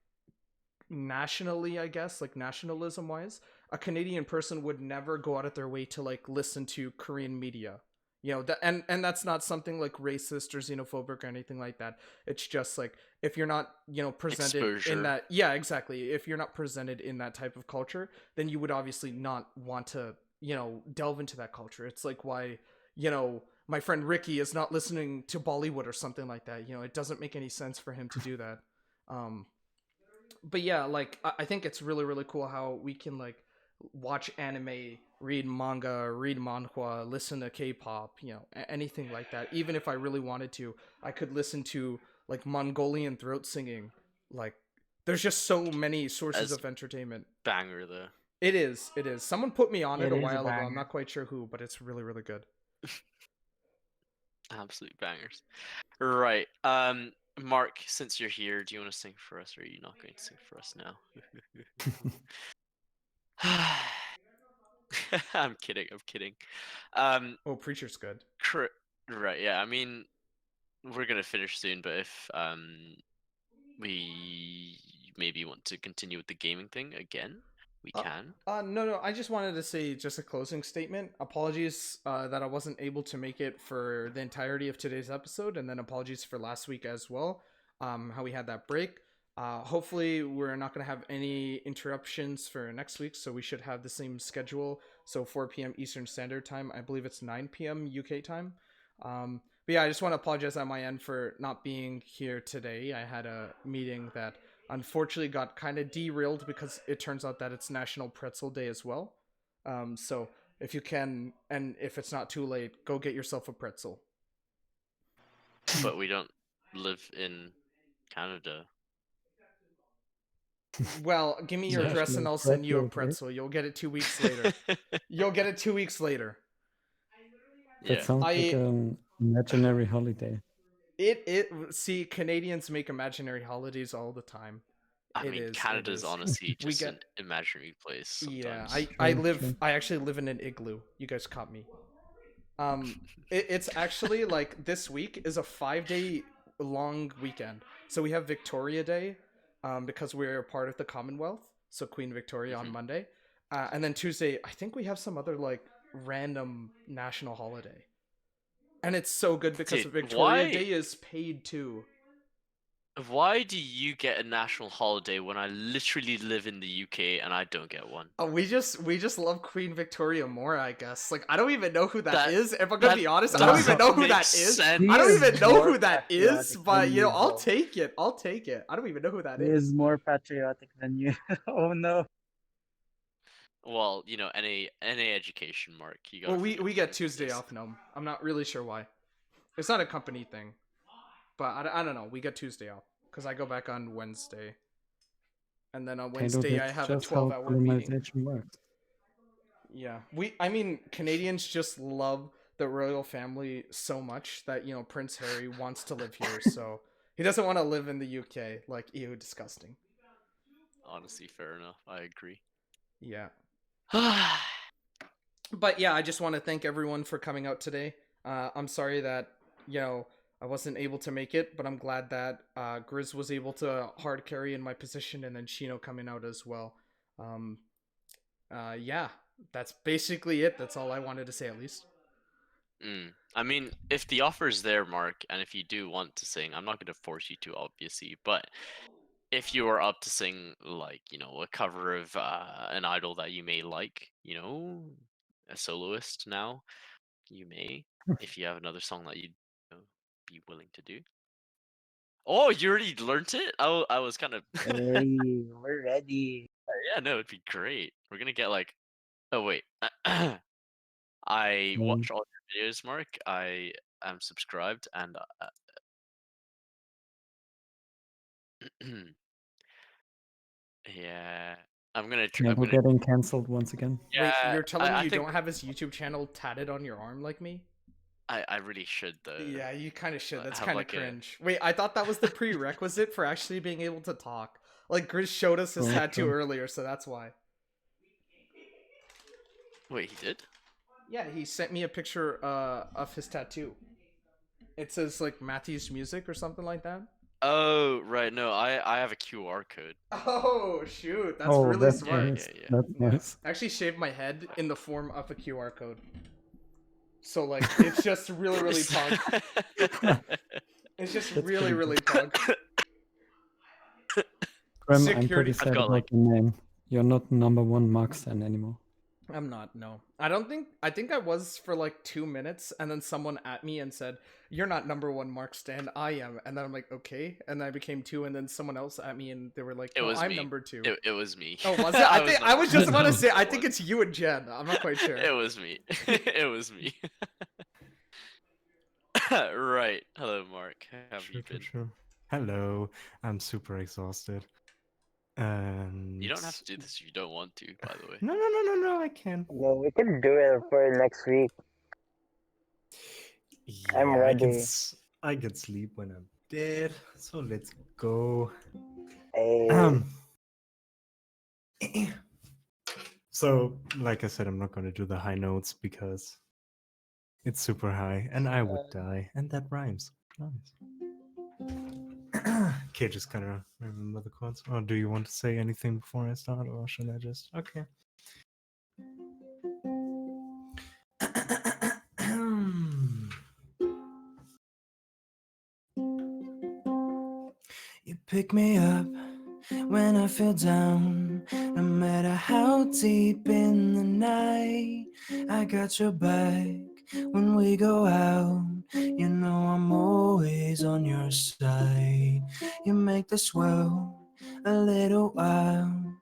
nationally, I guess, like nationalism wise, a Canadian person would never go out of their way to like listen to Korean media. You know, that, and that's not something like racist or xenophobic or anything like that. It's just like if you're not, you know, presented in Exposure. that, yeah, exactly. If you're not presented in that type of culture, then you would obviously not want to, you know, delve into that culture. It's like why, you know, my friend Ricky is not listening to Bollywood or something like that. You know, it doesn't make any sense for him to do that. Um, but yeah, like I think it's really really cool how we can like watch anime, read manga, read manhwa, listen to K-pop, you know, anything like that. Even if I really wanted to, I could listen to like Mongolian throat singing. Like, there's just so many sources As of entertainment. banger though. It is. It is. Someone put me on it It a is a while ago. I'm banger. not quite sure who, but it's really really good. Absolute bangers. Right. Mark, since you're here, do you want to sing for us, or are you not going to sing for us now? I'm kidding. I'm kidding. Oh, Preacher's good. Right. Yeah. I mean, we're gonna finish soon, but if we maybe want to continue with the gaming thing again, we can. No. I just wanted to say just a closing statement. Apologies that I wasn't able to make it for the entirety of today's episode, and then apologies for last week as well. How we had that break. Hopefully, we're not going to have any interruptions for next week, so we should have the same schedule. So 4 p.m. Eastern Standard Time. I believe it's 9 p.m. UK time. But yeah, I just want to apologize on my end for not being here today. I had a meeting that unfortunately got kind of derailed because it turns out that it's National Pretzel Day as well. So if you can, and if it's not too late, go get yourself a pretzel. But we don't live in Canada. Well, give me your Yeah, address and no I'll send you a pretzel, right? pretzel. You'll get it 2 weeks later. You'll get it 2 weeks later. That Yeah. sounds like an imaginary holiday. See, Canadians make imaginary holidays all the time. I It mean, is, it Canada's is. honestly We just get- an imaginary place Yeah, sometimes. I actually live in an igloo. You guys caught me. It's actually like this week is a 5-day long weekend. So we have Victoria Day, because we're a part of the Commonwealth. So Queen Victoria on Mhm. Monday, and then Tuesday I think we have some other like random national holiday, and it's so good because Dude, Victoria why- Day is paid too. Why do you get a national holiday when I literally live in the UK and I don't get one? Oh, we just love Queen Victoria more, I guess. Like I don't even know who that That- is. If I'm gonna be honest, I don't doesn't even know who make that is. sense. He I don't is even know more who that is, patriotic but than you know, you, I'll though. take it. I'll take it. I don't even know who that He is. is more patriotic than you. Oh no. Well, you know, any education, Mark. You Well, gotta we forgive get me Tuesday this. off. No, I'm not really sure why. It's not a company thing, but I don't know. We get Tuesday off because I go back on Wednesday, and then on Kaido, Wednesday I that's have a just how 12-hour meeting. colonization works. Yeah, I mean, Canadians just love the royal family so much that, you know, Prince Harry wants to live here, so he doesn't want to live in the UK. Like, ew, disgusting. Honestly, fair enough. I agree. Yeah. But yeah, I just want to thank everyone for coming out today. I'm sorry that, you know, I wasn't able to make it, but I'm glad that Grizz was able to hard carry in my position, and then Shino coming out as well. Yeah, that's basically it. That's all I wanted to say, at least. I mean, if the offer's there, Mark, and if you do want to sing, I'm not going to force you to, obviously, but if you are up to sing, like, you know, a cover of an idol that you may like, you know, a soloist now, you may, if you have another song that you'd, you know, be willing to do. Oh, you already learnt it? I was kind of... Hey, we're ready. Yeah, no, it'd be great. We're gonna get like... Oh, wait. I Um, watch all your videos, Mark. I am subscribed, and yeah, I'm gonna. Kaido getting cancelled once again. Wait, Yeah, you're telling me I you think don't have his YouTube channel tatted on your arm like me? I really should though. Yeah, you kind of should. That's have, kind of like, a- cringe. Wait, I thought that was the prerequisite for actually being able to talk. Like, Grizz showed us his Oh, tattoo okay. earlier, so that's why. Wait, he did? Yeah, he sent me a picture of his tattoo. It says, like, Matthew's Music or something like that. Oh, right. No, I have a QR code. Oh shoot, that's Oh, really that's smart. nice. Yeah. That's Yeah. nice. I actually shaved my head in the form of a QR code. So like it's just really really punk. It's just That's really pretty really good. punk. Graham, I'm pretty Security. I've sad got about like your name. You're not number one Markstan anymore. I'm not, no. I don't think I think I was for like 2 minutes and then someone at me and said, "You're not number one Mark Stan, I am." And then I'm like, okay. And then I became two and then someone else at me and they were like, it "No, was I'm me. number two." It was me. Oh, was it? I think I was just about to say I number think one. it's you and Jen. I'm not quite sure. It was me. It was me. Right. Hello, Mark. How have you been? Sure. Hello. I'm super exhausted. And You don't have to do this if you don't want to, by the way. no, I can. No, we can do it for next week. I'm Yeah, ready. I can sleep when I'm dead. So let's go. Hey, So, like I said, I'm not going to do the high notes because it's super high and I would die, and that rhymes. Nice. Okay, just kind of remember the chords. Or do you want to say anything before I start, or should I just? Okay. You pick me up when I feel down, no matter how deep in the night. I got your back when we go out. You know I'm always on your side. You make this world a little wild,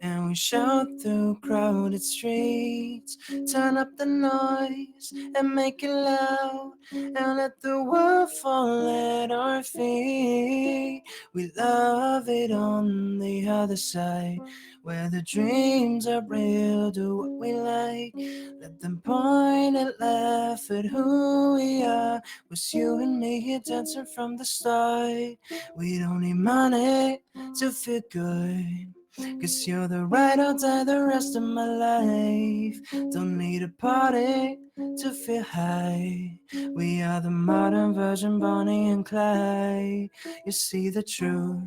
and we shout through crowded streets. Turn up the noise and make it loud, and let the world fall at our feet. We love it on the other side, where the dreams are real. Do what we like, let them point and laugh at who we are. Was you and me here dancing from the start? We don't need money to feel good, 'cause you're the ride or die the rest of my life. Don't need a party to feel high. We are the modern version, Bonnie and Clyde. You see the truth,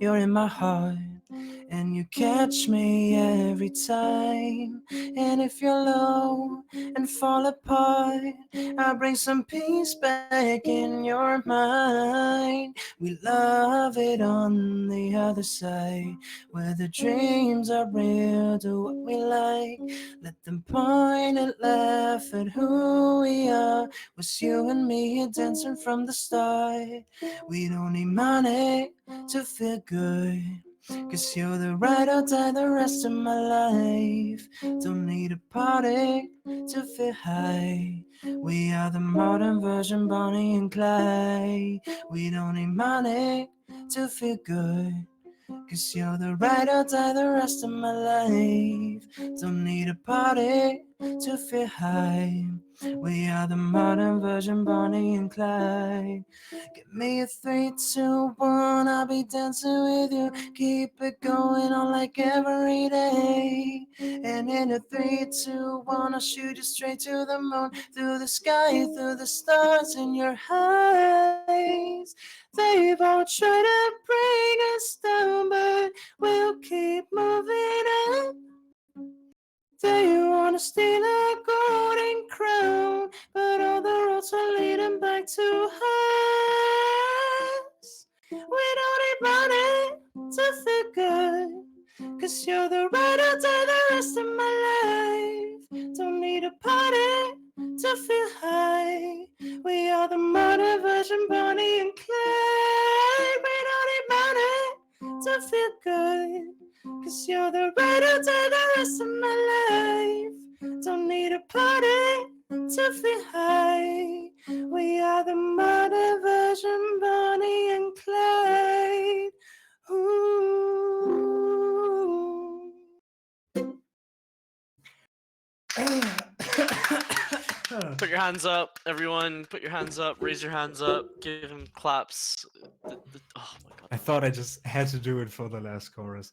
you're in my heart, and you catch me every time. And if you're low and fall apart, I'll bring some peace back in your mind. We love it on the other side, where the dreams are real. Do what we like, let them point and laugh at who we are. Was you and me here dancing from the start? We don't need money to feel good, 'cause you're the ride or die the rest of my life. Don't need a party to feel high. We are the modern version, Bonnie and Clyde. We don't need money to feel good, 'cause you're the ride or die the rest of my life. Don't need a party to feel high. We are the modern version, Bonnie and Clyde. Give me a 3, 2, 1, I'll be dancing with you. Keep it going on like every day. And in a 3, 2, 1, I'll shoot you straight to the moon, through the sky, through the stars in your eyes. They've all tried to bring us down, but we'll keep moving up. They wanna steal a golden crown, but all the roads are leading back to us. We don't need money to feel good, 'cause you're the ride or die the rest of my life. Don't need a party to feel high. We are the modern version, Bonnie and Clyde. We don't need money to feel good, 'cause you're the ride or die the rest of my life. Don't need a party to feel high. We are the modern version, Bonnie and Clyde. Ooh. Put your hands up, everyone. Put your hands up. Raise your hands up. Give him claps. Oh my god. I thought I just had to do it for the last chorus.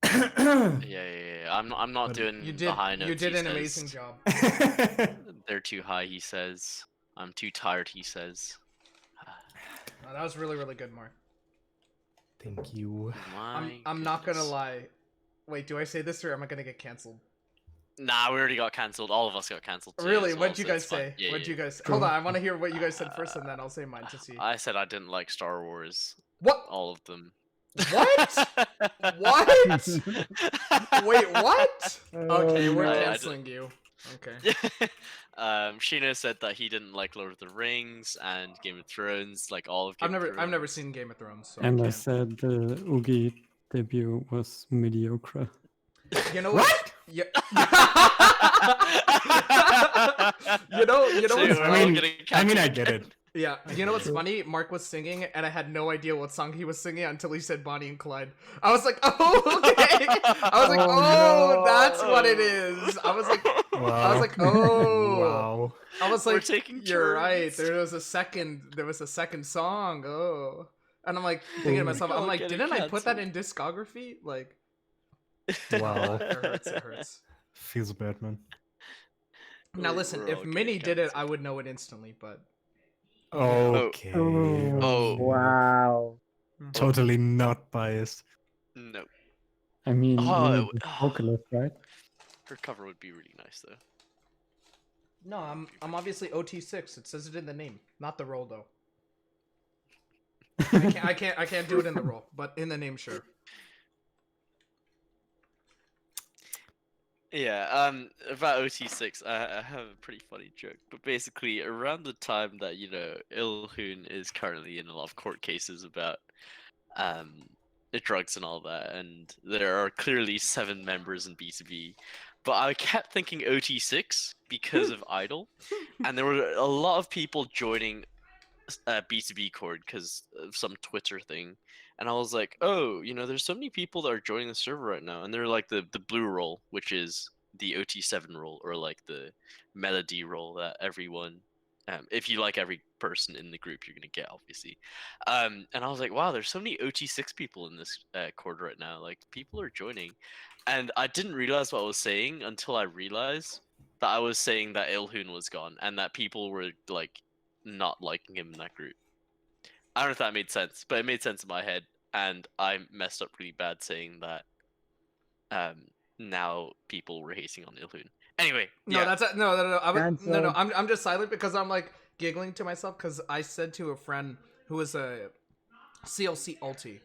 Yeah. I'm not But doing You the did high notes. you did he an says. amazing job. They're too high, he says. I'm too tired, he says. Oh, that was really, really good, Mark. Thank you. I'm not gonna lie. Wait, do I say this or am I gonna get canceled? Nah, we already got cancelled. All of us got cancelled. Really? As well, What'd you so guys it's fine. say? Yeah, What'd yeah, you yeah. guys? Hold on, I want to hear what you guys said first, and then I'll say mine to see. I said I didn't like Star Wars. What? All of them. What? What? Wait, what? Okay, we're I canceling you. Okay. Shino said that he didn't like Lord of the Rings and Game of Thrones, like all of Game of Thrones. I've never seen Game of Thrones, so And I I can't. said the Oogie debut was mediocre. You know what? Yeah. you know See, what's we're funny? all getting I cancelled. get it. Yeah, you know what's funny? Mark was singing, and I had no idea what song he was singing until he said Bonnie and Clyde. I was like, oh, okay. I was like, oh, no. that's what it is. I was like, Wow. oh. Wow. I was We're like, taking you're right. turns. There was a second song. Oh, and I'm like thinking to myself, I'm all like, getting didn't I put that in discography? Like, Wow. it hurts. It hurts. Feels bad, man. Now We're- listen, we're if all Minnie getting did it, I cancelled. would know it instantly. But Okay. Oh. Wow. Totally not biased. No. I mean, Oh, Minnie is vocalist, right? Her cover would be really nice though. no, I'm obviously OT6. It says it in the name, not the role though. I can't do it in the role, but in the name, sure. Yeah, about OT6, I have a pretty funny joke. But basically, around the time that, Ilhoon is currently in a lot of court cases about the drugs and all that, and there are clearly 7 members in B2B, but I kept thinking OT6 because of Idle, and there were a lot of people joining B2B Cord because of some Twitter thing. And I was like, oh, there's so many people that are joining the server right now, and they're like the blue role, which is the OT7 role, or like the melody role that everyone, if you like every person in the group, you're gonna get, obviously. And I was like, wow, there's so many OT6 people in this Cord right now. Like, people are joining, and I didn't realize what I was saying until I realized that I was saying that Ilhoon was gone, and that people were like not liking him in that group. I don't know if that made sense, but it made sense in my head, and I messed up really bad saying that. Now people were hating on Ilhoon. Anyway, No, yeah. that's no. Cancelled. I'm just silent because I'm like giggling to myself because I said to a friend who was a CLC ulti,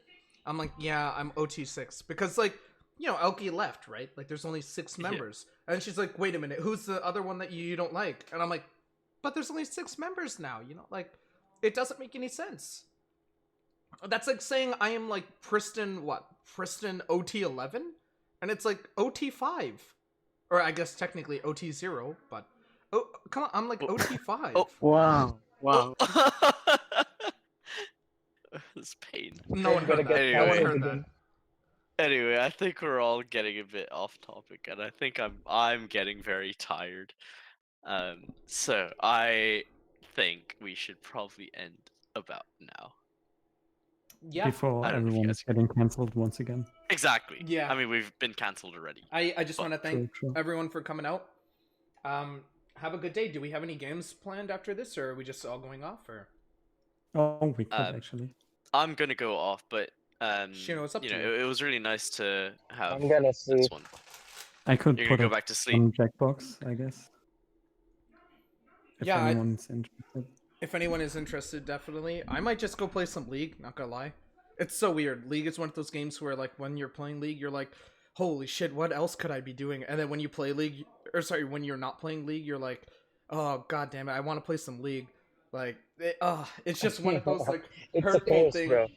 I'm like, yeah, I'm OT6 because like Elky left, right? Like there's only 6 members, and she's like, wait a minute, who's the other one that you don't like? And I'm like, but there's only 6 members now, like it doesn't make any sense. That's like saying I am like Priston OT11, and it's like OT5, or I guess technically OT0, but come on, I'm like OT5. Oh. Wow. Wow. This pain. No one heard that. Anyway. No one heard that. Anyway, I think we're all getting a bit off topic, and I think I'm getting very tired. So I think we should probably end about now. Yeah. Before I don't know if you everyone guys- is getting cancelled once again. Exactly. Yeah. I mean, we've been cancelled already. I just want to thank True. everyone for coming out. Have a good day. Do we have any games planned after this, or are we just all going off? Or Oh, we could Um, actually. I'm gonna go off, but Shino, it's up to you. it was really nice to have I'm gonna this sleep. one. I could You're put gonna go it back to sleep. on Jackbox, I guess. If Yeah, I- anyone's interested. if anyone is interested, definitely. I might just go play some League. Not gonna lie, it's so weird. League is one of those games where like when you're playing League, you're like, holy shit, what else could I be doing? And then when you play League, when you're not playing League, you're like, oh god damn it, I want to play some League. Like, it's just one of those like It's a hurtful curse, things. bro.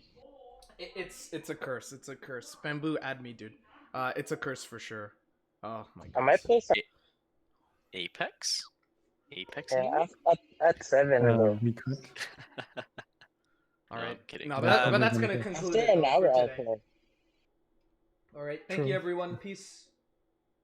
It's a curse. It's a curse. Bamboo, add me, dude. It's a curse for sure. Oh my god. I might play some Apex? Apex? anymore? at 7, bro. We could. All No, right. I'm kidding. No, But but that's I'm gonna gonna conclude Stay it an though, hour for out today. there. All right. Thank True. you, everyone. Peace.